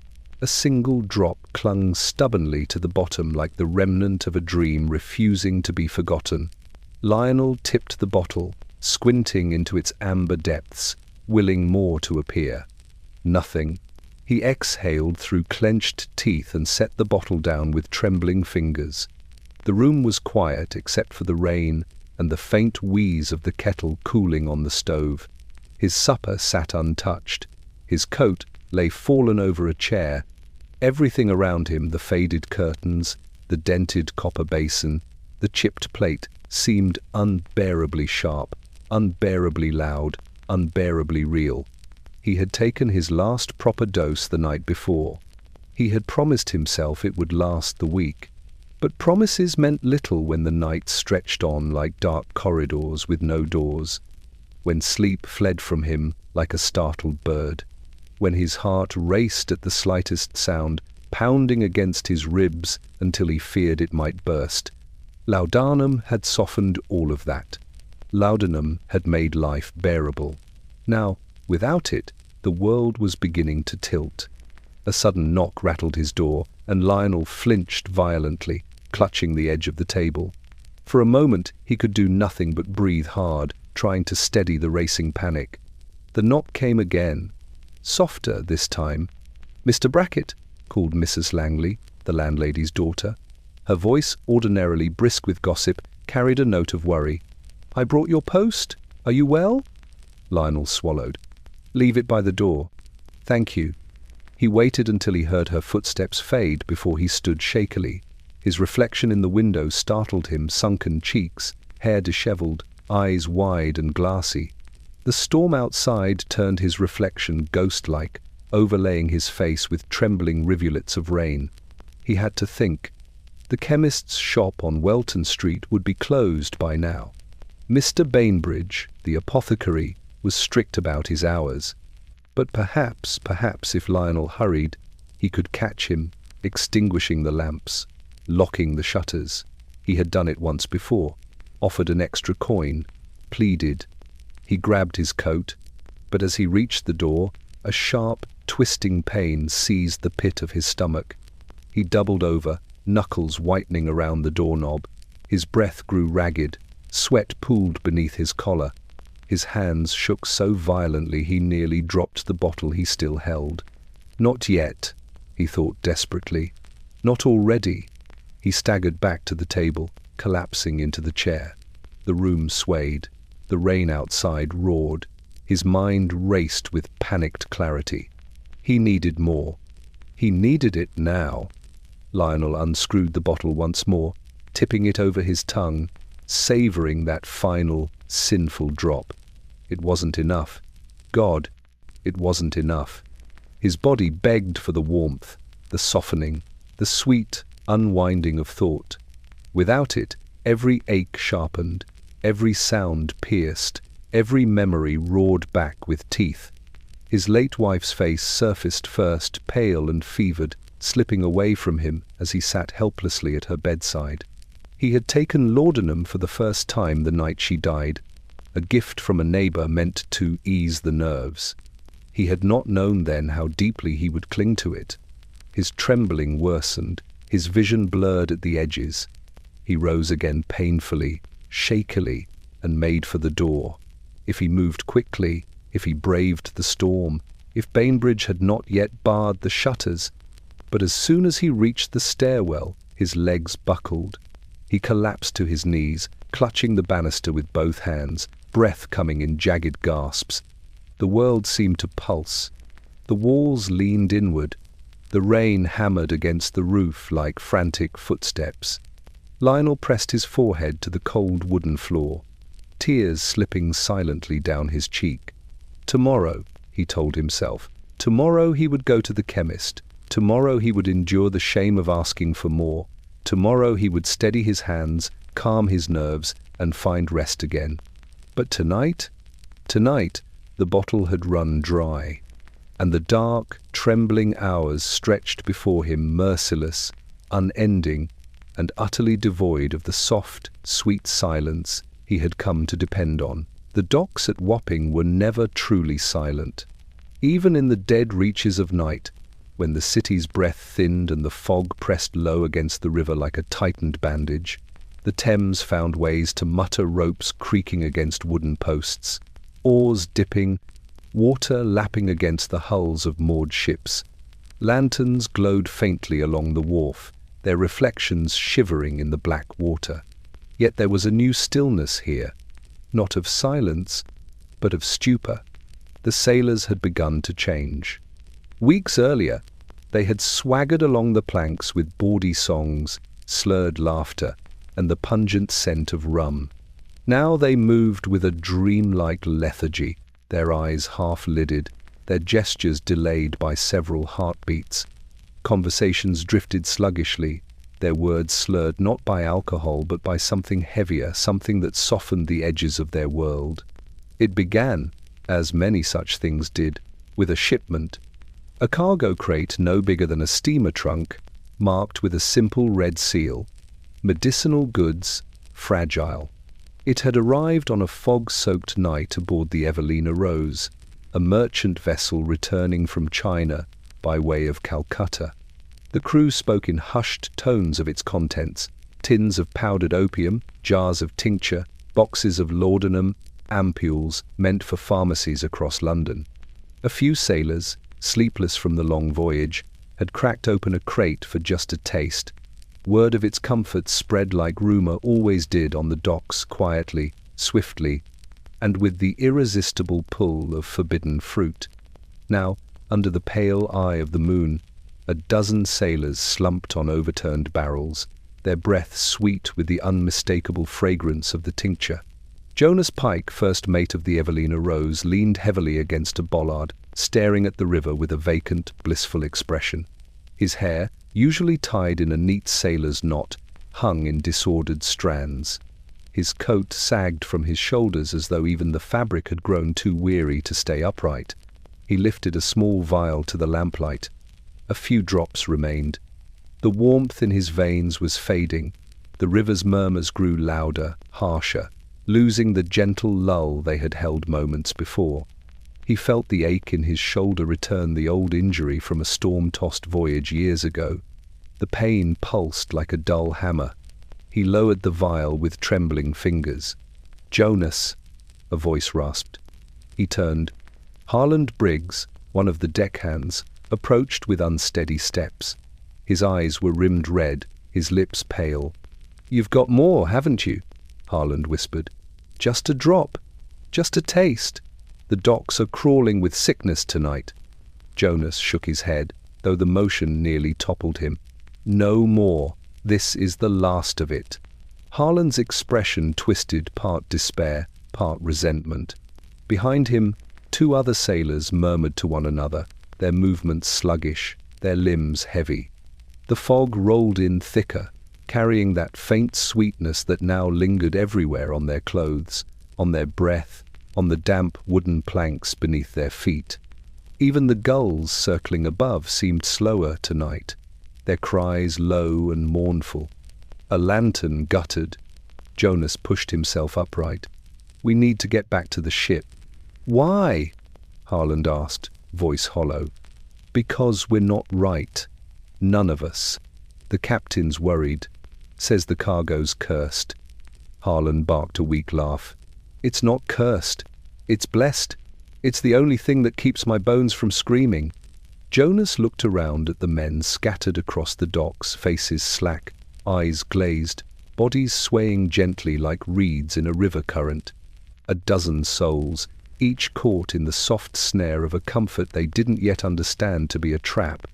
A single drop clung stubbornly to the bottom like the remnant of a dream refusing to be forgotten. Lionel tipped the bottle, squinting into its amber depths, willing more to appear. Nothing. He exhaled through clenched teeth and set the bottle down with trembling fingers. The room was quiet except for the rain and the faint wheeze of the kettle cooling on the stove. His supper sat untouched. His coat lay fallen over a chair, Everything around him, the faded curtains, the dented copper basin, the chipped plate, seemed unbearably sharp, unbearably loud, unbearably real. He had taken his last proper dose the night before. He had promised himself it would last the week. But promises meant little when the night stretched on like dark corridors with no doors, when sleep fled from him like a startled bird, when his heart raced at the slightest sound, pounding against his ribs until he feared it might burst. Laudanum had softened all of that. Laudanum had made life bearable. Now, without it, the world was beginning to tilt. A sudden knock rattled his door, and Lionel flinched violently, clutching the edge of the table. For a moment he could do nothing but breathe hard, trying to steady the racing panic. The knock came again, softer this time. "Mr. Brackett," called Mrs. Langley, the landlady's daughter. Her voice, ordinarily brisk with gossip, carried a note of worry. "I brought your post. Are you well?" Lionel swallowed. "Leave it by the door." "Thank you." He waited until he heard her footsteps fade before he stood shakily. His reflection in the window startled him, sunken cheeks, hair disheveled, eyes wide and glassy. The storm outside turned his reflection ghost-like, overlaying his face with trembling rivulets of rain. He had to think. The chemist's shop on Welton Street would be closed by now. Mr. Bainbridge, the apothecary, was strict about his hours. But perhaps if Lionel hurried, he could catch him, extinguishing the lamps, locking the shutters. He had done it once before, offered an extra coin, pleaded. He grabbed his coat, but as he reached the door, a sharp, twisting pain seized the pit of his stomach. He doubled over, knuckles whitening around the doorknob. His breath grew ragged, sweat pooled beneath his collar. His hands shook so violently he nearly dropped the bottle he still held. Not yet, he thought desperately. Not already. He staggered back to the table, collapsing into the chair. The room swayed. The rain outside roared. His mind raced with panicked clarity. He needed more. He needed it now. Lionel unscrewed the bottle once more, tipping it over his tongue, savoring that final, sinful drop. It wasn't enough. God, it wasn't enough. His body begged for the warmth, the softening, the sweet unwinding of thought. Without it, every ache sharpened, every sound pierced, every memory roared back with teeth. His late wife's face surfaced first, pale and fevered, slipping away from him as he sat helplessly at her bedside. He had taken laudanum for the first time the night she died, a gift from a neighbor meant to ease the nerves. He had not known then how deeply he would cling to it. His trembling worsened, his vision blurred at the edges. He rose again painfully, shakily, and made for the door. If he moved quickly, if he braved the storm, if Bainbridge had not yet barred the shutters. But as soon as he reached the stairwell, his legs buckled. He collapsed to his knees, clutching the banister with both hands, breath coming in jagged gasps. The world seemed to pulse. The walls leaned inward. The rain hammered against the roof like frantic footsteps. Lionel pressed his forehead to the cold wooden floor, tears slipping silently down his cheek. Tomorrow, he told himself, tomorrow he would go to the chemist. Tomorrow he would endure the shame of asking for more. Tomorrow he would steady his hands, calm his nerves, and find rest again. But tonight, the bottle had run dry, and the dark, trembling hours stretched before him merciless, unending, and utterly devoid of the soft, sweet silence he had come to depend on. The docks at Wapping were never truly silent. Even in the dead reaches of night, when the city's breath thinned and the fog pressed low against the river like a tightened bandage, the Thames found ways to mutter ropes creaking against wooden posts, oars dipping, water lapping against the hulls of moored ships. Lanterns glowed faintly along the wharf, their reflections shivering in the black water. Yet there was a new stillness here, not of silence, but of stupor. The sailors had begun to change. Weeks earlier, They had swaggered along the planks with bawdy songs, slurred laughter, and the pungent scent of rum. Now they moved with a dreamlike lethargy, their eyes half-lidded, their gestures delayed by several heartbeats. Conversations drifted sluggishly, their words slurred not by alcohol but by something heavier, something that softened the edges of their world. It began, as many such things did, with a shipment. A cargo crate no bigger than a steamer trunk, marked with a simple red seal. Medicinal goods, fragile. It had arrived on a fog-soaked night aboard the Evelina Rose, a merchant vessel returning from China by way of Calcutta. The crew spoke in hushed tones of its contents: tins of powdered opium, jars of tincture, boxes of laudanum, ampules meant for pharmacies across London. A few sailors, sleepless from the long voyage, had cracked open a crate for just a taste. Word of its comforts spread like rumour always did on the docks, quietly, swiftly, and with the irresistible pull of forbidden fruit. Now, under the pale eye of the moon, a dozen sailors slumped on overturned barrels, their breath sweet with the unmistakable fragrance of the tincture. Jonas Pike, first mate of the Evelina Rose, leaned heavily against a bollard, staring at the river with a vacant, blissful expression. His hair, usually tied in a neat sailor's knot, hung in disordered strands. His coat sagged from his shoulders as though even the fabric had grown too weary to stay upright. He lifted a small vial to the lamplight. A few drops remained. The warmth in his veins was fading. The river's murmurs grew louder, harsher, losing the gentle lull they had held moments before. He felt the ache in his shoulder return, the old injury from a storm-tossed voyage years ago. The pain pulsed like a dull hammer. He lowered the vial with trembling fingers. "Jonas," a voice rasped. He turned. Harland Briggs, one of the deckhands, approached with unsteady steps. His eyes were rimmed red, his lips pale. "You've got more, haven't you?" Harland whispered. "Just a drop. Just a taste. The docks are crawling with sickness tonight." Jonas shook his head, though the motion nearly toppled him. "No more. This is the last of it." Harland's expression twisted, part despair, part resentment. Behind him, two other sailors murmured to one another, their movements sluggish, their limbs heavy. The fog rolled in thicker, carrying that faint sweetness that now lingered everywhere on their clothes, on their breath, on the damp wooden planks beneath their feet. Even the gulls circling above seemed slower tonight, their cries low and mournful. A lantern guttered. Jonas pushed himself upright. "We need to get back to the ship." "Why?" Harland asked, voice hollow. "Because we're not right. None of us. The captain's worried. Says the cargo's cursed." Harland barked a weak laugh. "It's not cursed. It's blessed. It's the only thing that keeps my bones from screaming." Jonas looked around at the men scattered across the docks, faces slack, eyes glazed, bodies swaying gently like reeds in a river current. A dozen souls, each caught in the soft snare of a comfort they didn't yet understand to be a trap.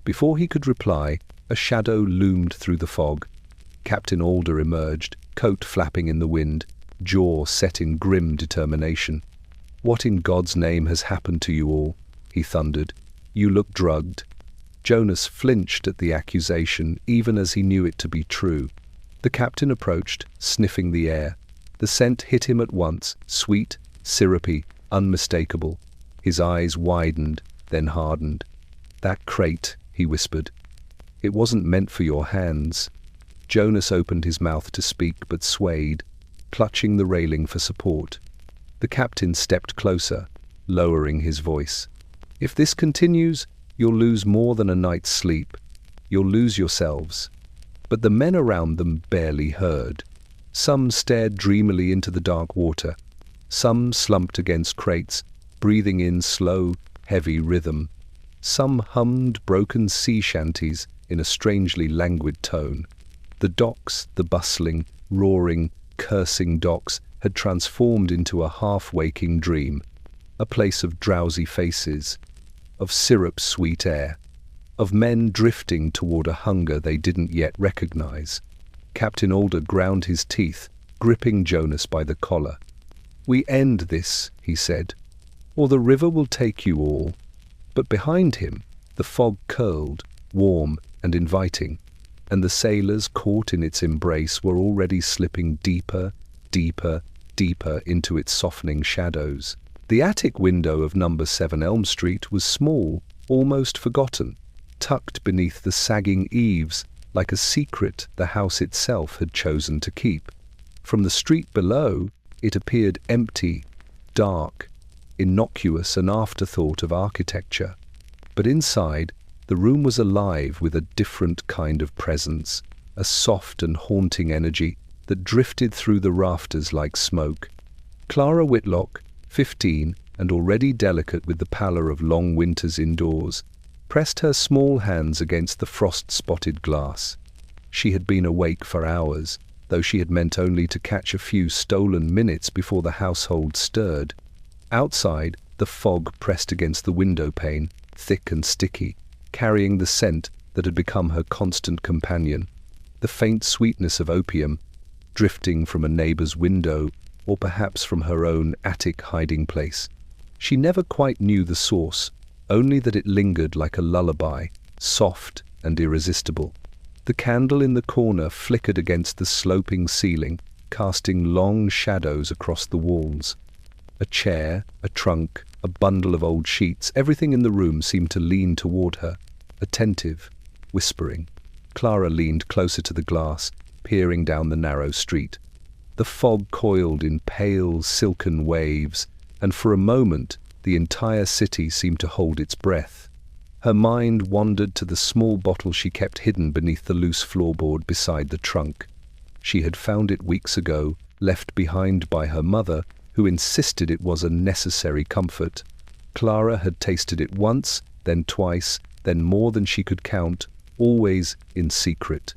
Before he could reply, a shadow loomed through the fog. Captain Alder emerged, coat flapping in the wind, jaw set in grim determination. "What in God's name has happened to you all?" he thundered. "You look drugged." Jonas flinched at the accusation, even as he knew it to be true. The captain approached, sniffing the air. The scent hit him at once, sweet, syrupy, unmistakable. His eyes widened, then hardened. "That crate," he whispered. "It wasn't meant for your hands." Jonas opened his mouth to speak, but swayed, clutching the railing for support. The captain stepped closer, lowering his voice. "If this continues, you'll lose more than a night's sleep. You'll lose yourselves." But the men around them barely heard. Some stared dreamily into the dark water. Some slumped against crates, breathing in slow, heavy rhythm. Some hummed broken sea shanties in a strangely languid tone. The docks, the bustling, roaring, cursing docks, had transformed into a half-waking dream, a place of drowsy faces, of syrup-sweet air. of men drifting toward a hunger they didn't yet recognize. Captain Alder ground his teeth, gripping Jonas by the collar. "We end this," he said, "or the river will take you all." But behind him, the fog curled, warm and inviting, and the sailors caught in its embrace were already slipping deeper, deeper, deeper into its softening shadows. The attic window of number 7 Elm Street was small, almost forgotten, tucked beneath the sagging eaves like a secret the house itself had chosen to keep. From the street below, it appeared empty, dark, innocuous, an afterthought of architecture. But inside, the room was alive with a different kind of presence, a soft and haunting energy that drifted through the rafters like smoke. Clara Whitlock, 15 and already delicate with the pallor of long winters indoors, pressed her small hands against the frost-spotted glass. She had been awake for hours, though she had meant only to catch a few stolen minutes before the household stirred. Outside, the fog pressed against the window pane, thick and sticky, carrying the scent that had become her constant companion, the faint sweetness of opium, drifting from a neighbor's window or perhaps from her own attic hiding place. She never quite knew the source, only that it lingered like a lullaby, soft and irresistible. The candle in the corner flickered against the sloping ceiling, casting long shadows across the walls. A chair, a trunk, a bundle of old sheets, everything in the room seemed to lean toward her, attentive, whispering. Clara leaned closer to the glass, peering down the narrow street. The fog coiled in pale, silken waves, and for a moment the entire city seemed to hold its breath. Her mind wandered to the small bottle she kept hidden beneath the loose floorboard beside the trunk. She had found it weeks ago, left behind by her mother, who insisted it was a necessary comfort. Clara had tasted it once, then twice, then more than she could count, always in secret.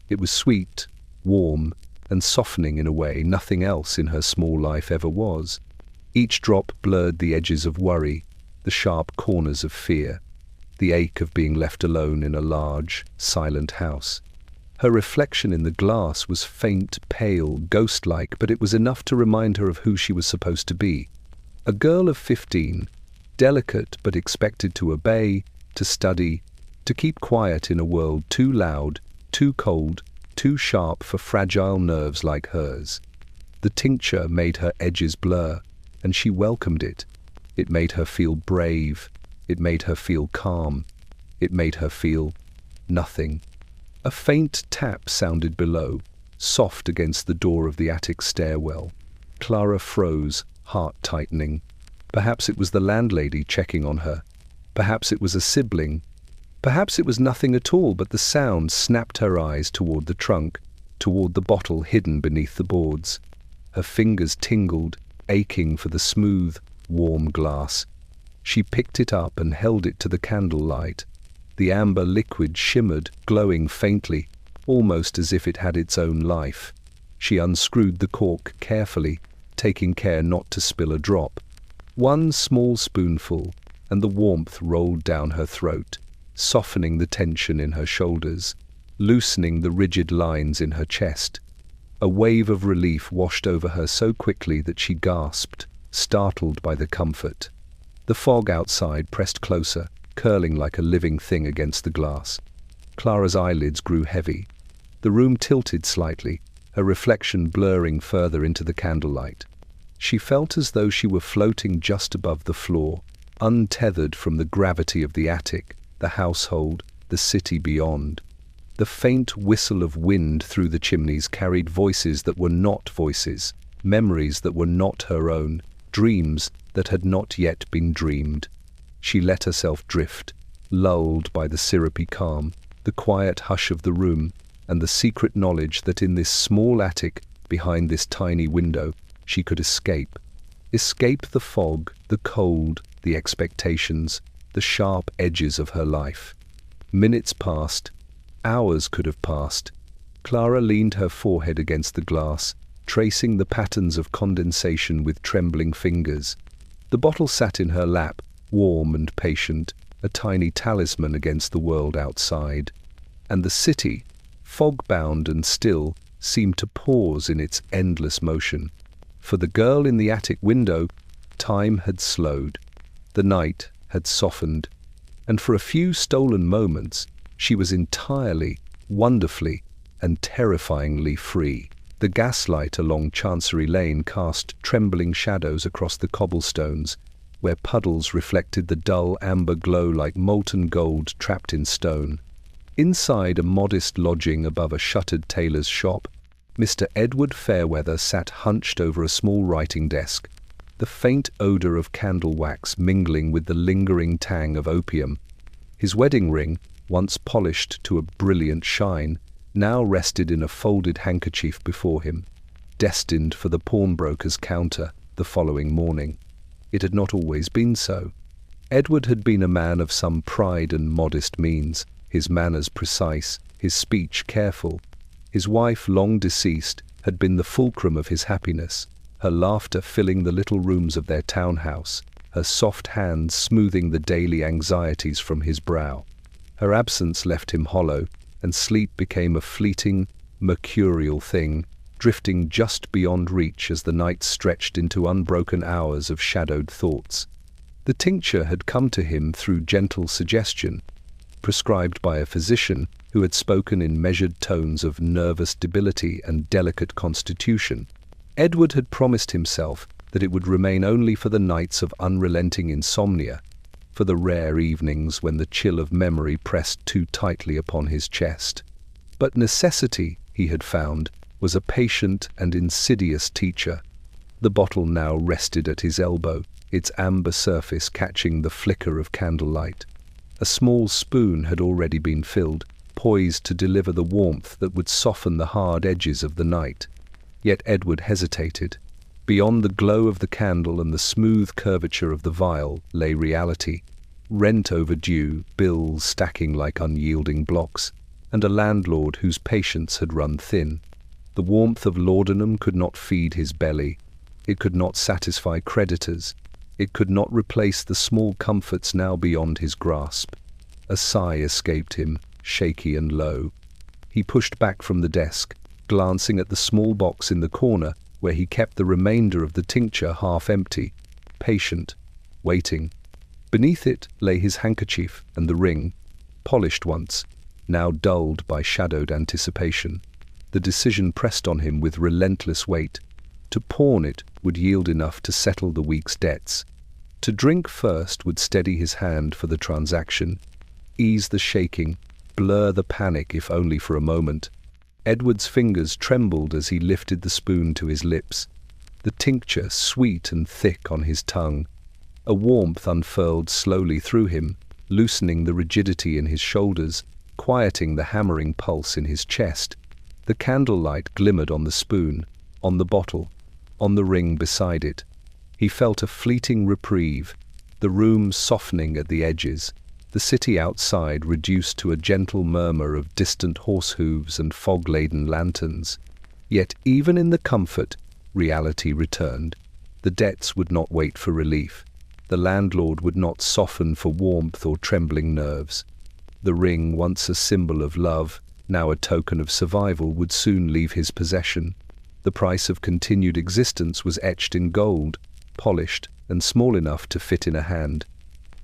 It was sweet, warm, and softening in a way nothing else in her small life ever was. Each drop blurred the edges of worry, the sharp corners of fear, the ache of being left alone in a large, silent house. Her reflection in the glass was faint, pale, ghost-like, but it was enough to remind her of who she was supposed to be. A girl of 15, delicate but expected to obey, to study, to keep quiet in a world too loud, too cold, too sharp for fragile nerves like hers. The tincture made her edges blur, and she welcomed it. It made her feel brave. It made her feel calm. It made her feel nothing. A faint tap sounded below, soft against the door of the attic stairwell. Clara froze, heart tightening. Perhaps it was the landlady checking on her. Perhaps it was a sibling. Perhaps it was nothing at all, but the sound snapped her eyes toward the trunk, toward the bottle hidden beneath the boards. Her fingers tingled, aching for the smooth, warm glass. She picked it up and held it to the candlelight. The amber liquid shimmered, glowing faintly, almost as if it had its own life. She unscrewed the cork carefully, taking care not to spill a drop. One small spoonful, and the warmth rolled down her throat, softening the tension in her shoulders, loosening the rigid lines in her chest. A wave of relief washed over her so quickly that she gasped, startled by the comfort. The fog outside pressed closer, curling like a living thing against the glass. Clara's eyelids grew heavy. The room tilted slightly, her reflection blurring further into the candlelight. She felt as though she were floating just above the floor, untethered from the gravity of the attic, the household, the city beyond. The faint whistle of wind through the chimneys carried voices that were not voices, memories that were not her own, dreams that had not yet been dreamed. She let herself drift, lulled by the syrupy calm, the quiet hush of the room, and the secret knowledge that in this small attic, behind this tiny window, she could escape. Escape the fog, the cold, the expectations, the sharp edges of her life. Minutes passed. Hours could have passed. Clara leaned her forehead against the glass, tracing the patterns of condensation with trembling fingers. The bottle sat in her lap, warm and patient, a tiny talisman against the world outside. And the city, fog-bound and still, seemed to pause in its endless motion. For the girl in the attic window, time had slowed. The night had softened. And for a few stolen moments, she was entirely, wonderfully, and terrifyingly free. The gaslight along Chancery Lane cast trembling shadows across the cobblestones, where puddles reflected the dull amber glow like molten gold trapped in stone. Inside a modest lodging above a shuttered tailor's shop, Mr. Edward Fairweather sat hunched over a small writing desk, the faint odour of candle wax mingling with the lingering tang of opium. His wedding ring, once polished to a brilliant shine, now rested in a folded handkerchief before him, destined for the pawnbroker's counter the following morning. It had not always been so. Edward had been a man of some pride and modest means, his manners precise, his speech careful. His wife, long deceased, had been the fulcrum of his happiness, her laughter filling the little rooms of their townhouse, her soft hands smoothing the daily anxieties from his brow. Her absence left him hollow, and sleep became a fleeting, mercurial thing, drifting just beyond reach as the night stretched into unbroken hours of shadowed thoughts. The tincture had come to him through gentle suggestion, prescribed by a physician who had spoken in measured tones of nervous debility and delicate constitution. Edward had promised himself that it would remain only for the nights of unrelenting insomnia, for the rare evenings when the chill of memory pressed too tightly upon his chest. But necessity, he had found, was a patient and insidious teacher. The bottle now rested at his elbow, its amber surface catching the flicker of candlelight. A small spoon had already been filled, poised to deliver the warmth that would soften the hard edges of the night. Yet Edward hesitated. Beyond the glow of the candle and the smooth curvature of the vial lay reality, rent overdue, bills stacking like unyielding blocks, and a landlord whose patience had run thin. The warmth of laudanum could not feed his belly. It could not satisfy creditors. It could not replace the small comforts now beyond his grasp. A sigh escaped him, shaky and low. He pushed back from the desk, glancing at the small box in the corner where he kept the remainder of the tincture half empty, patient, waiting. Beneath it lay his handkerchief and the ring, polished once, now dulled by shadowed anticipation. The decision pressed on him with relentless weight. To pawn it would yield enough to settle the week's debts. To drink first would steady his hand for the transaction, ease the shaking, blur the panic if only for a moment. Edward's fingers trembled as he lifted the spoon to his lips, the tincture sweet and thick on his tongue. A warmth unfurled slowly through him, loosening the rigidity in his shoulders, quieting the hammering pulse in his chest. The candlelight glimmered on the spoon, on the bottle, on the ring beside it. He felt a fleeting reprieve, the room softening at the edges, the city outside reduced to a gentle murmur of distant horse hooves and fog-laden lanterns. Yet even in the comfort, reality returned. The debts would not wait for relief. The landlord would not soften for warmth or trembling nerves. The ring, once a symbol of love, now a token of survival, would soon leave his possession. The price of continued existence was etched in gold, polished and small enough to fit in a hand.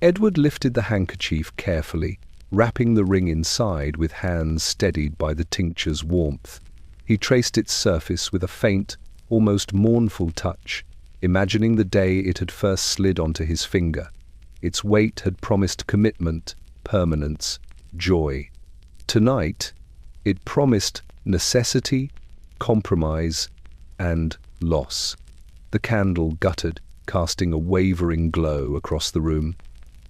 Edward lifted the handkerchief carefully, wrapping the ring inside with hands steadied by the tincture's warmth. He traced its surface with a faint, almost mournful touch, imagining the day it had first slid onto his finger. Its weight had promised commitment, permanence, joy. Tonight, it promised necessity, compromise, and loss. The candle guttered, casting a wavering glow across the room.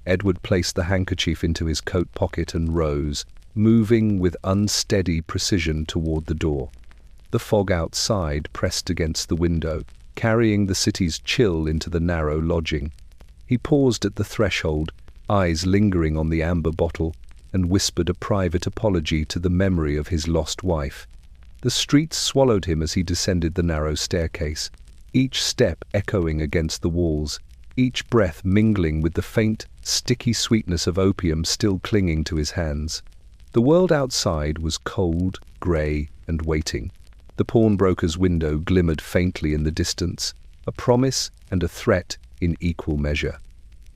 Edward placed the handkerchief into his coat pocket and rose, moving with unsteady precision toward the door. The fog outside pressed against the window, carrying the city's chill into the narrow lodging. He paused at the threshold, eyes lingering on the amber bottle, and whispered a private apology to the memory of his lost wife. The streets swallowed him as he descended the narrow staircase, each step echoing against the walls, each breath mingling with the faint, sticky sweetness of opium still clinging to his hands. The world outside was cold, grey, and waiting. The pawnbroker's window glimmered faintly in the distance, a promise and a threat in equal measure.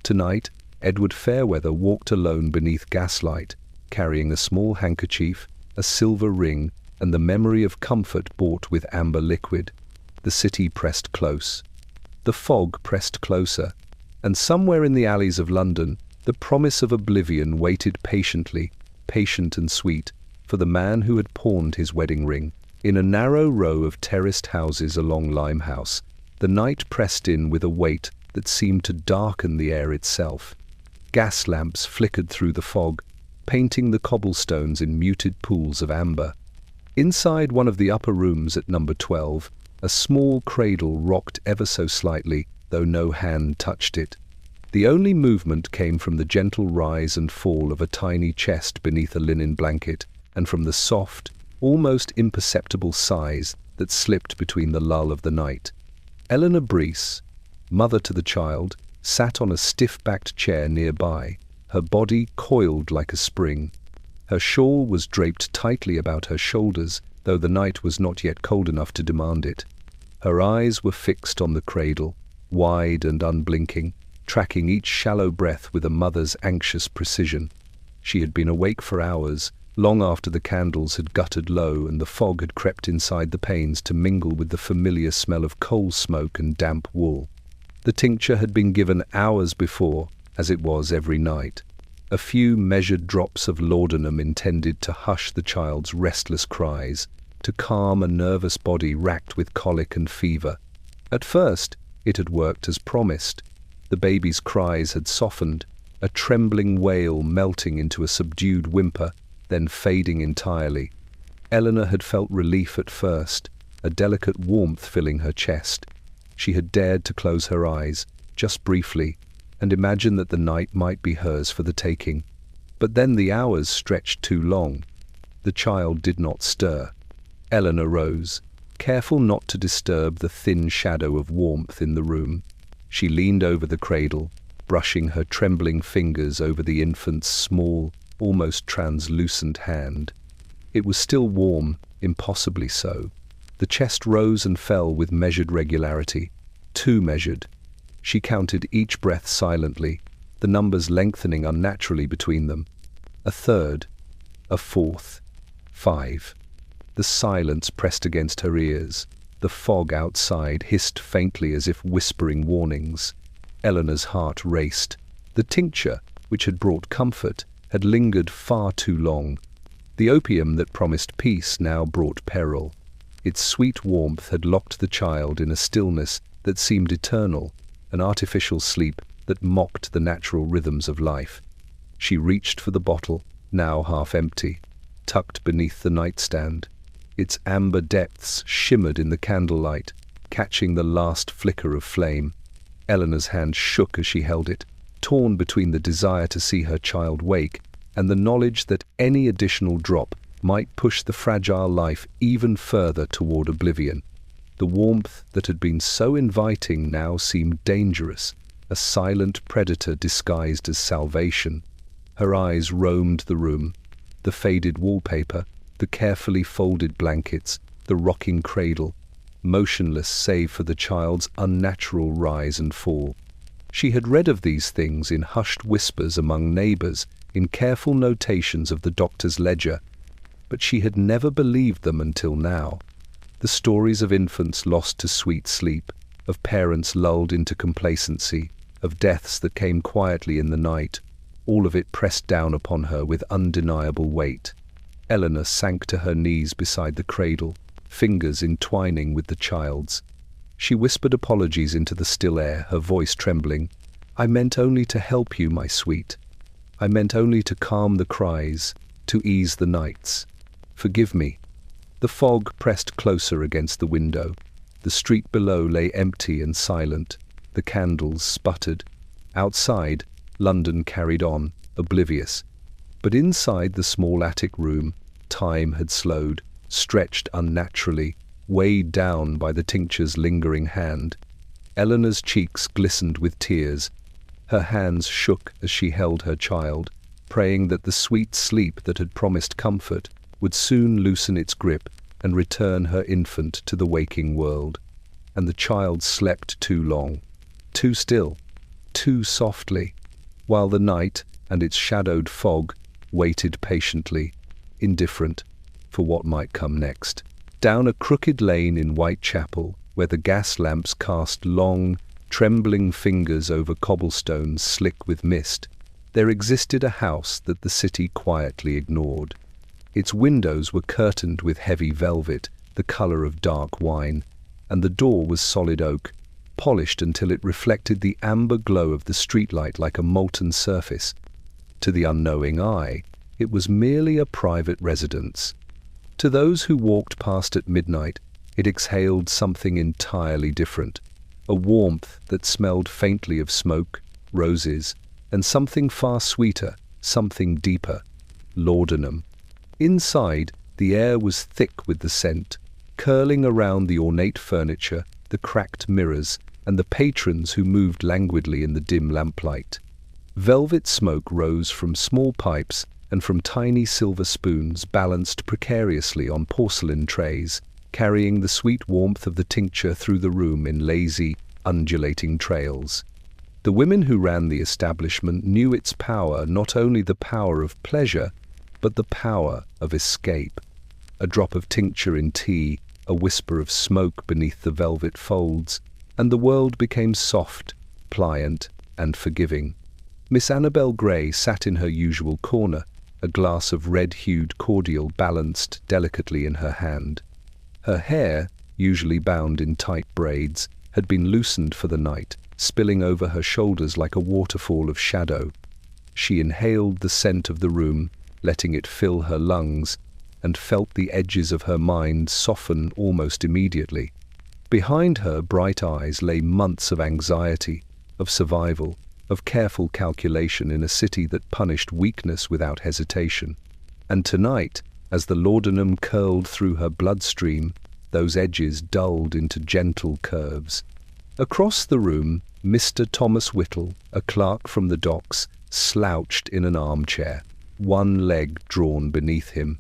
Tonight, Edward Fairweather walked alone beneath gaslight, carrying a small handkerchief, a silver ring, and the memory of comfort bought with amber liquid. The city pressed close. The fog pressed closer, and somewhere in the alleys of London, the promise of oblivion waited patiently, patient and sweet, for the man who had pawned his wedding ring. In a narrow row of terraced houses along Limehouse, the night pressed in with a weight that seemed to darken the air itself. Gas lamps flickered through the fog, painting the cobblestones in muted pools of amber. Inside one of the upper rooms at number 12, a small cradle rocked ever so slightly, though no hand touched it. The only movement came from the gentle rise and fall of a tiny chest beneath a linen blanket, and from the soft, almost imperceptible sighs that slipped between the lull of the night. Eleanor Breese, mother to the child, sat on a stiff-backed chair nearby, her body coiled like a spring. Her shawl was draped tightly about her shoulders, though the night was not yet cold enough to demand it. Her eyes were fixed on the cradle, wide and unblinking, tracking each shallow breath with a mother's anxious precision. She had been awake for hours, long after the candles had guttered low and the fog had crept inside the panes to mingle with the familiar smell of coal smoke and damp wool. The tincture had been given hours before, as it was every night. A few measured drops of laudanum intended to hush the child's restless cries, to calm a nervous body racked with colic and fever. At first, it had worked as promised. The baby's cries had softened, a trembling wail melting into a subdued whimper, then fading entirely. Eleanor had felt relief at first, a delicate warmth filling her chest. She had dared to close her eyes, just briefly, and imagine that the night might be hers for the taking. But then the hours stretched too long. The child did not stir. Eleanor rose, careful not to disturb the thin shadow of warmth in the room. She leaned over the cradle, brushing her trembling fingers over the infant's small, almost translucent hand. It was still warm, impossibly so. The chest rose and fell with measured regularity, too measured. She counted each breath silently, the numbers lengthening unnaturally between them. A third, a fourth, 5. The silence pressed against her ears. The fog outside hissed faintly as if whispering warnings. Eleanor's heart raced. The tincture, which had brought comfort, had lingered far too long. The opium that promised peace now brought peril. Its sweet warmth had locked the child in a stillness that seemed eternal, an artificial sleep that mocked the natural rhythms of life. She reached for the bottle, now half empty, tucked beneath the nightstand. Its amber depths shimmered in the candlelight, catching the last flicker of flame. Eleanor's hand shook as she held it, torn between the desire to see her child wake and the knowledge that any additional drop might push the fragile life even further toward oblivion. The warmth that had been so inviting now seemed dangerous, a silent predator disguised as salvation. Her eyes roamed the room, the faded wallpaper, the carefully folded blankets, the rocking cradle, motionless save for the child's unnatural rise and fall. She had read of these things in hushed whispers among neighbors, in careful notations of the doctor's ledger, but she had never believed them until now. The stories of infants lost to sweet sleep, of parents lulled into complacency, of deaths that came quietly in the night, all of it pressed down upon her with undeniable weight. Eleanor sank to her knees beside the cradle, fingers entwining with the child's. She whispered apologies into the still air, her voice trembling. "I meant only to help you, my sweet. I meant only to calm the cries, to ease the nights. Forgive me." The fog pressed closer against the window. The street below lay empty and silent. The candles sputtered. Outside, London carried on, oblivious. But inside the small attic room, time had slowed, stretched unnaturally, weighed down by the tincture's lingering hand. Eleanor's cheeks glistened with tears. Her hands shook as she held her child, praying that the sweet sleep that had promised comfort would soon loosen its grip and return her infant to the waking world. And the child slept too long, too still, too softly, while the night and its shadowed fog waited patiently, indifferent for what might come next. Down a crooked lane in Whitechapel, where the gas lamps cast long, trembling fingers over cobblestones slick with mist, there existed a house that the city quietly ignored. Its windows were curtained with heavy velvet, the color of dark wine, and the door was solid oak, polished until it reflected the amber glow of the streetlight like a molten surface. To the unknowing eye, it was merely a private residence. To those who walked past at midnight, it exhaled something entirely different, a warmth that smelled faintly of smoke, roses, and something far sweeter, something deeper, laudanum. Inside, the air was thick with the scent, curling around the ornate furniture, the cracked mirrors, and the patrons who moved languidly in the dim lamplight. Velvet smoke rose from small pipes and from tiny silver spoons balanced precariously on porcelain trays, carrying the sweet warmth of the tincture through the room in lazy, undulating trails. The women who ran the establishment knew its power, not only the power of pleasure, but the power of escape. A drop of tincture in tea, a whisper of smoke beneath the velvet folds, and the world became soft, pliant, and forgiving. Miss Annabel Gray sat in her usual corner, a glass of red-hued cordial balanced delicately in her hand. Her hair, usually bound in tight braids, had been loosened for the night, spilling over her shoulders like a waterfall of shadow. She inhaled the scent of the room, letting it fill her lungs, and felt the edges of her mind soften almost immediately. Behind her bright eyes lay months of anxiety, of survival, of careful calculation in a city that punished weakness without hesitation. And tonight, as the laudanum curled through her bloodstream, those edges dulled into gentle curves. Across the room, Mr. Thomas Whittle, a clerk from the docks, slouched in an armchair, one leg drawn beneath him.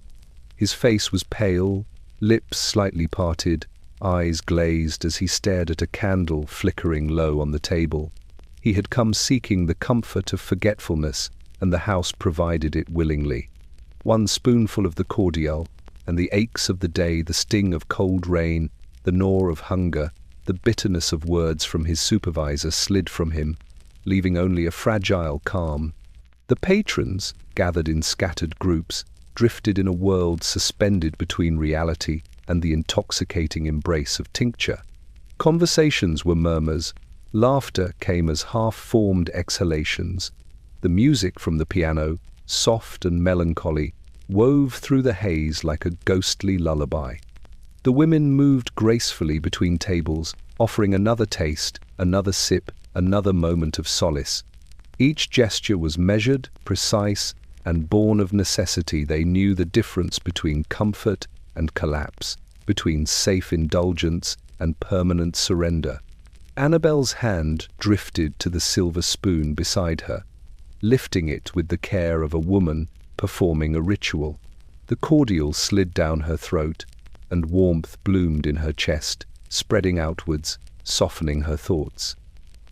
His face was pale, lips slightly parted, eyes glazed as he stared at a candle flickering low on the table. He had come seeking the comfort of forgetfulness, and the house provided it willingly. One spoonful of the cordial, and the aches of the day, the sting of cold rain, the gnaw of hunger, the bitterness of words from his supervisor slid from him, leaving only a fragile calm. The patrons, gathered in scattered groups, drifted in a world suspended between reality and the intoxicating embrace of tincture. Conversations were murmurs. Laughter came as half-formed exhalations. The music from the piano, soft and melancholy, wove through the haze like a ghostly lullaby. The women moved gracefully between tables, offering another taste, another sip, another moment of solace. Each gesture was measured, precise, and born of necessity. They knew the difference between comfort and collapse, between safe indulgence and permanent surrender. Annabel's hand drifted to the silver spoon beside her, lifting it with the care of a woman performing a ritual. The cordial slid down her throat, and warmth bloomed in her chest, spreading outwards, softening her thoughts.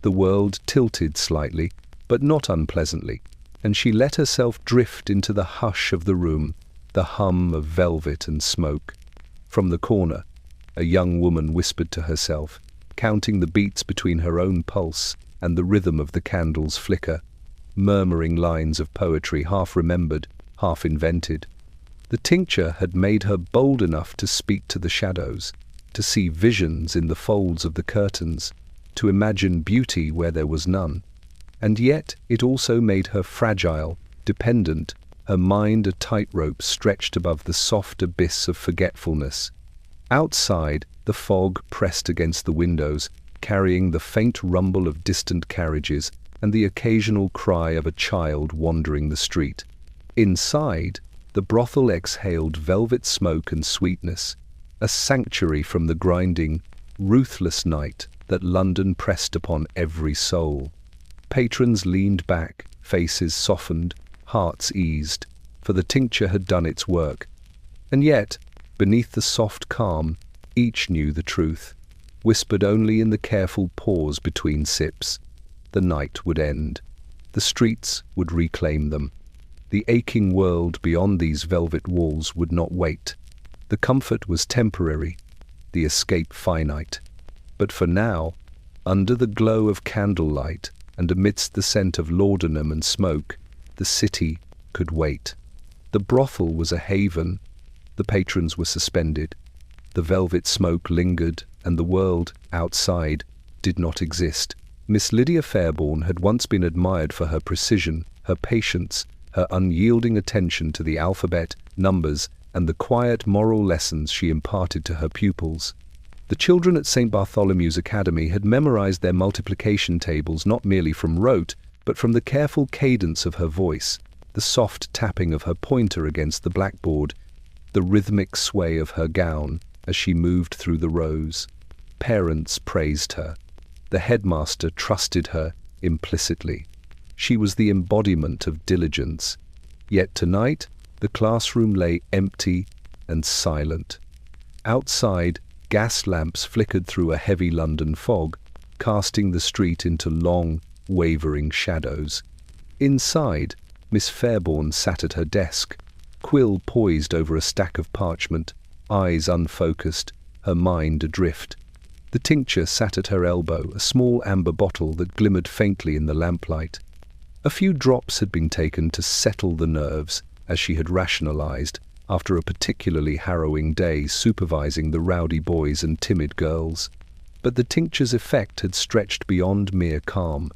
The world tilted slightly, but not unpleasantly, and she let herself drift into the hush of the room, the hum of velvet and smoke. From the corner, a young woman whispered to herself, counting the beats between her own pulse and the rhythm of the candle's flicker, murmuring lines of poetry half remembered, half invented. The tincture had made her bold enough to speak to the shadows, to see visions in the folds of the curtains, to imagine beauty where there was none. And yet it also made her fragile, dependent, her mind a tightrope stretched above the soft abyss of forgetfulness. Outside, the fog pressed against the windows, carrying the faint rumble of distant carriages and the occasional cry of a child wandering the street. Inside, the brothel exhaled velvet smoke and sweetness, a sanctuary from the grinding, ruthless night that London pressed upon every soul. Patrons leaned back, faces softened, hearts eased, for the tincture had done its work. And yet, beneath the soft calm, each knew the truth, whispered only in the careful pause between sips. The night would end. The streets would reclaim them. The aching world beyond these velvet walls would not wait. The comfort was temporary, the escape finite. But for now, under the glow of candlelight and amidst the scent of laudanum and smoke, the city could wait. The brothel was a haven. The patrons were suspended. The velvet smoke lingered, and the world, outside, did not exist. Miss Lydia Fairbairn had once been admired for her precision, her patience, her unyielding attention to the alphabet, numbers, and the quiet moral lessons she imparted to her pupils. The children at St. Bartholomew's Academy had memorized their multiplication tables not merely from rote, but from the careful cadence of her voice, the soft tapping of her pointer against the blackboard, the rhythmic sway of her gown as she moved through the rows. Parents praised her. The headmaster trusted her implicitly. She was the embodiment of diligence. Yet tonight, the classroom lay empty and silent. Outside, gas lamps flickered through a heavy London fog, casting the street into long, wavering shadows. Inside, Miss Fairbairn sat at her desk, quill poised over a stack of parchment, eyes unfocused, her mind adrift. The tincture sat at her elbow, a small amber bottle that glimmered faintly in the lamplight. A few drops had been taken to settle the nerves, as she had rationalized, after a particularly harrowing day supervising the rowdy boys and timid girls. But the tincture's effect had stretched beyond mere calm.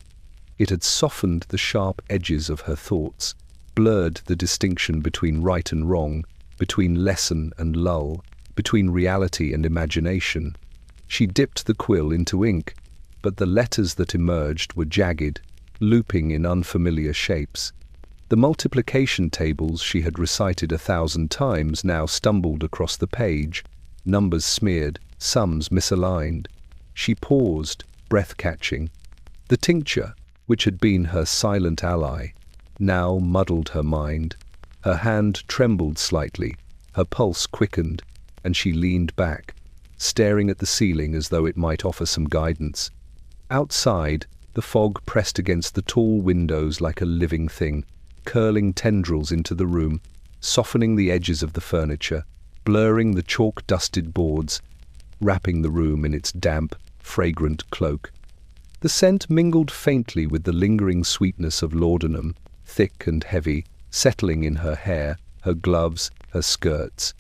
It had softened the sharp edges of her thoughts, blurred the distinction between right and wrong, between lesson and lull, between reality and imagination. She dipped the quill into ink, but the letters that emerged were jagged, looping in unfamiliar shapes. The multiplication tables she had recited 1,000 times now stumbled across the page, numbers smeared, sums misaligned. She paused, breath-catching. The tincture, which had been her silent ally, now muddled her mind. Her hand trembled slightly, her pulse quickened, and she leaned back, staring at the ceiling as though it might offer some guidance. Outside, the fog pressed against the tall windows like a living thing, curling tendrils into the room, softening the edges of the furniture, blurring the chalk-dusted boards, wrapping the room in its damp, fragrant cloak. The scent mingled faintly with the lingering sweetness of laudanum, thick and heavy, settling in her hair, her gloves, her skirts.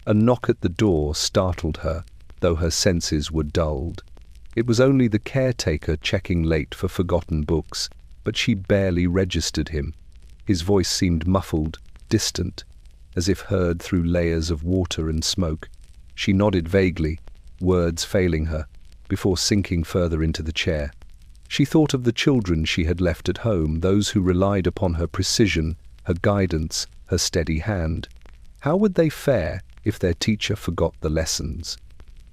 A knock at the door startled her, though her senses were dulled. It was only the caretaker checking late for forgotten books, but she barely registered him. His voice seemed muffled, distant, as if heard through layers of water and smoke. She nodded vaguely, words failing her, before sinking further into the chair. She thought of the children she had left at home, those who relied upon her precision, her guidance, her steady hand. How would they fare if their teacher forgot the lessons?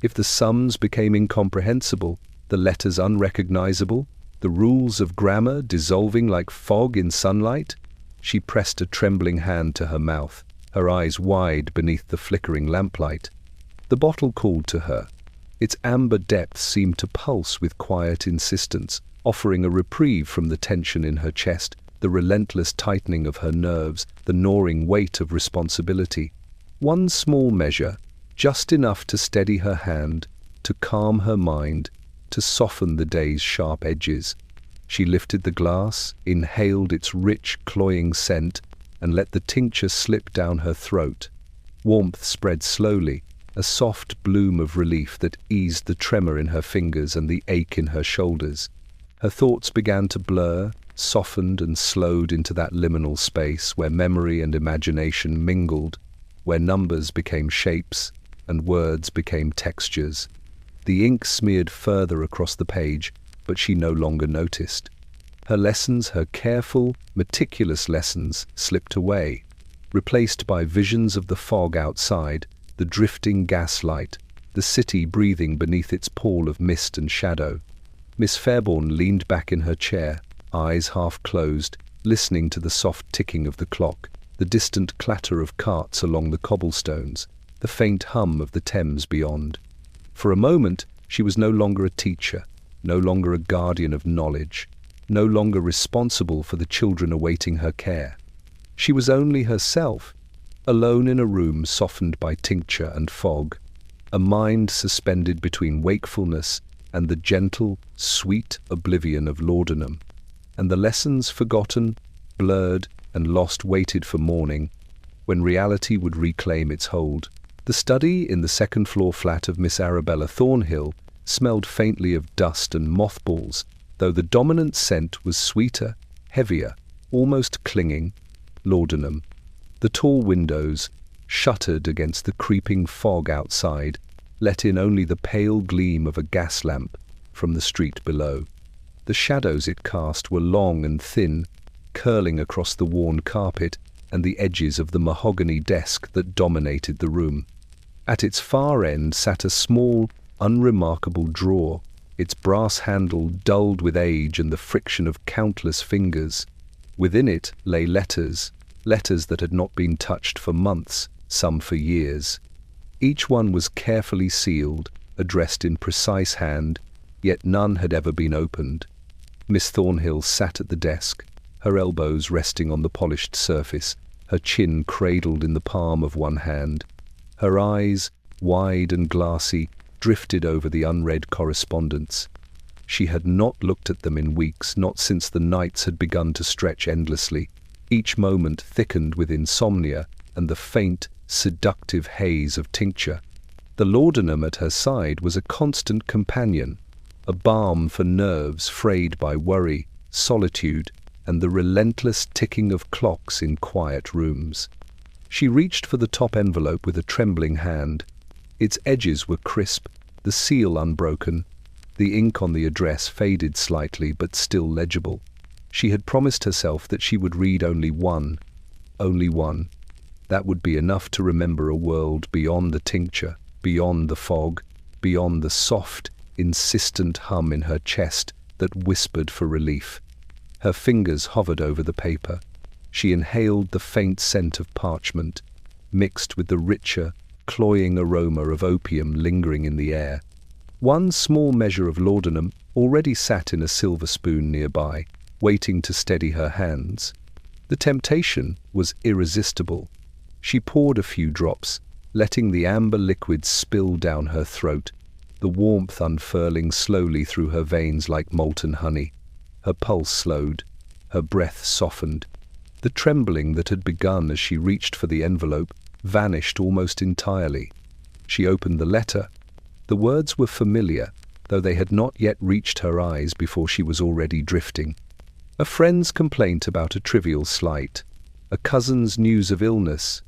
If the sums became incomprehensible, the letters unrecognizable, the rules of grammar dissolving like fog in sunlight? She pressed a trembling hand to her mouth, her eyes wide beneath the flickering lamplight. The bottle called to her. Its amber depths seemed to pulse with quiet insistence, offering a reprieve from the tension in her chest, the relentless tightening of her nerves, the gnawing weight of responsibility. One small measure, just enough to steady her hand, to calm her mind, to soften the day's sharp edges. She lifted the glass, inhaled its rich, cloying scent, and let the tincture slip down her throat. Warmth spread slowly, a soft bloom of relief that eased the tremor in her fingers and the ache in her shoulders. Her thoughts began to blur, softened and slowed into that liminal space where memory and imagination mingled, where numbers became shapes and words became textures. The ink smeared further across the page, but she no longer noticed. Her lessons, her careful, meticulous lessons, slipped away, replaced by visions of the fog outside, the drifting gaslight, the city breathing beneath its pall of mist and shadow. Miss Fairbairn leaned back in her chair, eyes half closed, listening to the soft ticking of the clock, the distant clatter of carts along the cobblestones, the faint hum of the Thames beyond. For a moment, she was no longer a teacher, no longer a guardian of knowledge, no longer responsible for the children awaiting her care. She was only herself, alone in a room softened by tincture and fog, a mind suspended between wakefulness and the gentle, sweet oblivion of laudanum, and the lessons forgotten, blurred, and lost waited for morning, when reality would reclaim its hold. The study in the second-floor flat of Miss Arabella Thornhill smelled faintly of dust and mothballs, though the dominant scent was sweeter, heavier, almost clinging, laudanum. The tall windows, shuttered against the creeping fog outside, let in only the pale gleam of a gas lamp from the street below. The shadows it cast were long and thin, curling across the worn carpet and the edges of the mahogany desk that dominated the room. At its far end sat a small, unremarkable drawer, its brass handle dulled with age and the friction of countless fingers. Within it lay letters that had not been touched for months, some for years. Each one was carefully sealed, addressed in precise hand, yet none had ever been opened. Miss Thornhill sat at the desk, her elbows resting on the polished surface, her chin cradled in the palm of one hand. Her eyes, wide and glassy, drifted over the unread correspondence. She had not looked at them in weeks, not since the nights had begun to stretch endlessly, each moment thickened with insomnia and the faint, seductive haze of tincture. The laudanum at her side was a constant companion, a balm for nerves frayed by worry, solitude, and the relentless ticking of clocks in quiet rooms. She reached for the top envelope with a trembling hand. Its edges were crisp, the seal unbroken, the ink on the address faded slightly but still legible. She had promised herself that she would read only one. That would be enough to remember a world beyond the tincture, beyond the fog, beyond the soft, insistent hum in her chest that whispered for relief. Her fingers hovered over the paper. She inhaled the faint scent of parchment, mixed with the richer, cloying aroma of opium lingering in the air. One small measure of laudanum already sat in a silver spoon nearby, waiting to steady her hands. The temptation was irresistible. She poured a few drops, letting the amber liquid spill down her throat, the warmth unfurling slowly through her veins like molten honey. Her pulse slowed, her breath softened. The trembling that had begun as she reached for the envelope vanished almost entirely. She opened the letter. The words were familiar, though they had not yet reached her eyes before she was already drifting. A friend's complaint about a trivial slight, a cousin's news of illness,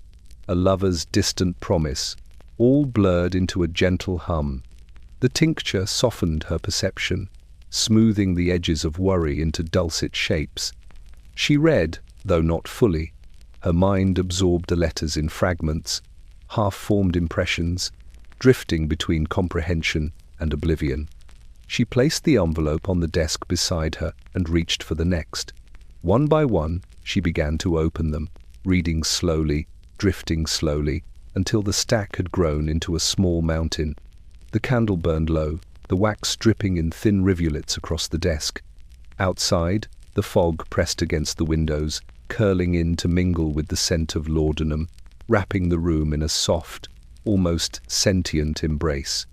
a lover's distant promise, all blurred into a gentle hum. The tincture softened her perception, smoothing the edges of worry into dulcet shapes. She read, though not fully. Her mind absorbed the letters in fragments, half-formed impressions, drifting between comprehension and oblivion. She placed the envelope on the desk beside her and reached for the next. One by one, she began to open them, reading slowly, drifting slowly, until the stack had grown into a small mountain. The candle burned low, the wax dripping in thin rivulets across the desk. Outside, the fog pressed against the windows, curling in to mingle with the scent of laudanum, wrapping the room in a soft, almost sentient embrace.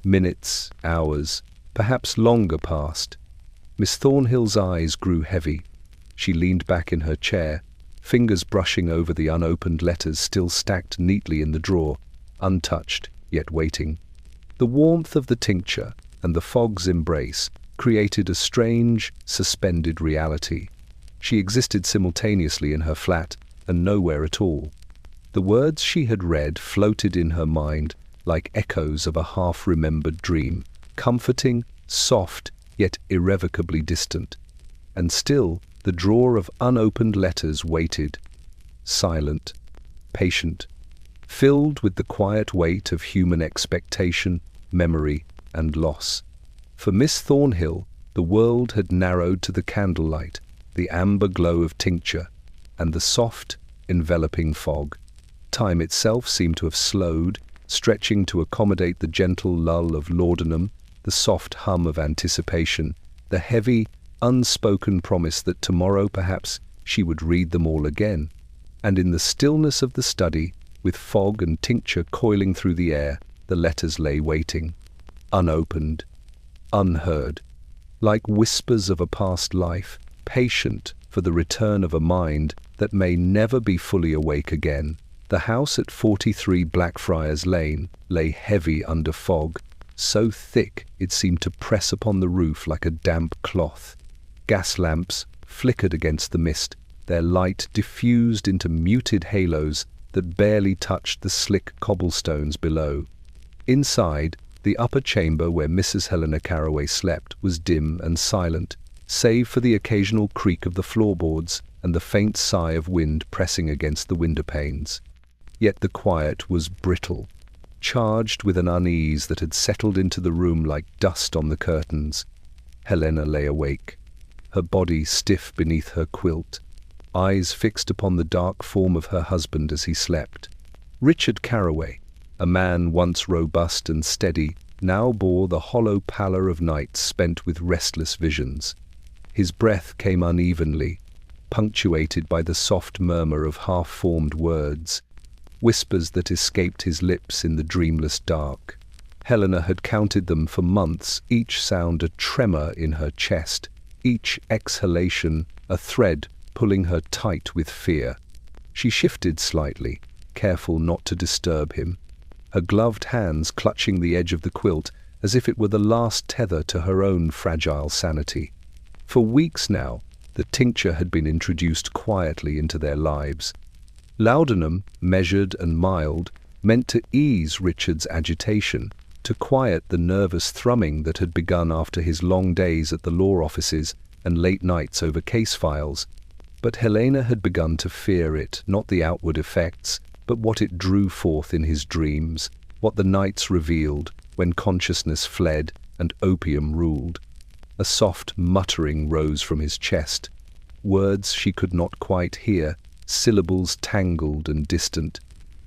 Minutes, hours, perhaps longer passed. Miss Thornhill's eyes grew heavy. She leaned back in her chair, fingers brushing over the unopened letters still stacked neatly in the drawer, untouched, yet waiting. The warmth of the tincture and the fog's embrace created a strange, suspended reality. She existed simultaneously in her flat and nowhere at all. The words she had read floated in her mind like echoes of a half-remembered dream, comforting, soft, yet irrevocably distant. And still, the drawer of unopened letters waited, silent, patient, filled with the quiet weight of human expectation, memory, and loss. For Miss Thornhill, the world had narrowed to the candlelight, the amber glow of tincture, and the soft, enveloping fog. Time itself seemed to have slowed, stretching to accommodate the gentle lull of laudanum, the soft hum of anticipation, the heavy, unspoken promise that tomorrow perhaps she would read them all again. And in the stillness of the study, with fog and tincture coiling through the air, the letters lay waiting, unopened, unheard, like whispers of a past life, patient for the return of a mind that may never be fully awake again. The house at 43 Blackfriars Lane lay heavy under fog, so thick it seemed to press upon the roof like a damp cloth. Gas lamps flickered against the mist, their light diffused into muted halos that barely touched the slick cobblestones below. Inside, the upper chamber where Mrs. Helena Carroway slept was dim and silent, save for the occasional creak of the floorboards and the faint sigh of wind pressing against the window panes. Yet the quiet was brittle, charged with an unease that had settled into the room like dust on the curtains. Helena lay awake, her body stiff beneath her quilt, eyes fixed upon the dark form of her husband as he slept. Richard Carroway, a man once robust and steady, now bore the hollow pallor of nights spent with restless visions. His breath came unevenly, punctuated by the soft murmur of half-formed words, whispers that escaped his lips in the dreamless dark. Helena had counted them for months, each sound a tremor in her chest, each exhalation a thread pulling her tight with fear. She shifted slightly, careful not to disturb him, her gloved hands clutching the edge of the quilt as if it were the last tether to her own fragile sanity. For weeks now, the tincture had been introduced quietly into their lives. Laudanum, measured and mild, meant to ease Richard's agitation, to quiet the nervous thrumming that had begun after his long days at the law offices and late nights over case files. But Helena had begun to fear it, not the outward effects, but what it drew forth in his dreams, what the nights revealed when consciousness fled and opium ruled. A soft muttering rose from his chest, words she could not quite hear, syllables tangled and distant.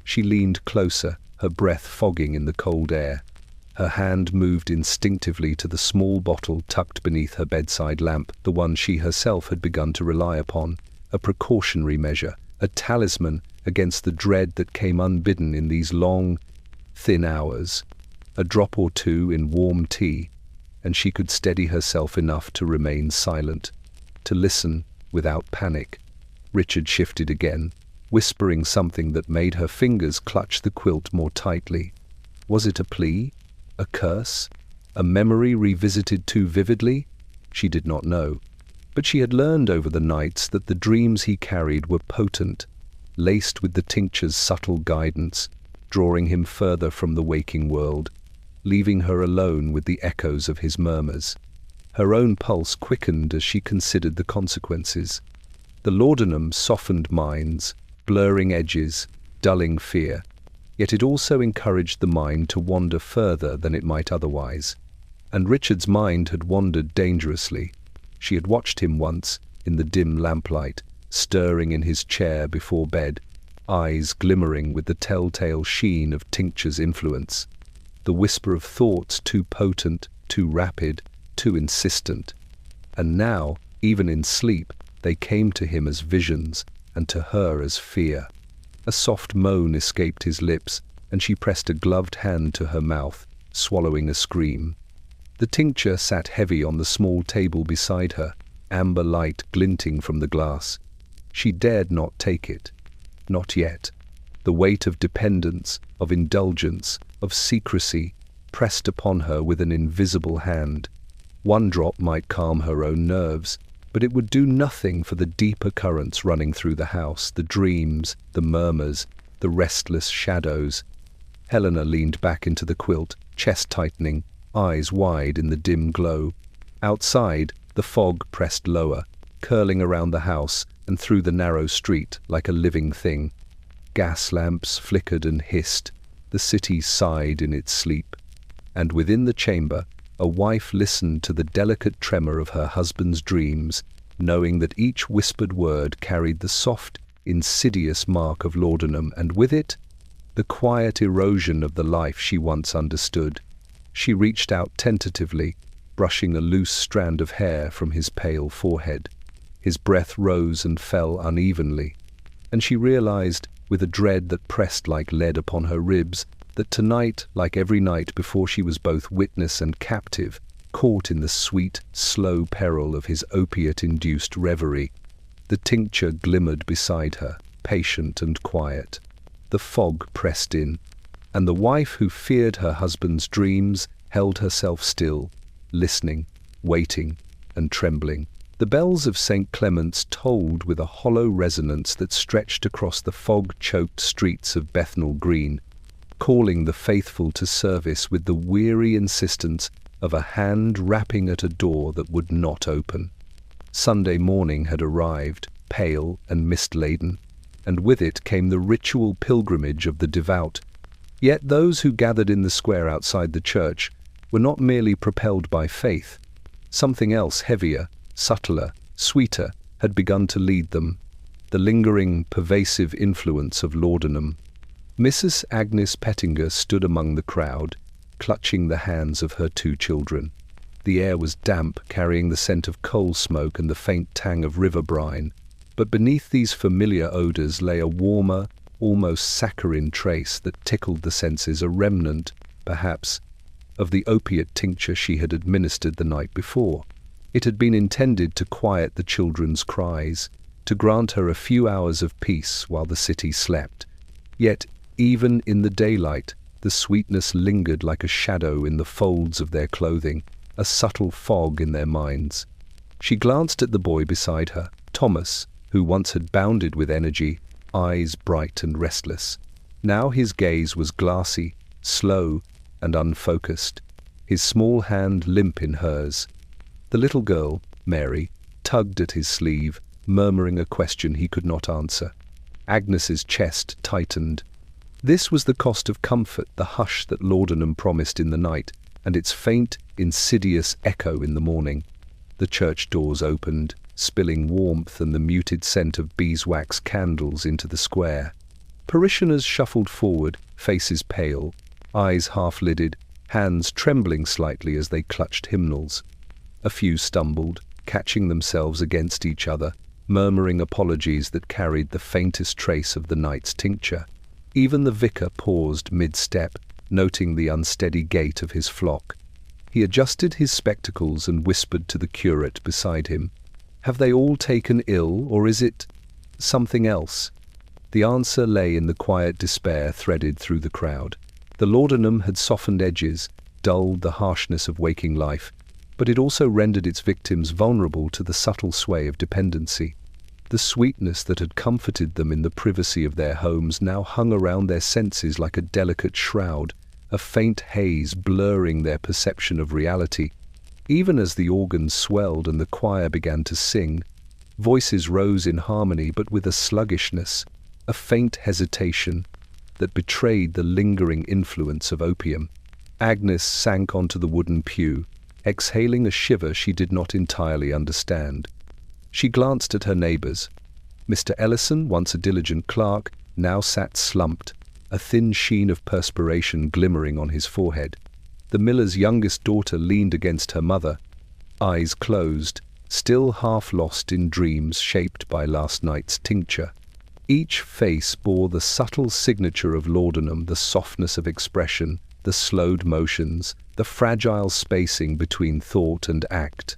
She leaned closer, her breath fogging in the cold air. Her hand moved instinctively to the small bottle tucked beneath her bedside lamp, the one she herself had begun to rely upon, a precautionary measure, a talisman against the dread that came unbidden in these long, thin hours. A drop or two in warm tea, and she could steady herself enough to remain silent, to listen without panic. Richard shifted again, whispering something that made her fingers clutch the quilt more tightly. Was it a plea? A curse? A memory revisited too vividly? She did not know. But she had learned over the nights that the dreams he carried were potent, laced with the tincture's subtle guidance, drawing him further from the waking world, leaving her alone with the echoes of his murmurs. Her own pulse quickened as she considered the consequences. The laudanum softened minds, blurring edges, dulling fear, yet it also encouraged the mind to wander further than it might otherwise. And Richard's mind had wandered dangerously. She had watched him once, in the dim lamplight, stirring in his chair before bed, eyes glimmering with the telltale sheen of tincture's influence, the whisper of thoughts too potent, too rapid, too insistent. And now, even in sleep, they came to him as visions, and to her as fear. A soft moan escaped his lips, and she pressed a gloved hand to her mouth, swallowing a scream. The tincture sat heavy on the small table beside her, amber light glinting from the glass. She dared not take it. Not yet. The weight of dependence, of indulgence, of secrecy, pressed upon her with an invisible hand. One drop might calm her own nerves, but it would do nothing for the deeper currents running through the house, the dreams, the murmurs, the restless shadows. Helena leaned back into the quilt, chest tightening, eyes wide in the dim glow. Outside, the fog pressed lower, curling around the house and through the narrow street like a living thing. gas lamps flickered and hissed, the city sighed in its sleep. And within the chamber, a wife listened to the delicate tremor of her husband's dreams, knowing that each whispered word carried the soft, insidious mark of laudanum, and with it, the quiet erosion of the life she once understood. She reached out tentatively, brushing a loose strand of hair from his pale forehead. His breath rose and fell unevenly, and she realized, with a dread that pressed like lead upon her ribs, that tonight, like every night before, she was both witness and captive, caught in the sweet, slow peril of his opiate-induced reverie. The tincture glimmered beside her, patient and quiet. The fog pressed in, and the wife who feared her husband's dreams held herself still, listening, waiting, and trembling. The bells of St. Clement's tolled with a hollow resonance that stretched across the fog-choked streets of Bethnal Green, calling the faithful to service with the weary insistence of a hand rapping at a door that would not open. Sunday morning had arrived, pale and mist-laden, and with it came the ritual pilgrimage of the devout. Yet those who gathered in the square outside the church were not merely propelled by faith. Something else heavier, subtler, sweeter, had begun to lead them, the lingering, pervasive influence of laudanum. Mrs. Agnes Pettinger stood among the crowd, clutching the hands of her 2 children. The air was damp, carrying the scent of coal smoke and the faint tang of river brine, but beneath these familiar odors lay a warmer, almost saccharine trace that tickled the senses, a remnant, perhaps, of the opiate tincture she had administered the night before. It had been intended to quiet the children's cries, to grant her a few hours of peace while the city slept. Yet, even in the daylight, the sweetness lingered like a shadow in the folds of their clothing, a subtle fog in their minds. She glanced at the boy beside her, Thomas, who once had bounded with energy, eyes bright and restless. Now his gaze was glassy, slow, and unfocused, his small hand limp in hers. The little girl, Mary, tugged at his sleeve, murmuring a question he could not answer. Agnes's chest tightened. This was the cost of comfort, the hush that laudanum promised in the night, and its faint, insidious echo in the morning. The church doors opened, spilling warmth and the muted scent of beeswax candles into the square. Parishioners shuffled forward, faces pale, eyes half-lidded, hands trembling slightly as they clutched hymnals. A few stumbled, catching themselves against each other, murmuring apologies that carried the faintest trace of the night's tincture. Even the vicar paused mid-step, noting the unsteady gait of his flock. He adjusted his spectacles and whispered to the curate beside him, "Have they all taken ill, or is it something else?" The answer lay in the quiet despair threaded through the crowd. The laudanum had softened edges, dulled the harshness of waking life, but it also rendered its victims vulnerable to the subtle sway of dependency. The sweetness that had comforted them in the privacy of their homes now hung around their senses like a delicate shroud, a faint haze blurring their perception of reality. Even as the organs swelled and the choir began to sing, voices rose in harmony but with a sluggishness, a faint hesitation that betrayed the lingering influence of opium. Agnes sank onto the wooden pew, exhaling a shiver she did not entirely understand. She glanced at her neighbors. Mr. Ellison, once a diligent clerk, now sat slumped, a thin sheen of perspiration glimmering on his forehead. The miller's youngest daughter leaned against her mother, eyes closed, still half lost in dreams shaped by last night's tincture. Each face bore the subtle signature of laudanum, the softness of expression, the slowed motions, the fragile spacing between thought and act.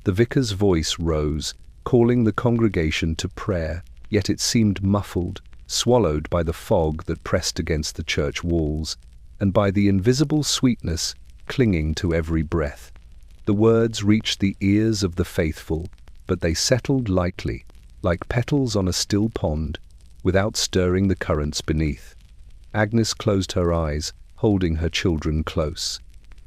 The vicar's voice rose, calling the congregation to prayer, yet it seemed muffled, swallowed by the fog that pressed against the church walls, and by the invisible sweetness clinging to every breath. The words reached the ears of the faithful, but they settled lightly, like petals on a still pond, without stirring the currents beneath. Agnes closed her eyes, holding her children close.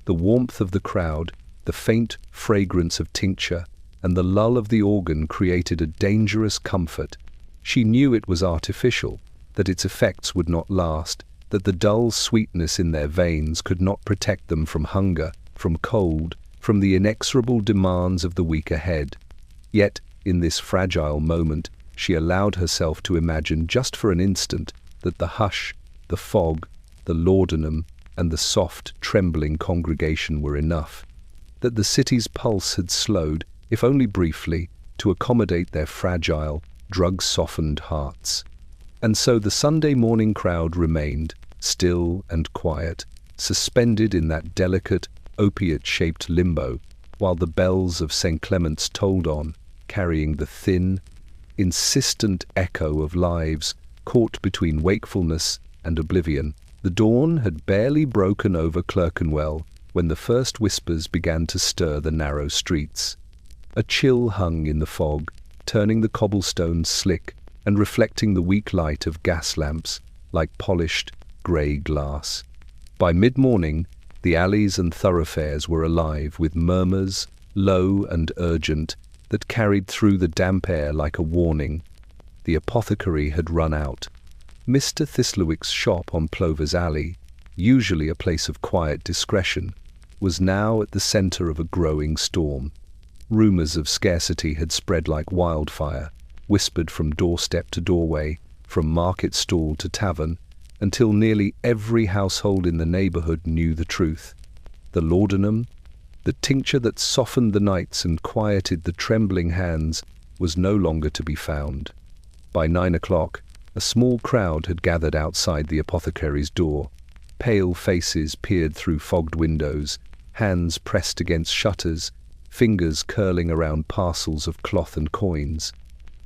The warmth of the crowd, the faint fragrance of tincture, and the lull of the organ created a dangerous comfort. She knew it was artificial, that its effects would not last, that the dull sweetness in their veins could not protect them from hunger, from cold, from the inexorable demands of the week ahead. Yet, in this fragile moment, she allowed herself to imagine just for an instant that the hush, the fog, the laudanum, and the soft, trembling congregation were enough, that the city's pulse had slowed, if only briefly, to accommodate their fragile, drug-softened hearts. And so the Sunday morning crowd remained, still and quiet, suspended in that delicate, opiate-shaped limbo, while the bells of St. Clement's tolled on, carrying the thin, insistent echo of lives caught between wakefulness and oblivion. The dawn had barely broken over Clerkenwell when the first whispers began to stir the narrow streets. A chill hung in the fog, turning the cobblestones slick and reflecting the weak light of gas lamps like polished, grey glass. By mid-morning, the alleys and thoroughfares were alive with murmurs, low and urgent, that carried through the damp air like a warning. The apothecary had run out. Mr. Thistlewick's shop on Plover's Alley, usually a place of quiet discretion, was now at the centre of a growing storm. Rumours of scarcity had spread like wildfire, whispered from doorstep to doorway, from market stall to tavern, until nearly every household in the neighbourhood knew the truth. The laudanum, the tincture that softened the nights and quieted the trembling hands, was no longer to be found. By 9 o'clock, a small crowd had gathered outside the apothecary's door. Pale faces peered through fogged windows, hands pressed against shutters, fingers curling around parcels of cloth and coins.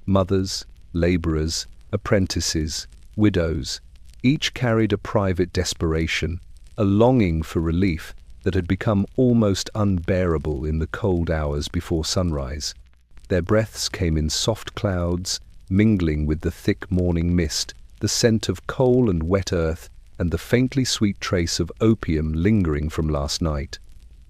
Mothers, labourers, apprentices, widows, each carried a private desperation, a longing for relief that had become almost unbearable in the cold hours before sunrise. Their breaths came in soft clouds, mingling with the thick morning mist, the scent of coal and wet earth, and the faintly sweet trace of opium lingering from last night.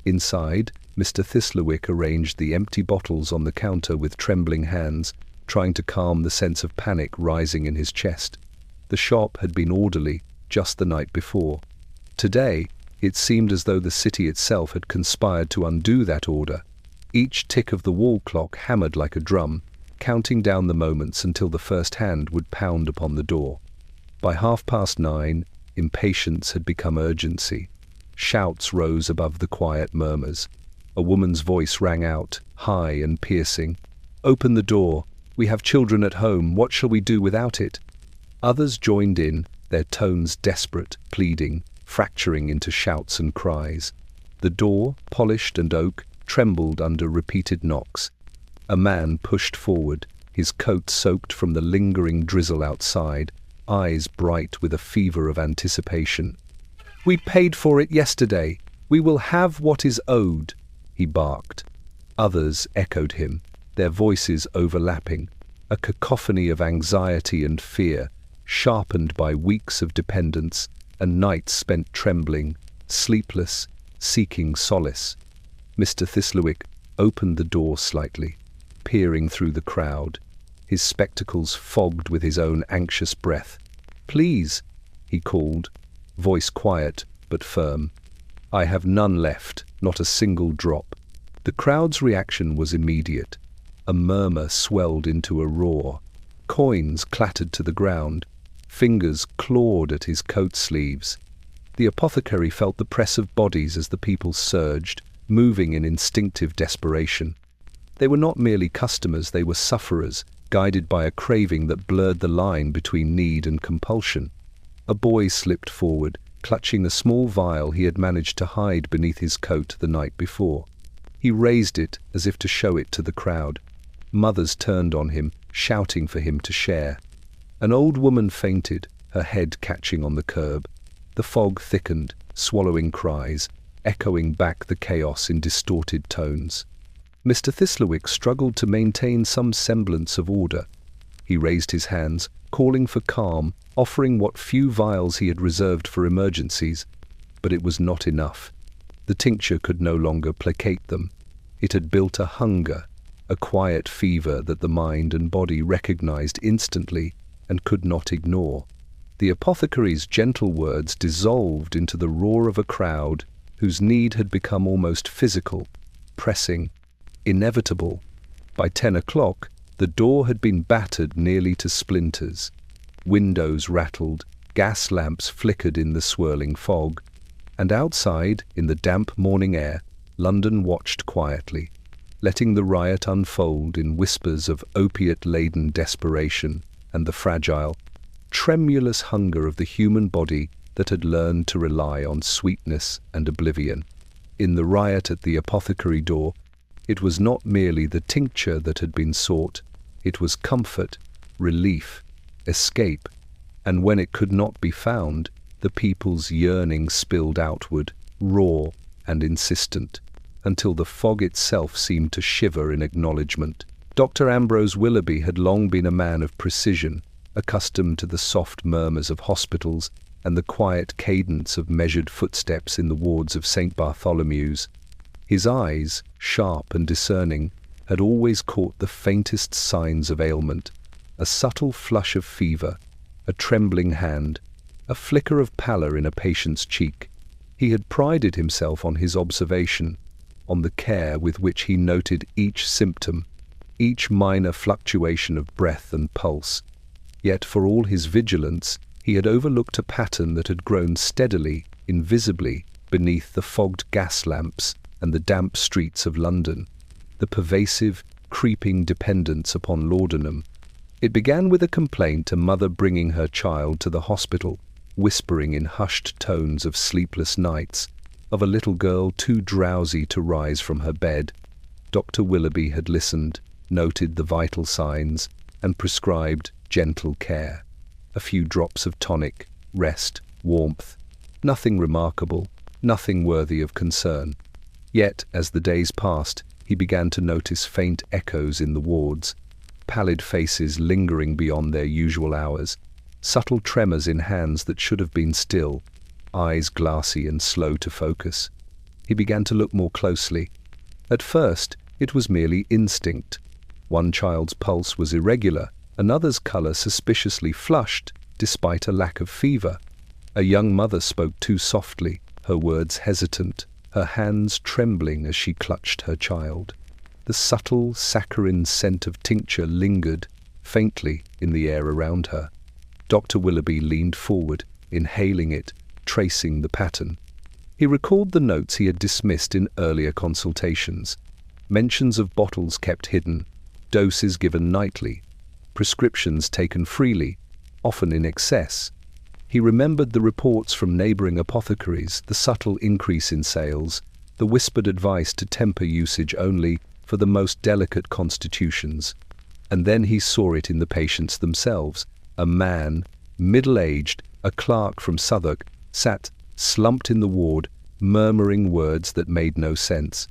Inside, Mr. Thistlewick arranged the empty bottles on the counter with trembling hands, trying to calm the sense of panic rising in his chest. The shop had been orderly just the night before. Today, it seemed as though the city itself had conspired to undo that order. Each tick of the wall clock hammered like a drum, counting down the moments until the first hand would pound upon the door. By 9:30, impatience had become urgency. Shouts rose above the quiet murmurs. A woman's voice rang out, high and piercing. "Open the door. We have children at home. What shall we do without it?" Others joined in, their tones desperate, pleading, fracturing into shouts and cries. The door, polished and oak, trembled under repeated knocks. A man pushed forward, his coat soaked from the lingering drizzle outside, eyes bright with a fever of anticipation. "We paid for it yesterday. We will have what is owed," he barked. Others echoed him, their voices overlapping, a cacophony of anxiety and fear, sharpened by weeks of dependence and nights spent trembling, sleepless, seeking solace. Mr. Thistlewick opened the door slightly, peering through the crowd, his spectacles fogged with his own anxious breath. "Please," he called, voice quiet but firm. "I have none left, not a single drop." The crowd's reaction was immediate. A murmur swelled into a roar. Coins clattered to the ground. Fingers clawed at his coat sleeves. The apothecary felt the press of bodies as the people surged, moving in instinctive desperation. They were not merely customers, they were sufferers, guided by a craving that blurred the line between need and compulsion. A boy slipped forward, clutching a small vial he had managed to hide beneath his coat the night before. He raised it as if to show it to the crowd. Mothers turned on him, shouting for him to share. An old woman fainted, her head catching on the curb. The fog thickened, swallowing cries, echoing back the chaos in distorted tones. Mr. Thistlewick struggled to maintain some semblance of order. He raised his hands, calling for calm, offering what few vials he had reserved for emergencies, but it was not enough. The tincture could no longer placate them. It had built a hunger, a quiet fever that the mind and body recognized instantly and could not ignore. The apothecary's gentle words dissolved into the roar of a crowd whose need had become almost physical, pressing, inevitable. By 10 o'clock, the door had been battered nearly to splinters. Windows rattled, gas lamps flickered in the swirling fog, and outside, in the damp morning air, London watched quietly, letting the riot unfold in whispers of opiate-laden desperation and the fragile, tremulous hunger of the human body that had learned to rely on sweetness and oblivion. In the riot at the apothecary door, it was not merely the tincture that had been sought, it was comfort, relief, escape, and when it could not be found, the people's yearning spilled outward, raw and insistent, until the fog itself seemed to shiver in acknowledgement. Dr. Ambrose Willoughby had long been a man of precision, accustomed to the soft murmurs of hospitals and the quiet cadence of measured footsteps in the wards of St. Bartholomew's. His eyes, sharp and discerning, had always caught the faintest signs of ailment, a subtle flush of fever, a trembling hand, a flicker of pallor in a patient's cheek. He had prided himself on his observation, on the care with which he noted each symptom, each minor fluctuation of breath and pulse. Yet for all his vigilance, he had overlooked a pattern that had grown steadily, invisibly, beneath the fogged gas lamps and the damp streets of London, the pervasive, creeping dependence upon laudanum. It began with a complaint, a mother bringing her child to the hospital, whispering in hushed tones of sleepless nights, of a little girl too drowsy to rise from her bed. Dr. Willoughby had listened, noted the vital signs, and prescribed gentle care. A few drops of tonic, rest, warmth. Nothing remarkable, nothing worthy of concern. Yet, as the days passed, he began to notice faint echoes in the wards, pallid faces lingering beyond their usual hours, subtle tremors in hands that should have been still, eyes glassy and slow to focus. He began to look more closely. At first, it was merely instinct. One child's pulse was irregular, another's color suspiciously flushed, despite a lack of fever. A young mother spoke too softly, her words hesitant, her hands trembling as she clutched her child. The subtle, saccharine scent of tincture lingered, faintly, in the air around her. Dr. Willoughby leaned forward, inhaling it, tracing the pattern. He recalled the notes he had dismissed in earlier consultations. Mentions of bottles kept hidden, doses given nightly, prescriptions taken freely, often in excess. He remembered the reports from neighbouring apothecaries, the subtle increase in sales, the whispered advice to temper usage only for the most delicate constitutions. And then he saw it in the patients themselves. A man, middle-aged, a clerk from Southwark, sat slumped in the ward, murmuring words that made no sense.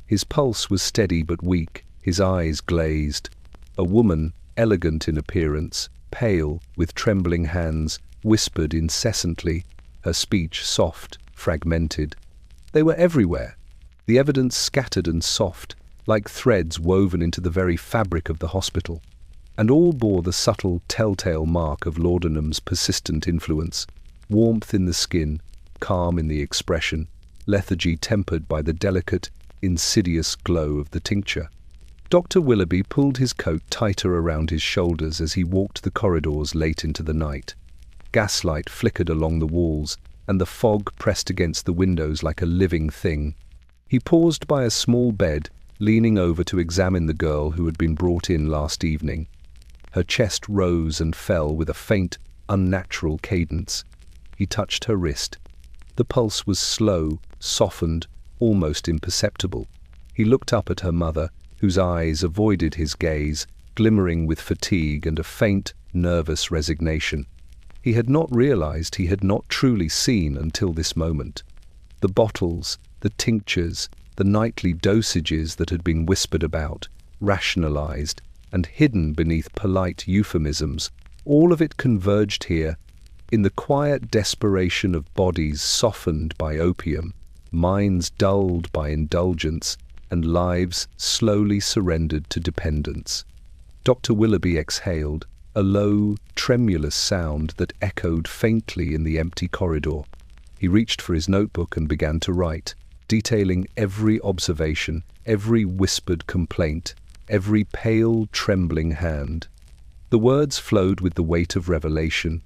His pulse was steady but weak, his eyes glazed. A woman, elegant in appearance, pale, with trembling hands, whispered incessantly, her speech soft, fragmented. They were everywhere, the evidence scattered and soft, like threads woven into the very fabric of the hospital, and all bore the subtle telltale mark of laudanum's persistent influence: warmth in the skin, calm in the expression, lethargy tempered by the delicate, insidious glow of the tincture. Dr. Willoughby pulled his coat tighter around his shoulders as he walked the corridors late into the night. Gaslight flickered along the walls, and the fog pressed against the windows like a living thing. He paused by a small bed, leaning over to examine the girl who had been brought in last evening. Her chest rose and fell with a faint, unnatural cadence. He touched her wrist. The pulse was slow, softened, almost imperceptible. He looked up at her mother, whose eyes avoided his gaze, glimmering with fatigue and a faint, nervous resignation. He had not realized, he had not truly seen until this moment. The bottles, the tinctures, the nightly dosages that had been whispered about, rationalized, and hidden beneath polite euphemisms, all of it converged here, in the quiet desperation of bodies softened by opium, minds dulled by indulgence, and lives slowly surrendered to dependence. Dr. Willoughby exhaled, a low, tremulous sound that echoed faintly in the empty corridor. He reached for his notebook and began to write, detailing every observation, every whispered complaint, every pale, trembling hand. The words flowed with the weight of revelation,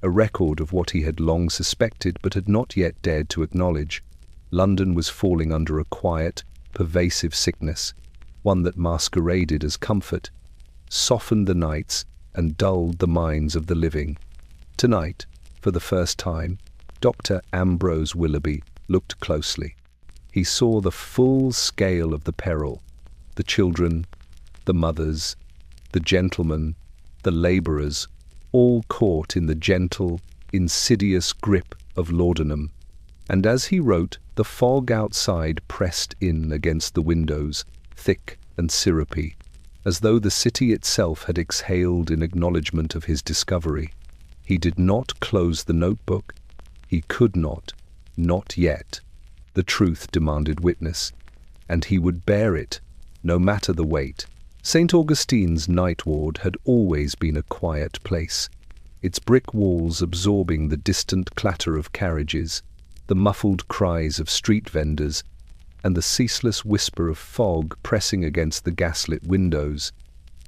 a record of what he had long suspected but had not yet dared to acknowledge. London was falling under a quiet, pervasive sickness, one that masqueraded as comfort, softened the nights, and dulled the minds of the living. Tonight, for the first time, Dr. Ambrose Willoughby looked closely. He saw the full scale of the peril, the children, the mothers, the gentlemen, the labourers, all caught in the gentle, insidious grip of laudanum. And as he wrote, the fog outside pressed in against the windows, thick and syrupy, as though the city itself had exhaled in acknowledgement of his discovery. He did not close the notebook. He could not yet. The truth demanded witness, and he would bear it, no matter the weight. St. Augustine's night ward had always been a quiet place, its brick walls absorbing the distant clatter of carriages, the muffled cries of street vendors, and the ceaseless whisper of fog pressing against the gaslit windows.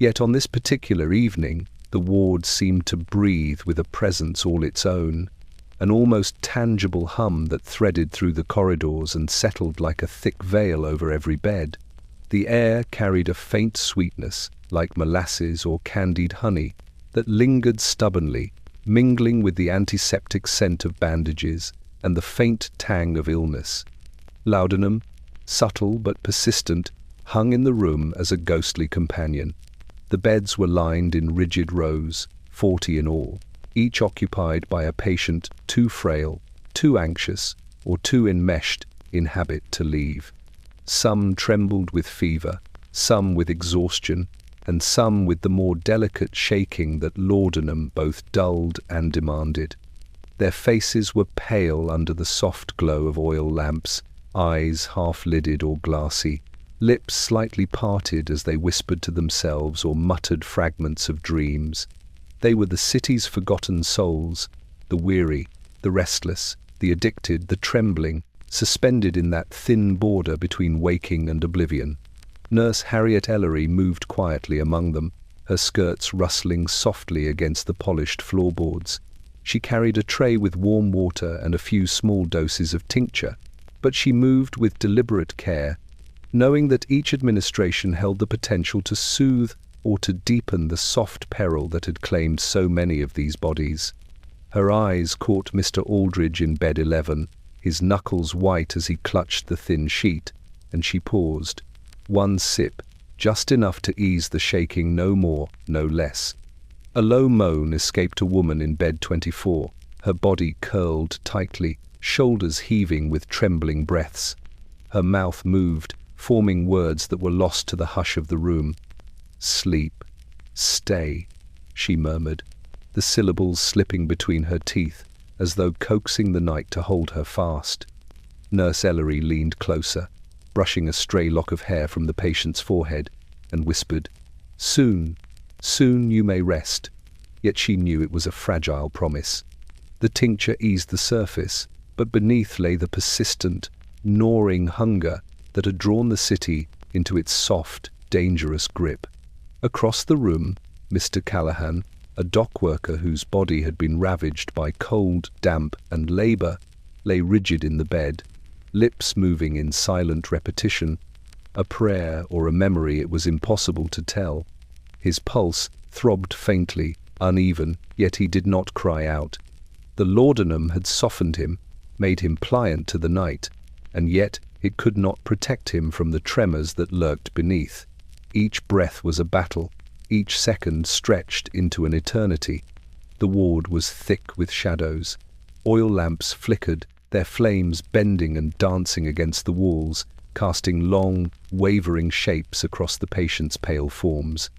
Yet on this particular evening, the ward seemed to breathe with a presence all its own, an almost tangible hum that threaded through the corridors and settled like a thick veil over every bed. The air carried a faint sweetness, like molasses or candied honey, that lingered stubbornly, mingling with the antiseptic scent of bandages and the faint tang of illness. Laudanum, subtle but persistent, hung in the room as a ghostly companion. The beds were lined in rigid rows, 40 in all, each occupied by a patient too frail, too anxious, or too enmeshed in habit to leave. Some trembled with fever, some with exhaustion, and some with the more delicate shaking that laudanum both dulled and demanded. Their faces were pale under the soft glow of oil lamps, eyes half-lidded or glassy, lips slightly parted as they whispered to themselves or muttered fragments of dreams. They were the city's forgotten souls, the weary, the restless, the addicted, the trembling, suspended in that thin border between waking and oblivion. Nurse Harriet Ellery moved quietly among them, her skirts rustling softly against the polished floorboards. She carried a tray with warm water and a few small doses of tincture, but she moved with deliberate care, knowing that each administration held the potential to soothe or to deepen the soft peril that had claimed so many of these bodies. Her eyes caught Mr. Aldridge in bed 11, his knuckles white as he clutched the thin sheet, and she paused. One sip, just enough to ease the shaking, no more, no less. A low moan escaped a woman in bed 24, her body curled tightly, shoulders heaving with trembling breaths. Her mouth moved, forming words that were lost to the hush of the room. "Sleep. Stay," she murmured, the syllables slipping between her teeth, as though coaxing the night to hold her fast. Nurse Ellery leaned closer, brushing a stray lock of hair from the patient's forehead, and whispered, "Soon, soon you may rest." Yet she knew it was a fragile promise. The tincture eased the surface, but beneath lay the persistent, gnawing hunger that had drawn the city into its soft, dangerous grip. Across the room, Mr. Callahan, a dock worker whose body had been ravaged by cold, damp, and labour, lay rigid in the bed, lips moving in silent repetition, a prayer or a memory it was impossible to tell. His pulse throbbed faintly, uneven, yet he did not cry out. The laudanum had softened him, made him pliant to the night, and yet it could not protect him from the tremors that lurked beneath. Each breath was a battle, each second stretched into an eternity. The ward was thick with shadows. Oil lamps flickered, their flames bending and dancing against the walls, casting long, wavering shapes across the patient's pale forms.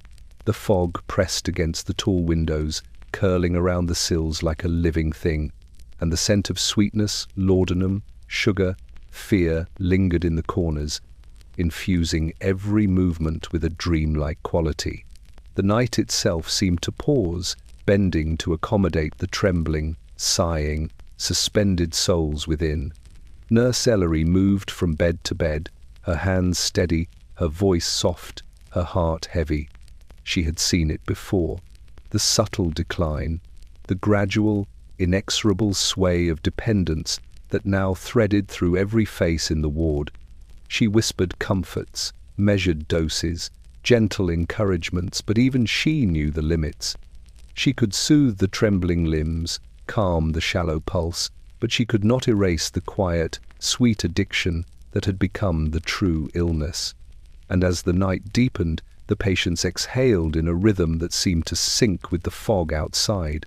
The fog pressed against the tall windows, curling around the sills like a living thing, and the scent of sweetness, laudanum, sugar, fear lingered in the corners, infusing every movement with a dreamlike quality. The night itself seemed to pause, bending to accommodate the trembling, sighing, suspended souls within. Nurse Ellery moved from bed to bed, her hands steady, her voice soft, her heart heavy. She had seen it before. The subtle decline, the gradual, inexorable sway of dependence that now threaded through every face in the ward. She whispered comforts, measured doses, gentle encouragements, but even she knew the limits. She could soothe the trembling limbs, calm the shallow pulse, but she could not erase the quiet, sweet addiction that had become the true illness. And as the night deepened, the patients exhaled in a rhythm that seemed to sync with the fog outside.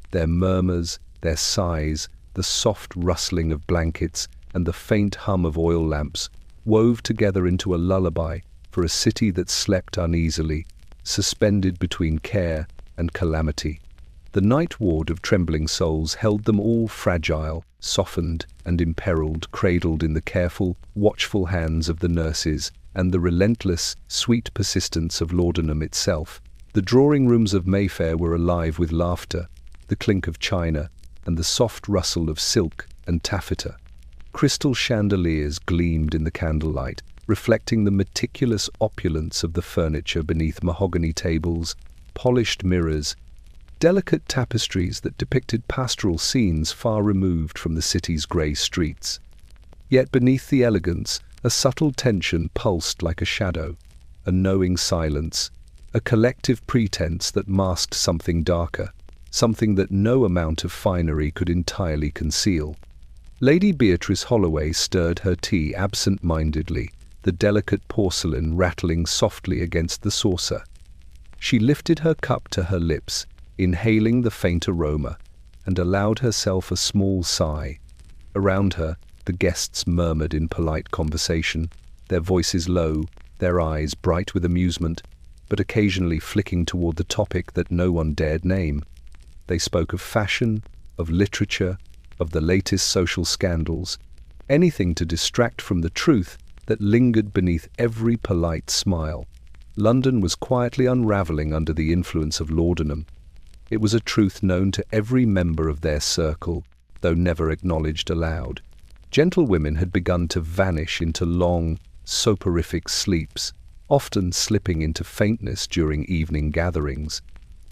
Their murmurs, their sighs, the soft rustling of blankets, and the faint hum of oil lamps wove together into a lullaby for a city that slept uneasily, suspended between care and calamity. The night ward of trembling souls held them all fragile, softened and imperiled, cradled in the careful, watchful hands of the nurses and the relentless, sweet persistence of laudanum itself. The drawing rooms of Mayfair were alive with laughter, the clink of china, and the soft rustle of silk and taffeta. Crystal chandeliers gleamed in the candlelight, reflecting the meticulous opulence of the furniture beneath mahogany tables, polished mirrors, delicate tapestries that depicted pastoral scenes far removed from the city's grey streets. Yet beneath the elegance, a subtle tension pulsed like a shadow, a knowing silence, a collective pretense that masked something darker, something that no amount of finery could entirely conceal. Lady Beatrice Holloway stirred her tea absent-mindedly, the delicate porcelain rattling softly against the saucer. She lifted her cup to her lips, inhaling the faint aroma, and allowed herself a small sigh. Around her, the guests murmured in polite conversation, their voices low, their eyes bright with amusement, but occasionally flicking toward the topic that no one dared name. They spoke of fashion, of literature, of the latest social scandals, anything to distract from the truth that lingered beneath every polite smile. London was quietly unraveling under the influence of laudanum. It was a truth known to every member of their circle, though never acknowledged aloud. Gentlewomen had begun to vanish into long, soporific sleeps, often slipping into faintness during evening gatherings.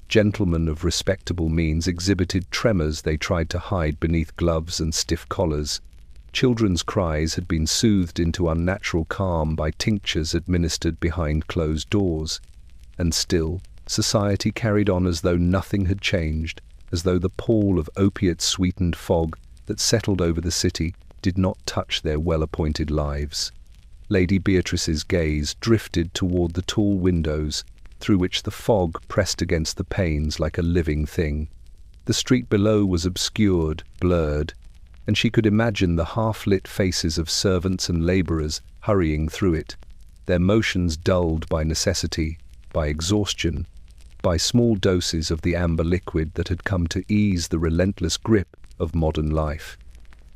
Gentlemen of respectable means exhibited tremors they tried to hide beneath gloves and stiff collars. Children's cries had been soothed into unnatural calm by tinctures administered behind closed doors. And still, society carried on as though nothing had changed, as though the pall of opiate-sweetened fog that settled over the city did not touch their well-appointed lives. Lady Beatrice's gaze drifted toward the tall windows, through which the fog pressed against the panes like a living thing. The street below was obscured, blurred, and she could imagine the half-lit faces of servants and labourers hurrying through it, their motions dulled by necessity, by exhaustion, by small doses of the amber liquid that had come to ease the relentless grip of modern life.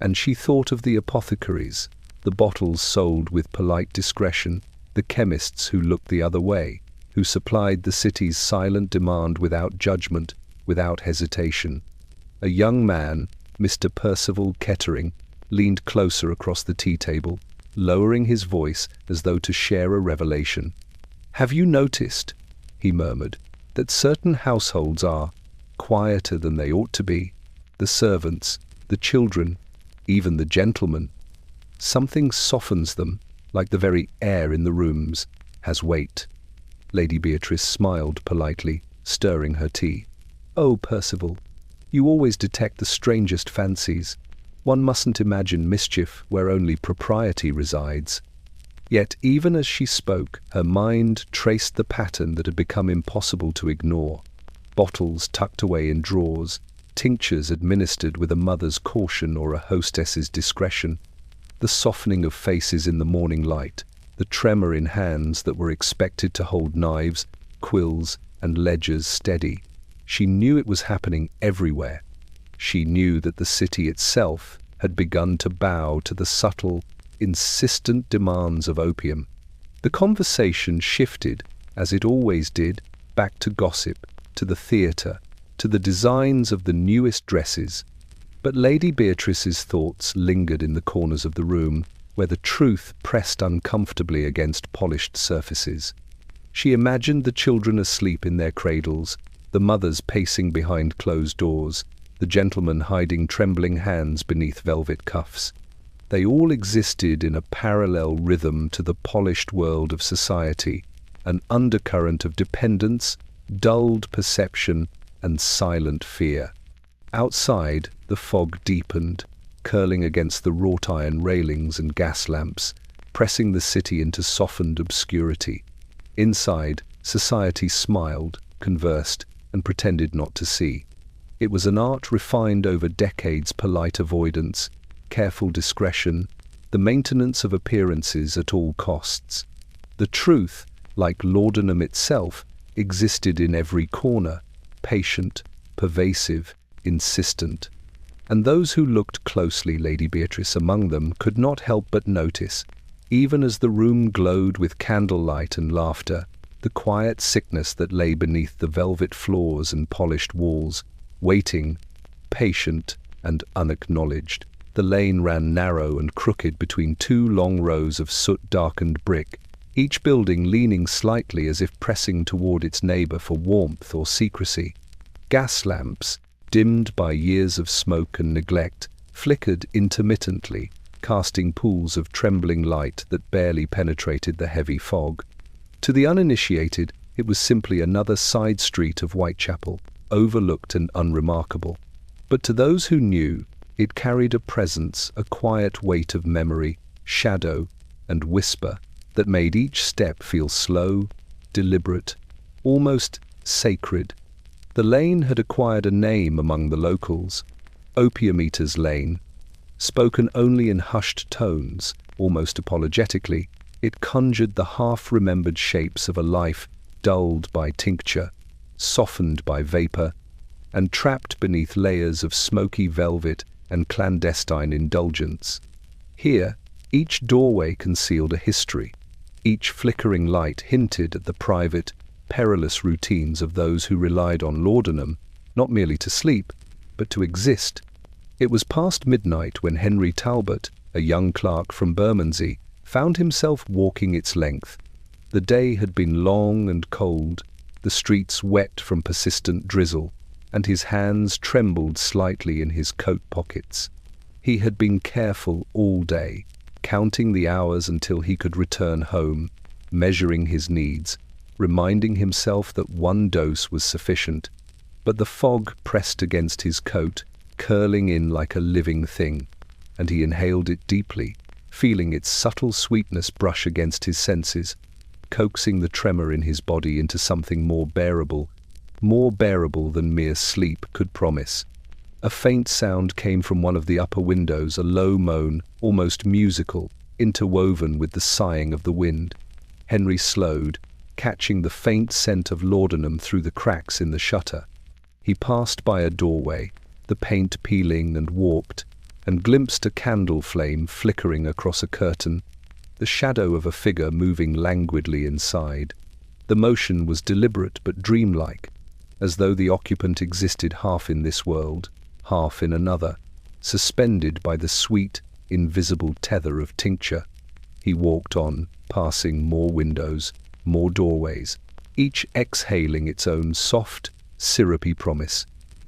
And she thought of the apothecaries, the bottles sold with polite discretion, the chemists who looked the other way, who supplied the city's silent demand without judgment, without hesitation. A young man, Mr. Percival Kettering, leaned closer across the tea table, lowering his voice as though to share a revelation. "Have you noticed," he murmured, "that certain households are quieter than they ought to be? The servants, the children, even the gentlemen. Something softens them, like the very air in the rooms has weight." Lady Beatrice smiled politely, stirring her tea. "Oh, Percival, you always detect the strangest fancies. One mustn't imagine mischief where only propriety resides." Yet even as she spoke, her mind traced the pattern that had become impossible to ignore. Bottles tucked away in drawers, tinctures administered with a mother's caution or a hostess's discretion, the softening of faces in the morning light, the tremor in hands that were expected to hold knives, quills, and ledgers steady. She knew it was happening everywhere. She knew that the city itself had begun to bow to the subtle, insistent demands of opium. The conversation shifted, as it always did, back to gossip, to the theatre, to the designs of the newest dresses. But Lady Beatrice's thoughts lingered in the corners of the room, where the truth pressed uncomfortably against polished surfaces. She imagined the children asleep in their cradles, the mothers pacing behind closed doors, the gentlemen hiding trembling hands beneath velvet cuffs. They all existed in a parallel rhythm to the polished world of society, an undercurrent of dependence, dulled perception, and silent fear. Outside, the fog deepened, curling against the wrought-iron railings and gas lamps, pressing the city into softened obscurity. Inside, society smiled, conversed, and pretended not to see. It was an art refined over decades: polite avoidance, careful discretion, the maintenance of appearances at all costs. The truth, like laudanum itself, existed in every corner, patient, pervasive, insistent. And those who looked closely, Lady Beatrice among them, could not help but notice, even as the room glowed with candlelight and laughter, the quiet sickness that lay beneath the velvet floors and polished walls, waiting, patient and unacknowledged. The lane ran narrow and crooked between two long rows of soot-darkened brick, each building leaning slightly as if pressing toward its neighbor for warmth or secrecy. Gas lamps, dimmed by years of smoke and neglect, flickered intermittently, casting pools of trembling light that barely penetrated the heavy fog. To the uninitiated, it was simply another side street of Whitechapel, overlooked and unremarkable. But to those who knew, it carried a presence, a quiet weight of memory, shadow, and whisper that made each step feel slow, deliberate, almost sacred. The lane had acquired a name among the locals, Opium Eater's Lane. Spoken only in hushed tones, almost apologetically, it conjured the half-remembered shapes of a life dulled by tincture, softened by vapor, and trapped beneath layers of smoky velvet and clandestine indulgence. Here, each doorway concealed a history. Each flickering light hinted at the private, perilous routines of those who relied on laudanum, not merely to sleep, but to exist. It was past midnight when Henry Talbot, a young clerk from Bermondsey, found himself walking its length. The day had been long and cold, the streets wet from persistent drizzle, and his hands trembled slightly in his coat pockets. He had been careful all day, counting the hours until he could return home, measuring his needs, reminding himself that one dose was sufficient. But the fog pressed against his coat, curling in like a living thing, and he inhaled it deeply, feeling its subtle sweetness brush against his senses, coaxing the tremor in his body into something more bearable than mere sleep could promise. A faint sound came from one of the upper windows, a low moan, almost musical, interwoven with the sighing of the wind. Henry slowed, catching the faint scent of laudanum through the cracks in the shutter. He passed by a doorway, the paint peeling and warped, and glimpsed a candle flame flickering across a curtain, the shadow of a figure moving languidly inside. The motion was deliberate but dreamlike, as though the occupant existed half in this world, half in another, suspended by the sweet, invisible tether of tincture. He walked on, passing more windows, more doorways, each exhaling its own soft, syrupy promise.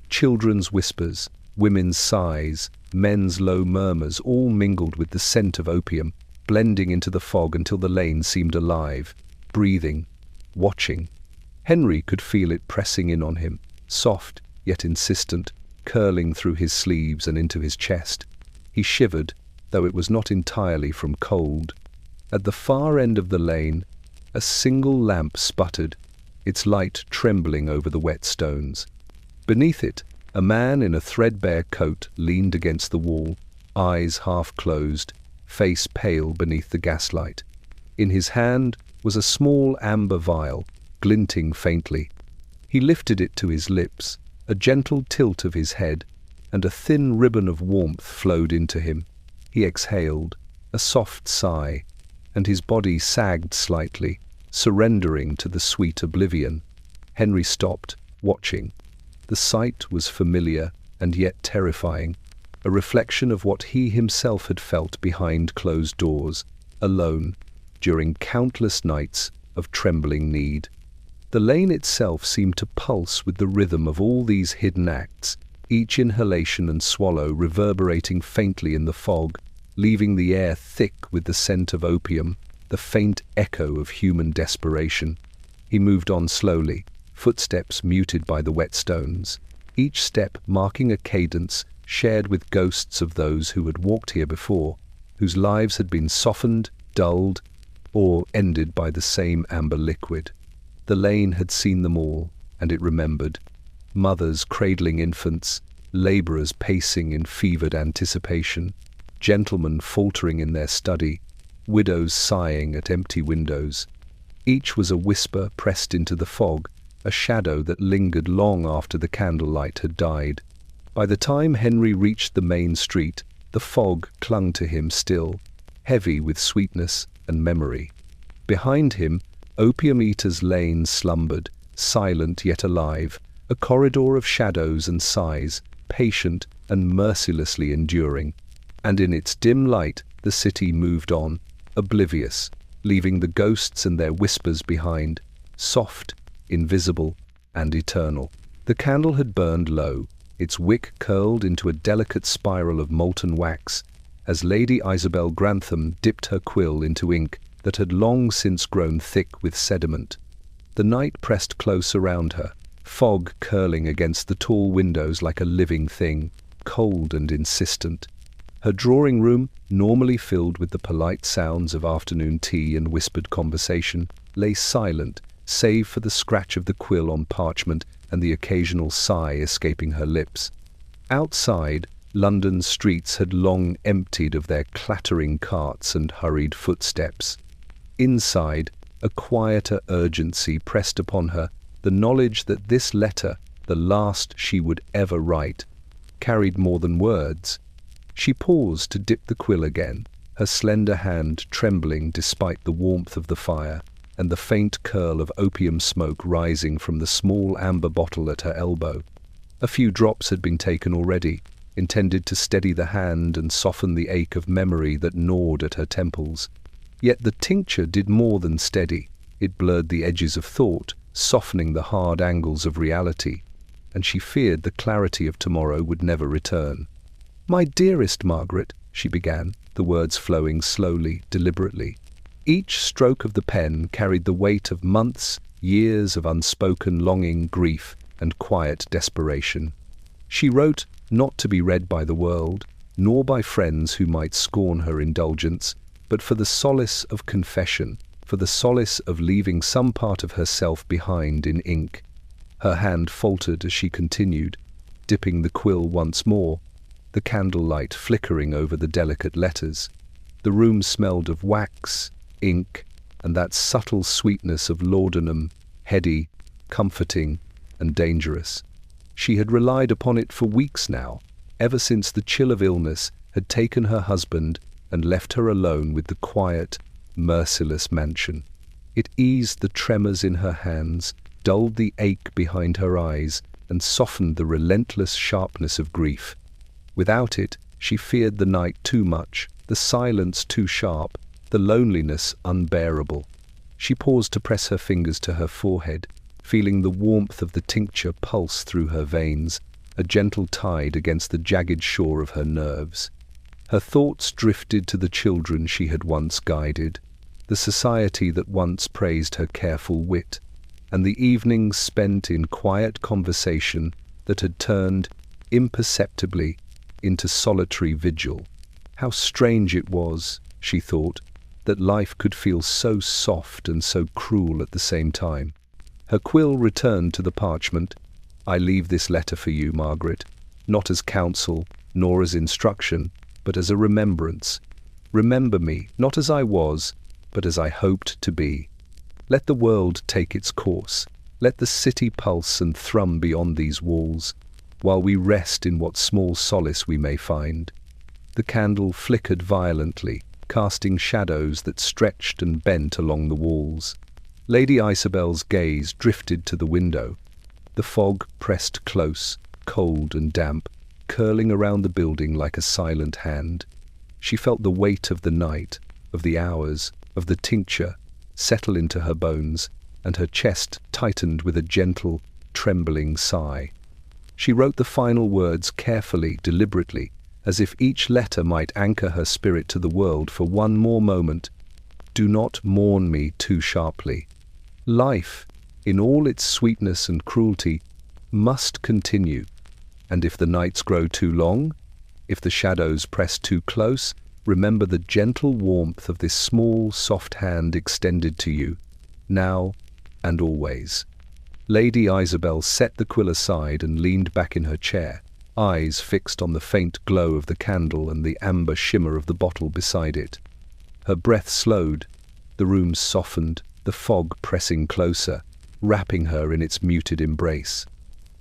Children's whispers, women's sighs, men's low murmurs, all mingled with the scent of opium, blending into the fog until the lane seemed alive, breathing, watching. Henry could feel it pressing in on him, soft yet insistent, curling through his sleeves and into his chest. He shivered, though it was not entirely from cold. At the far end of the lane, a single lamp sputtered, its light trembling over the wet stones. Beneath it, a man in a threadbare coat leaned against the wall, eyes half closed, face pale beneath the gaslight. In his hand was a small amber vial, glinting faintly. He lifted it to his lips, a gentle tilt of his head, and a thin ribbon of warmth flowed into him. He exhaled, a soft sigh, and his body sagged slightly, surrendering to the sweet oblivion. Henry stopped, watching. The sight was familiar and yet terrifying, a reflection of what he himself had felt behind closed doors, alone, during countless nights of trembling need. The lane itself seemed to pulse with the rhythm of all these hidden acts, each inhalation and swallow reverberating faintly in the fog, leaving the air thick with the scent of opium, the faint echo of human desperation. He moved on slowly, footsteps muted by the wet stones, each step marking a cadence shared with ghosts of those who had walked here before, whose lives had been softened, dulled, or ended by the same amber liquid. The lane had seen them all, and it remembered. Mothers cradling infants, labourers pacing in fevered anticipation, gentlemen faltering in their study, widows sighing at empty windows. Each was a whisper pressed into the fog, a shadow that lingered long after the candlelight had died. By the time Henry reached the main street, the fog clung to him still, heavy with sweetness and memory. Behind him, Opium Eater's Lane slumbered, silent yet alive, a corridor of shadows and sighs, patient and mercilessly enduring. And in its dim light, the city moved on, oblivious, leaving the ghosts and their whispers behind, soft, invisible, and eternal. The candle had burned low, its wick curled into a delicate spiral of molten wax, as Lady Isabel Grantham dipped her quill into ink that had long since grown thick with sediment. The night pressed close around her, fog curling against the tall windows like a living thing, cold and insistent. Her drawing-room, normally filled with the polite sounds of afternoon tea and whispered conversation, lay silent, save for the scratch of the quill on parchment and the occasional sigh escaping her lips. Outside, London's streets had long emptied of their clattering carts and hurried footsteps. Inside, a quieter urgency pressed upon her, the knowledge that this letter, the last she would ever write, carried more than words. She paused to dip the quill again, her slender hand trembling despite the warmth of the fire and the faint curl of opium smoke rising from the small amber bottle at her elbow. A few drops had been taken already, intended to steady the hand and soften the ache of memory that gnawed at her temples. Yet the tincture did more than steady. It blurred the edges of thought, softening the hard angles of reality, and she feared the clarity of tomorrow would never return. "My dearest Margaret," she began, the words flowing slowly, deliberately. Each stroke of the pen carried the weight of months, years of unspoken longing, grief, and quiet desperation. She wrote not to be read by the world, nor by friends who might scorn her indulgence, but for the solace of confession, for the solace of leaving some part of herself behind in ink. Her hand faltered as she continued, dipping the quill once more, the candlelight flickering over the delicate letters. The room smelled of wax, ink, and that subtle sweetness of laudanum, heady, comforting, and dangerous. She had relied upon it for weeks now, ever since the chill of illness had taken her husband and left her alone with the quiet, merciless mansion. It eased the tremors in her hands, dulled the ache behind her eyes, and softened the relentless sharpness of grief. Without it, she feared the night too much, the silence too sharp, the loneliness unbearable. She paused to press her fingers to her forehead, feeling the warmth of the tincture pulse through her veins, a gentle tide against the jagged shore of her nerves. Her thoughts drifted to the children she had once guided, the society that once praised her careful wit, and the evenings spent in quiet conversation that had turned, imperceptibly, into solitary vigil. How strange it was, she thought, that life could feel so soft and so cruel at the same time. Her quill returned to the parchment. "I leave this letter for you, Margaret, not as counsel, nor as instruction, but as a remembrance. Remember me, not as I was, but as I hoped to be. Let the world take its course. Let the city pulse and thrum beyond these walls, while we rest in what small solace we may find." The candle flickered violently, casting shadows that stretched and bent along the walls. Lady Isabel's gaze drifted to the window. The fog pressed close, cold and damp, curling around the building like a silent hand. She felt the weight of the night, of the hours, of the tincture, settle into her bones, and her chest tightened with a gentle, trembling sigh. She wrote the final words carefully, deliberately, as if each letter might anchor her spirit to the world for one more moment. Do not mourn me too sharply. Life, in all its sweetness and cruelty, must continue. And if the nights grow too long, if the shadows press too close, remember the gentle warmth of this small, soft hand extended to you, now and always. Lady Isabel set the quill aside and leaned back in her chair, eyes fixed on the faint glow of the candle and the amber shimmer of the bottle beside it. Her breath slowed, the room softened, the fog pressing closer, wrapping her in its muted embrace.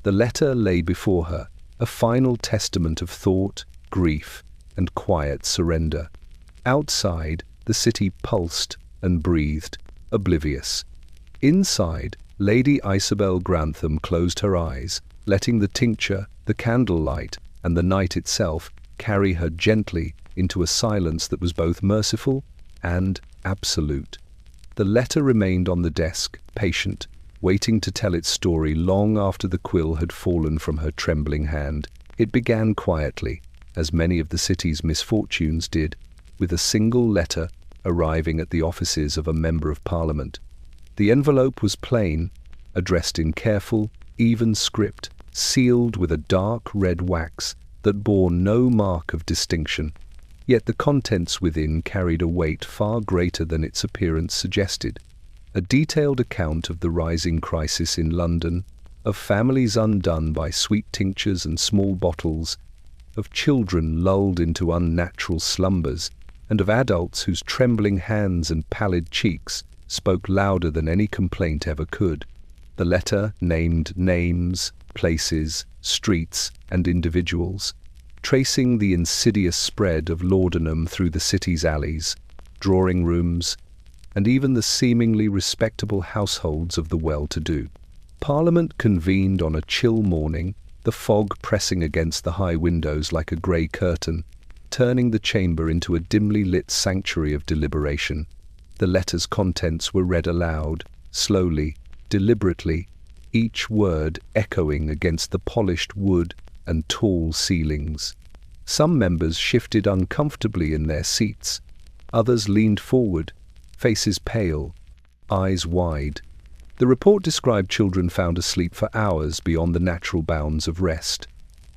The letter lay before her, a final testament of thought, grief, and quiet surrender. Outside, the city pulsed and breathed, oblivious. Inside, Lady Isabel Grantham closed her eyes, letting the tincture, the candlelight, and the night itself carry her gently into a silence that was both merciful and absolute. The letter remained on the desk, patient, waiting to tell its story long after the quill had fallen from her trembling hand. It began quietly, as many of the city's misfortunes did, with a single letter arriving at the offices of a member of Parliament. The envelope was plain, addressed in careful, even script, sealed with a dark red wax that bore no mark of distinction. Yet the contents within carried a weight far greater than its appearance suggested. A detailed account of the rising crisis in London, of families undone by sweet tinctures and small bottles, of children lulled into unnatural slumbers, and of adults whose trembling hands and pallid cheeks spoke louder than any complaint ever could. The letter named names, places, streets, and individuals, tracing the insidious spread of laudanum through the city's alleys, drawing rooms, and even the seemingly respectable households of the well-to-do. Parliament convened on a chill morning, the fog pressing against the high windows like a grey curtain, turning the chamber into a dimly lit sanctuary of deliberation. The letter's contents were read aloud, slowly, deliberately, each word echoing against the polished wood and tall ceilings. Some members shifted uncomfortably in their seats. Others leaned forward, faces pale, eyes wide. The report described children found asleep for hours beyond the natural bounds of rest,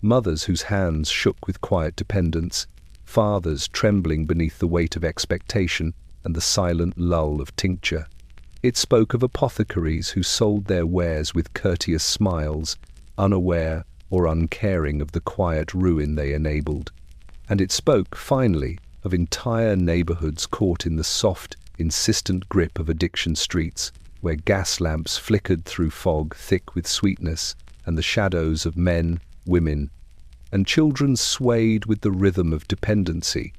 mothers whose hands shook with quiet dependence, fathers trembling beneath the weight of expectation and the silent lull of tincture. It spoke of apothecaries who sold their wares with courteous smiles, unaware or uncaring of the quiet ruin they enabled. And it spoke, finally, of entire neighborhoods caught in the soft, insistent grip of addiction streets, where gas lamps flickered through fog thick with sweetness, and the shadows of men, women, and children swayed with the rhythm of dependency.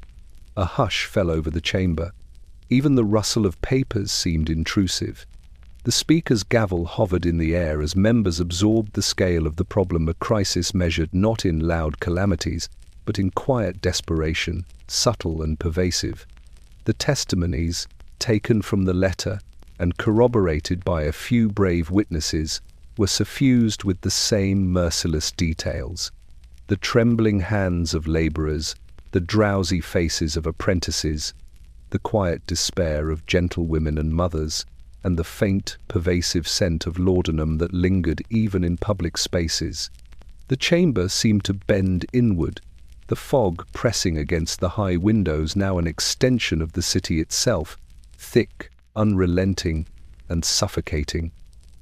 A hush fell over the chamber. Even the rustle of papers seemed intrusive. The speaker's gavel hovered in the air as members absorbed the scale of the problem, a crisis measured not in loud calamities, but in quiet desperation, subtle and pervasive. The testimonies, taken from the letter and corroborated by a few brave witnesses, were suffused with the same merciless details. The trembling hands of labourers, the drowsy faces of apprentices, the quiet despair of gentlewomen and mothers, and the faint, pervasive scent of laudanum that lingered even in public spaces. The chamber seemed to bend inward, the fog pressing against the high windows, now an extension of the city itself, thick, unrelenting, and suffocating.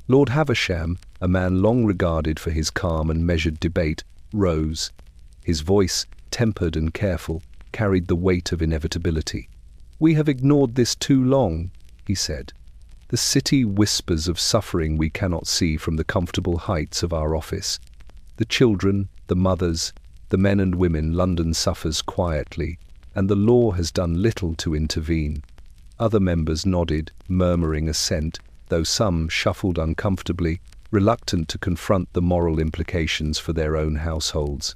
Lord Havisham, a man long regarded for his calm and measured debate, rose. His voice, tempered and careful, carried the weight of inevitability. "We have ignored this too long," he said. "The city whispers of suffering we cannot see from the comfortable heights of our office. The children, the mothers, the men and women London suffers quietly, and the law has done little to intervene." Other members nodded, murmuring assent, though some shuffled uncomfortably, reluctant to confront the moral implications for their own households.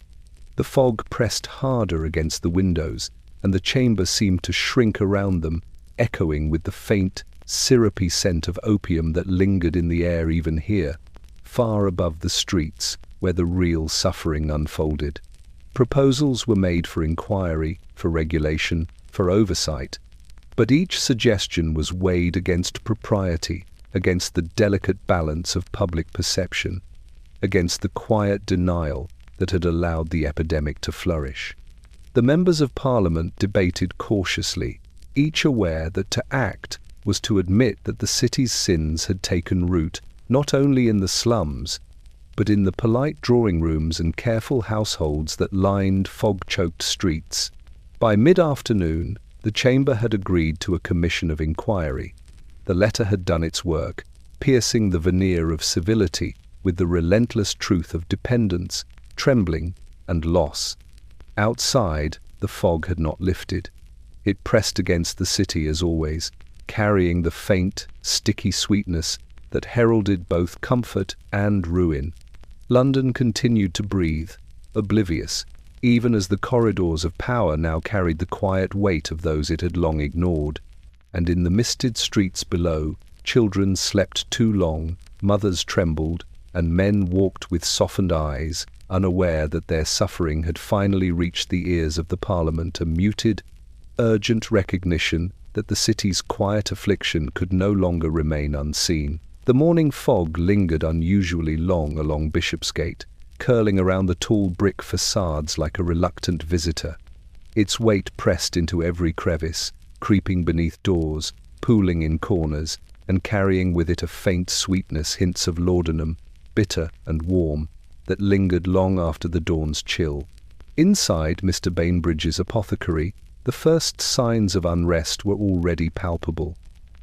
The fog pressed harder against the windows, and the chamber seemed to shrink around them, echoing with the faint, syrupy scent of opium that lingered in the air even here, far above the streets where the real suffering unfolded. Proposals were made for inquiry, for regulation, for oversight, but each suggestion was weighed against propriety, against the delicate balance of public perception, against the quiet denial that had allowed the epidemic to flourish. The members of Parliament debated cautiously, each aware that to act was to admit that the city's sins had taken root not only in the slums, but in the polite drawing rooms and careful households that lined fog-choked streets. By mid-afternoon, the chamber had agreed to a commission of inquiry. The letter had done its work, piercing the veneer of civility with the relentless truth of dependence, trembling, and loss. Outside, the fog had not lifted. It pressed against the city as always, carrying the faint, sticky sweetness that heralded both comfort and ruin. London continued to breathe, oblivious, even as the corridors of power now carried the quiet weight of those it had long ignored. And in the misted streets below, children slept too long, mothers trembled, and men walked with softened eyes, unaware that their suffering had finally reached the ears of the Parliament, a muted, urgent recognition that the city's quiet affliction could no longer remain unseen. The morning fog lingered unusually long along Bishopsgate, curling around the tall brick facades like a reluctant visitor. Its weight pressed into every crevice, creeping beneath doors, pooling in corners, and carrying with it a faint sweetness, hints of laudanum, bitter and warm, that lingered long after the dawn's chill. Inside Mr. Bainbridge's apothecary, the first signs of unrest were already palpable.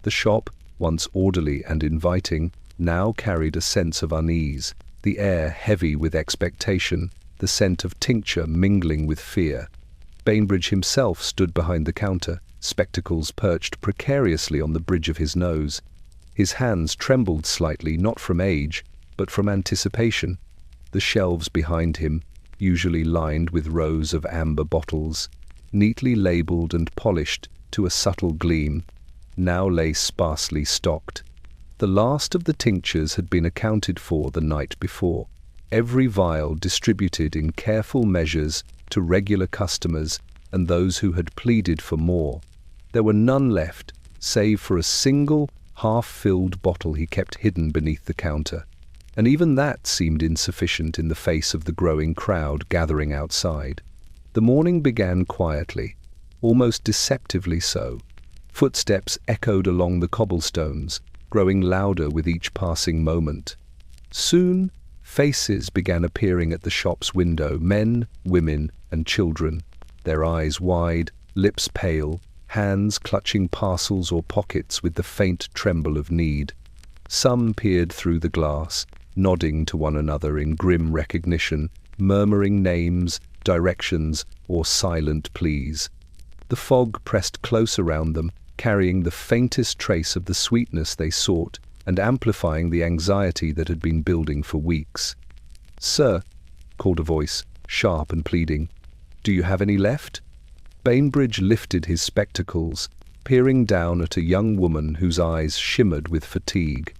The shop, once orderly and inviting, now carried a sense of unease, the air heavy with expectation, the scent of tincture mingling with fear. Bainbridge himself stood behind the counter, spectacles perched precariously on the bridge of his nose. His hands trembled slightly, not from age, but from anticipation. The shelves behind him, usually lined with rows of amber bottles, neatly labelled and polished to a subtle gleam, now lay sparsely stocked. The last of the tinctures had been accounted for the night before, every vial distributed in careful measures to regular customers and those who had pleaded for more. There were none left, save for a single, half-filled bottle he kept hidden beneath the counter, and even that seemed insufficient in the face of the growing crowd gathering outside. The morning began quietly, almost deceptively so. Footsteps echoed along the cobblestones, growing louder with each passing moment. Soon, faces began appearing at the shop's window, men, women, and children, their eyes wide, lips pale, hands clutching parcels or pockets with the faint tremble of need. Some peered through the glass, nodding to one another in grim recognition, murmuring names, directions, or silent pleas. The fog pressed close around them, carrying the faintest trace of the sweetness they sought and amplifying the anxiety that had been building for weeks. "Sir," called a voice, sharp and pleading, "do you have any left?" Bainbridge lifted his spectacles, peering down at a young woman whose eyes shimmered with fatigue.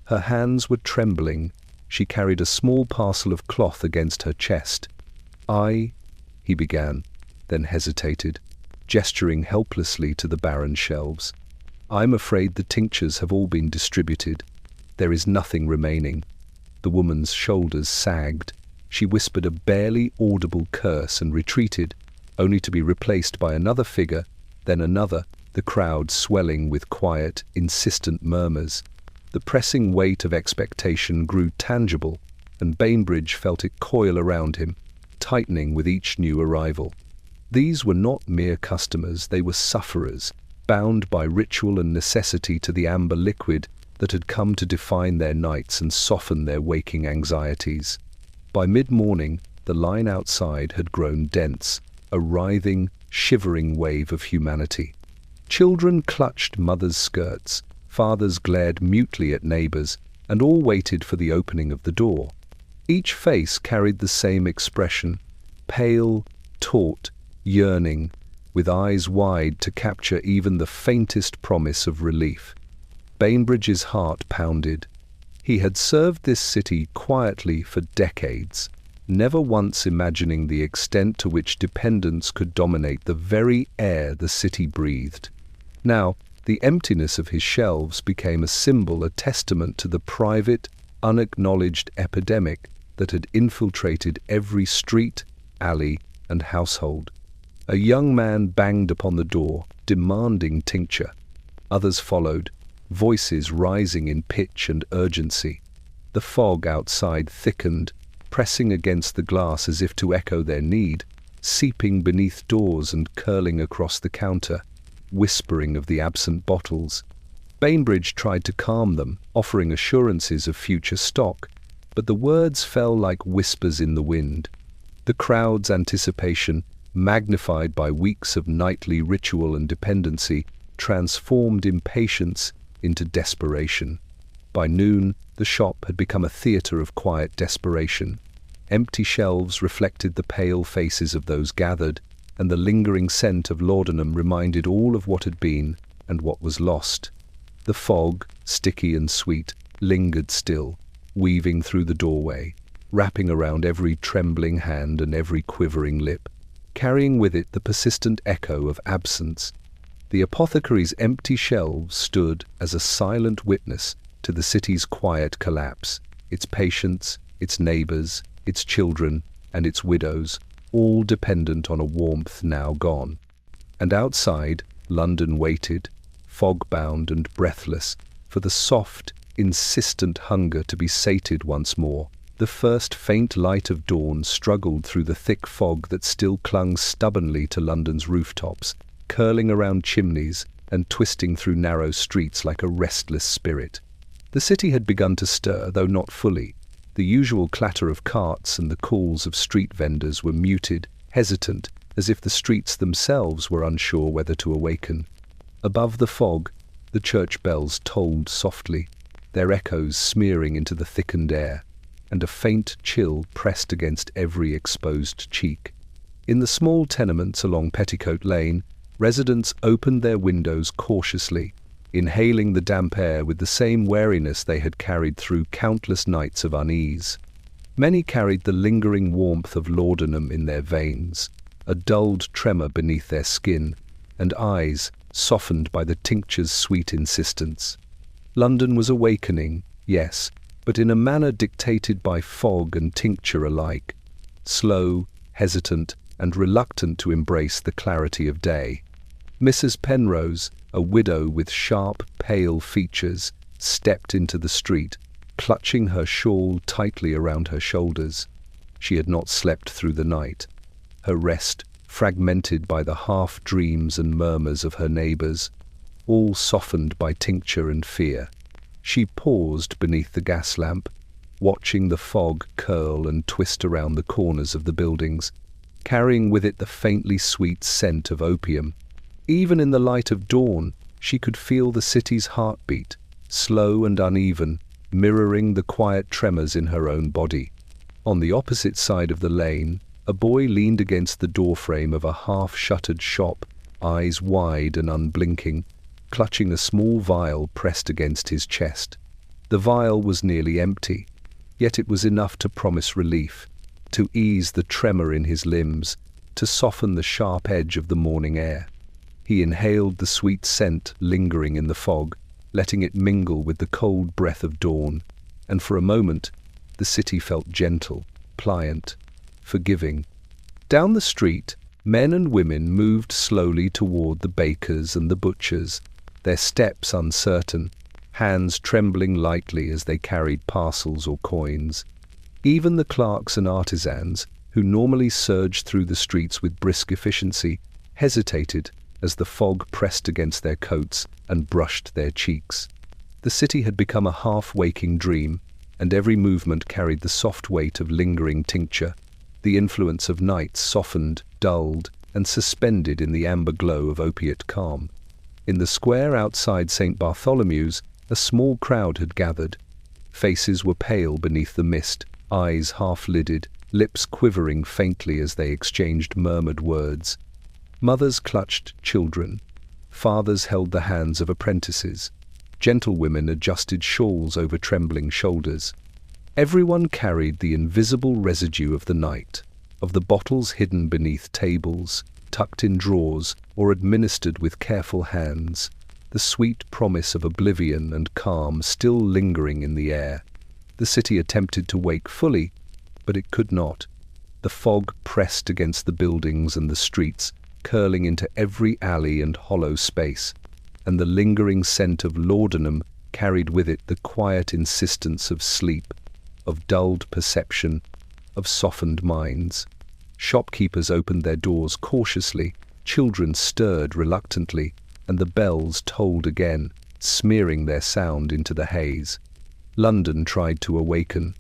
Her hands were trembling. She carried a small parcel of cloth against her chest. He began, then hesitated, gesturing helplessly to the barren shelves. "I'm afraid the tinctures have all been distributed. There is nothing remaining." The woman's shoulders sagged. She whispered a barely audible curse and retreated, only to be replaced by another figure, then another, the crowd swelling with quiet, insistent murmurs. The pressing weight of expectation grew tangible, and Bainbridge felt it coil around him, tightening with each new arrival. These were not mere customers, they were sufferers, bound by ritual and necessity to the amber liquid that had come to define their nights and soften their waking anxieties. By mid-morning, the line outside had grown dense, a writhing, shivering wave of humanity. Children clutched mothers' skirts, Fathers glared mutely at neighbors, and all waited for the opening of the door. Each face carried the same expression, pale, taut, yearning, with eyes wide to capture even the faintest promise of relief. Bainbridge's heart pounded. He had served this city quietly for decades, never once imagining the extent to which dependence could dominate the very air the city breathed. Now, the emptiness of his shelves became a symbol, a testament to the private, unacknowledged epidemic that had infiltrated every street, alley, and household. A young man banged upon the door, demanding tincture. Others followed, voices rising in pitch and urgency. The fog outside thickened, pressing against the glass as if to echo their need, seeping beneath doors and curling across the counter, whispering of the absent bottles. Bainbridge tried to calm them, offering assurances of future stock, but the words fell like whispers in the wind. The crowd's anticipation, magnified by weeks of nightly ritual and dependency, transformed impatience into desperation. By noon, the shop had become a theater of quiet desperation. Empty shelves reflected the pale faces of those gathered, and the lingering scent of laudanum reminded all of what had been and what was lost. The fog, sticky and sweet, lingered still, weaving through the doorway, wrapping around every trembling hand and every quivering lip, carrying with it the persistent echo of absence. The apothecary's empty shelves stood as a silent witness to the city's quiet collapse, its patients, its neighbors, its children, and its widows, all dependent on a warmth now gone. And outside, London waited, fog-bound and breathless, for the soft, insistent hunger to be sated once more. The first faint light of dawn struggled through the thick fog that still clung stubbornly to London's rooftops, curling around chimneys and twisting through narrow streets like a restless spirit. The city had begun to stir, though not fully. The usual clatter of carts and the calls of street vendors were muted, hesitant, as if the streets themselves were unsure whether to awaken. Above the fog, the church bells tolled softly, their echoes smearing into the thickened air, and a faint chill pressed against every exposed cheek. In the small tenements along Petticoat Lane, residents opened their windows cautiously, inhaling the damp air with the same wariness they had carried through countless nights of unease. Many carried the lingering warmth of laudanum in their veins, a dulled tremor beneath their skin, and eyes softened by the tincture's sweet insistence. London was awakening, yes, but in a manner dictated by fog and tincture alike, slow, hesitant, and reluctant to embrace the clarity of day. Mrs. Penrose, a widow with sharp, pale features, stepped into the street, clutching her shawl tightly around her shoulders. She had not slept through the night, her rest fragmented by the half-dreams and murmurs of her neighbors, all softened by tincture and fear. She paused beneath the gas lamp, watching the fog curl and twist around the corners of the buildings, carrying with it the faintly sweet scent of opium. Even in the light of dawn, she could feel the city's heartbeat, slow and uneven, mirroring the quiet tremors in her own body. On the opposite side of the lane, a boy leaned against the doorframe of a half-shuttered shop, eyes wide and unblinking, clutching a small vial pressed against his chest. The vial was nearly empty, yet it was enough to promise relief, to ease the tremor in his limbs, to soften the sharp edge of the morning air. He inhaled the sweet scent lingering in the fog, letting it mingle with the cold breath of dawn, and for a moment the city felt gentle, pliant, forgiving. Down the street, men and women moved slowly toward the bakers and the butchers, their steps uncertain, hands trembling lightly as they carried parcels or coins. Even the clerks and artisans, who normally surged through the streets with brisk efficiency, hesitated as the fog pressed against their coats and brushed their cheeks. The city had become a half-waking dream, and every movement carried the soft weight of lingering tincture. The influence of night softened, dulled, and suspended in the amber glow of opiate calm. In the square outside St. Bartholomew's, a small crowd had gathered. Faces were pale beneath the mist, eyes half-lidded, lips quivering faintly as they exchanged murmured words. Mothers clutched children. Fathers held the hands of apprentices. Gentlewomen adjusted shawls over trembling shoulders. Everyone carried the invisible residue of the night, of the bottles hidden beneath tables, tucked in drawers, or administered with careful hands, the sweet promise of oblivion and calm still lingering in the air. The city attempted to wake fully, but it could not. The fog pressed against the buildings and the streets, curling into every alley and hollow space, and the lingering scent of laudanum carried with it the quiet insistence of sleep, of dulled perception, of softened minds. Shopkeepers opened their doors cautiously, children stirred reluctantly, and the bells tolled again, smearing their sound into the haze. London tried to awaken.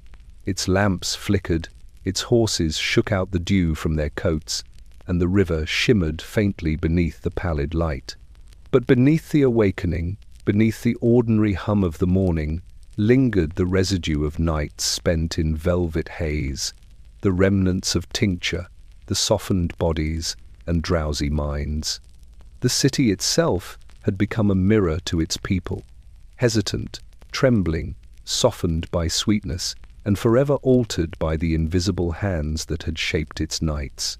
Its lamps flickered, its horses shook out the dew from their coats, and the river shimmered faintly beneath the pallid light. But beneath the awakening, beneath the ordinary hum of the morning, lingered the residue of nights spent in velvet haze, the remnants of tincture, the softened bodies and drowsy minds. The city itself had become a mirror to its people, hesitant, trembling, softened by sweetness, and forever altered by the invisible hands that had shaped its nights.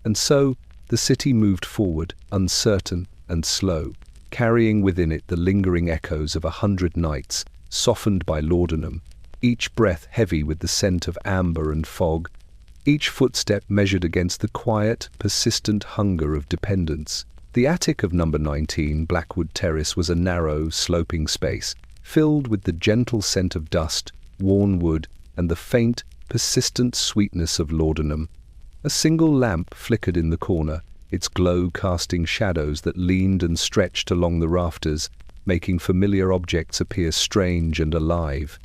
And so the city moved forward, uncertain and slow, carrying within it the lingering echoes of 100 nights, softened by laudanum, each breath heavy with the scent of amber and fog, each footstep measured against the quiet, persistent hunger of dependence. The attic of number 19 Blackwood Terrace was a narrow, sloping space, filled with the gentle scent of dust, worn wood, and the faint, persistent sweetness of laudanum. A single lamp flickered in the corner, its glow casting shadows that leaned and stretched along the rafters, making familiar objects appear strange and alive.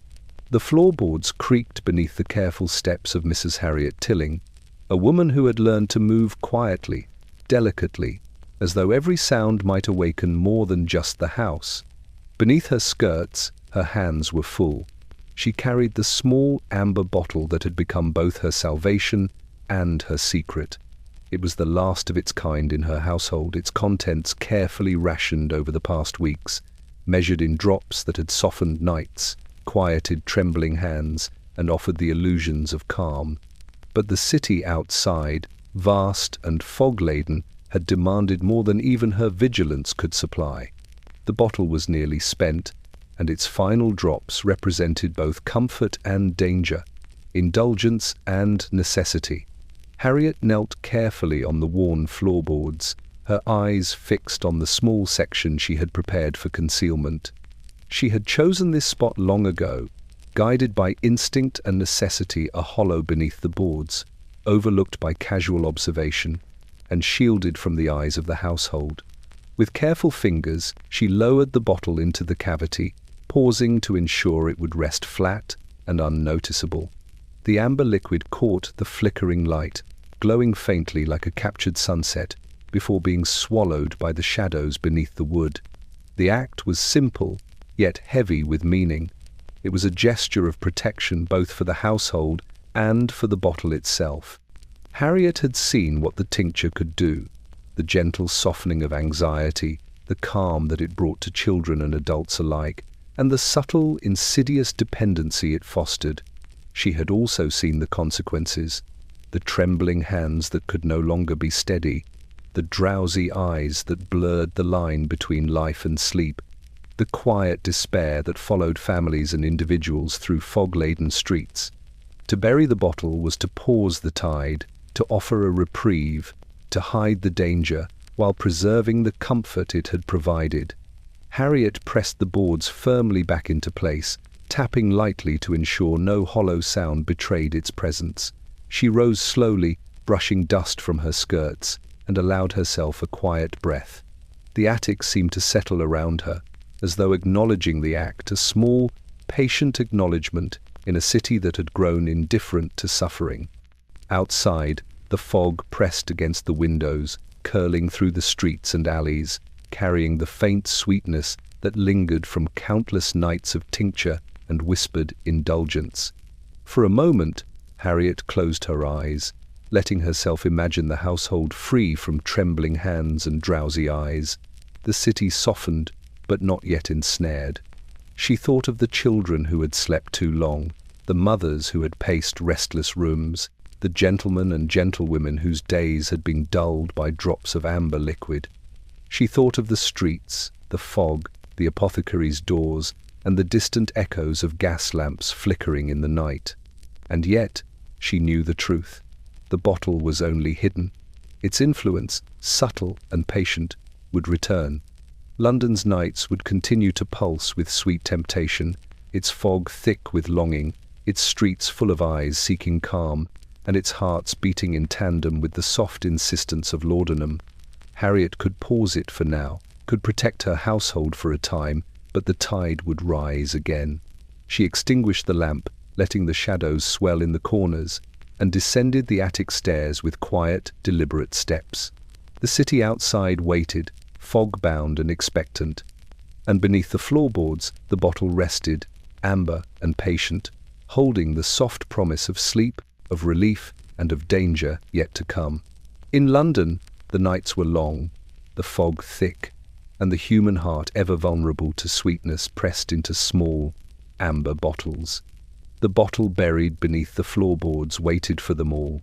The floorboards creaked beneath the careful steps of Mrs. Harriet Tilling, a woman who had learned to move quietly, delicately, as though every sound might awaken more than just the house. Beneath her skirts, her hands were full. She carried the small amber bottle that had become both her salvation and her secret. It was the last of its kind in her household, its contents carefully rationed over the past weeks, measured in drops that had softened nights, quieted trembling hands, and offered the illusions of calm. But the city outside, vast and fog-laden, had demanded more than even her vigilance could supply. The bottle was nearly spent, and its final drops represented both comfort and danger, indulgence and necessity. Harriet knelt carefully on the worn floorboards, her eyes fixed on the small section she had prepared for concealment. She had chosen this spot long ago, guided by instinct and necessity, a hollow beneath the boards, overlooked by casual observation, and shielded from the eyes of the household. With careful fingers, she lowered the bottle into the cavity, pausing to ensure it would rest flat and unnoticeable. The amber liquid caught the flickering light, glowing faintly like a captured sunset, before being swallowed by the shadows beneath the wood. The act was simple, yet heavy with meaning. It was a gesture of protection both for the household and for the bottle itself. Harriet had seen what the tincture could do, the gentle softening of anxiety, the calm that it brought to children and adults alike, and the subtle, insidious dependency it fostered. She had also seen the consequences, the trembling hands that could no longer be steady, the drowsy eyes that blurred the line between life and sleep, the quiet despair that followed families and individuals through fog-laden streets. To bury the bottle was to pause the tide, to offer a reprieve, to hide the danger, while preserving the comfort it had provided. Harriet pressed the boards firmly back into place, tapping lightly to ensure no hollow sound betrayed its presence. She rose slowly, brushing dust from her skirts, and allowed herself a quiet breath. The attic seemed to settle around her, as though acknowledging the act, a small, patient acknowledgement in a city that had grown indifferent to suffering. Outside, the fog pressed against the windows, curling through the streets and alleys, carrying the faint sweetness that lingered from countless nights of tincture and whispered indulgence. For a moment, Harriet closed her eyes, letting herself imagine the household free from trembling hands and drowsy eyes. The city softened, but not yet ensnared. She thought of the children who had slept too long, the mothers who had paced restless rooms, the gentlemen and gentlewomen whose days had been dulled by drops of amber liquid. She thought of the streets, the fog, the apothecaries' doors, and the distant echoes of gas lamps flickering in the night. And yet, she knew the truth. The bottle was only hidden. Its influence, subtle and patient, would return. London's nights would continue to pulse with sweet temptation, its fog thick with longing, its streets full of eyes seeking calm, and its hearts beating in tandem with the soft insistence of laudanum. Harriet could pause it for now, could protect her household for a time, but the tide would rise again. She extinguished the lamp, letting the shadows swell in the corners, and descended the attic stairs with quiet, deliberate steps. The city outside waited, fog-bound and expectant, and beneath the floorboards the bottle rested, amber and patient, holding the soft promise of sleep, of relief, and of danger yet to come. In London, the nights were long, the fog thick, and the human heart ever vulnerable to sweetness pressed into small, amber bottles. The bottle buried beneath the floorboards waited for them all,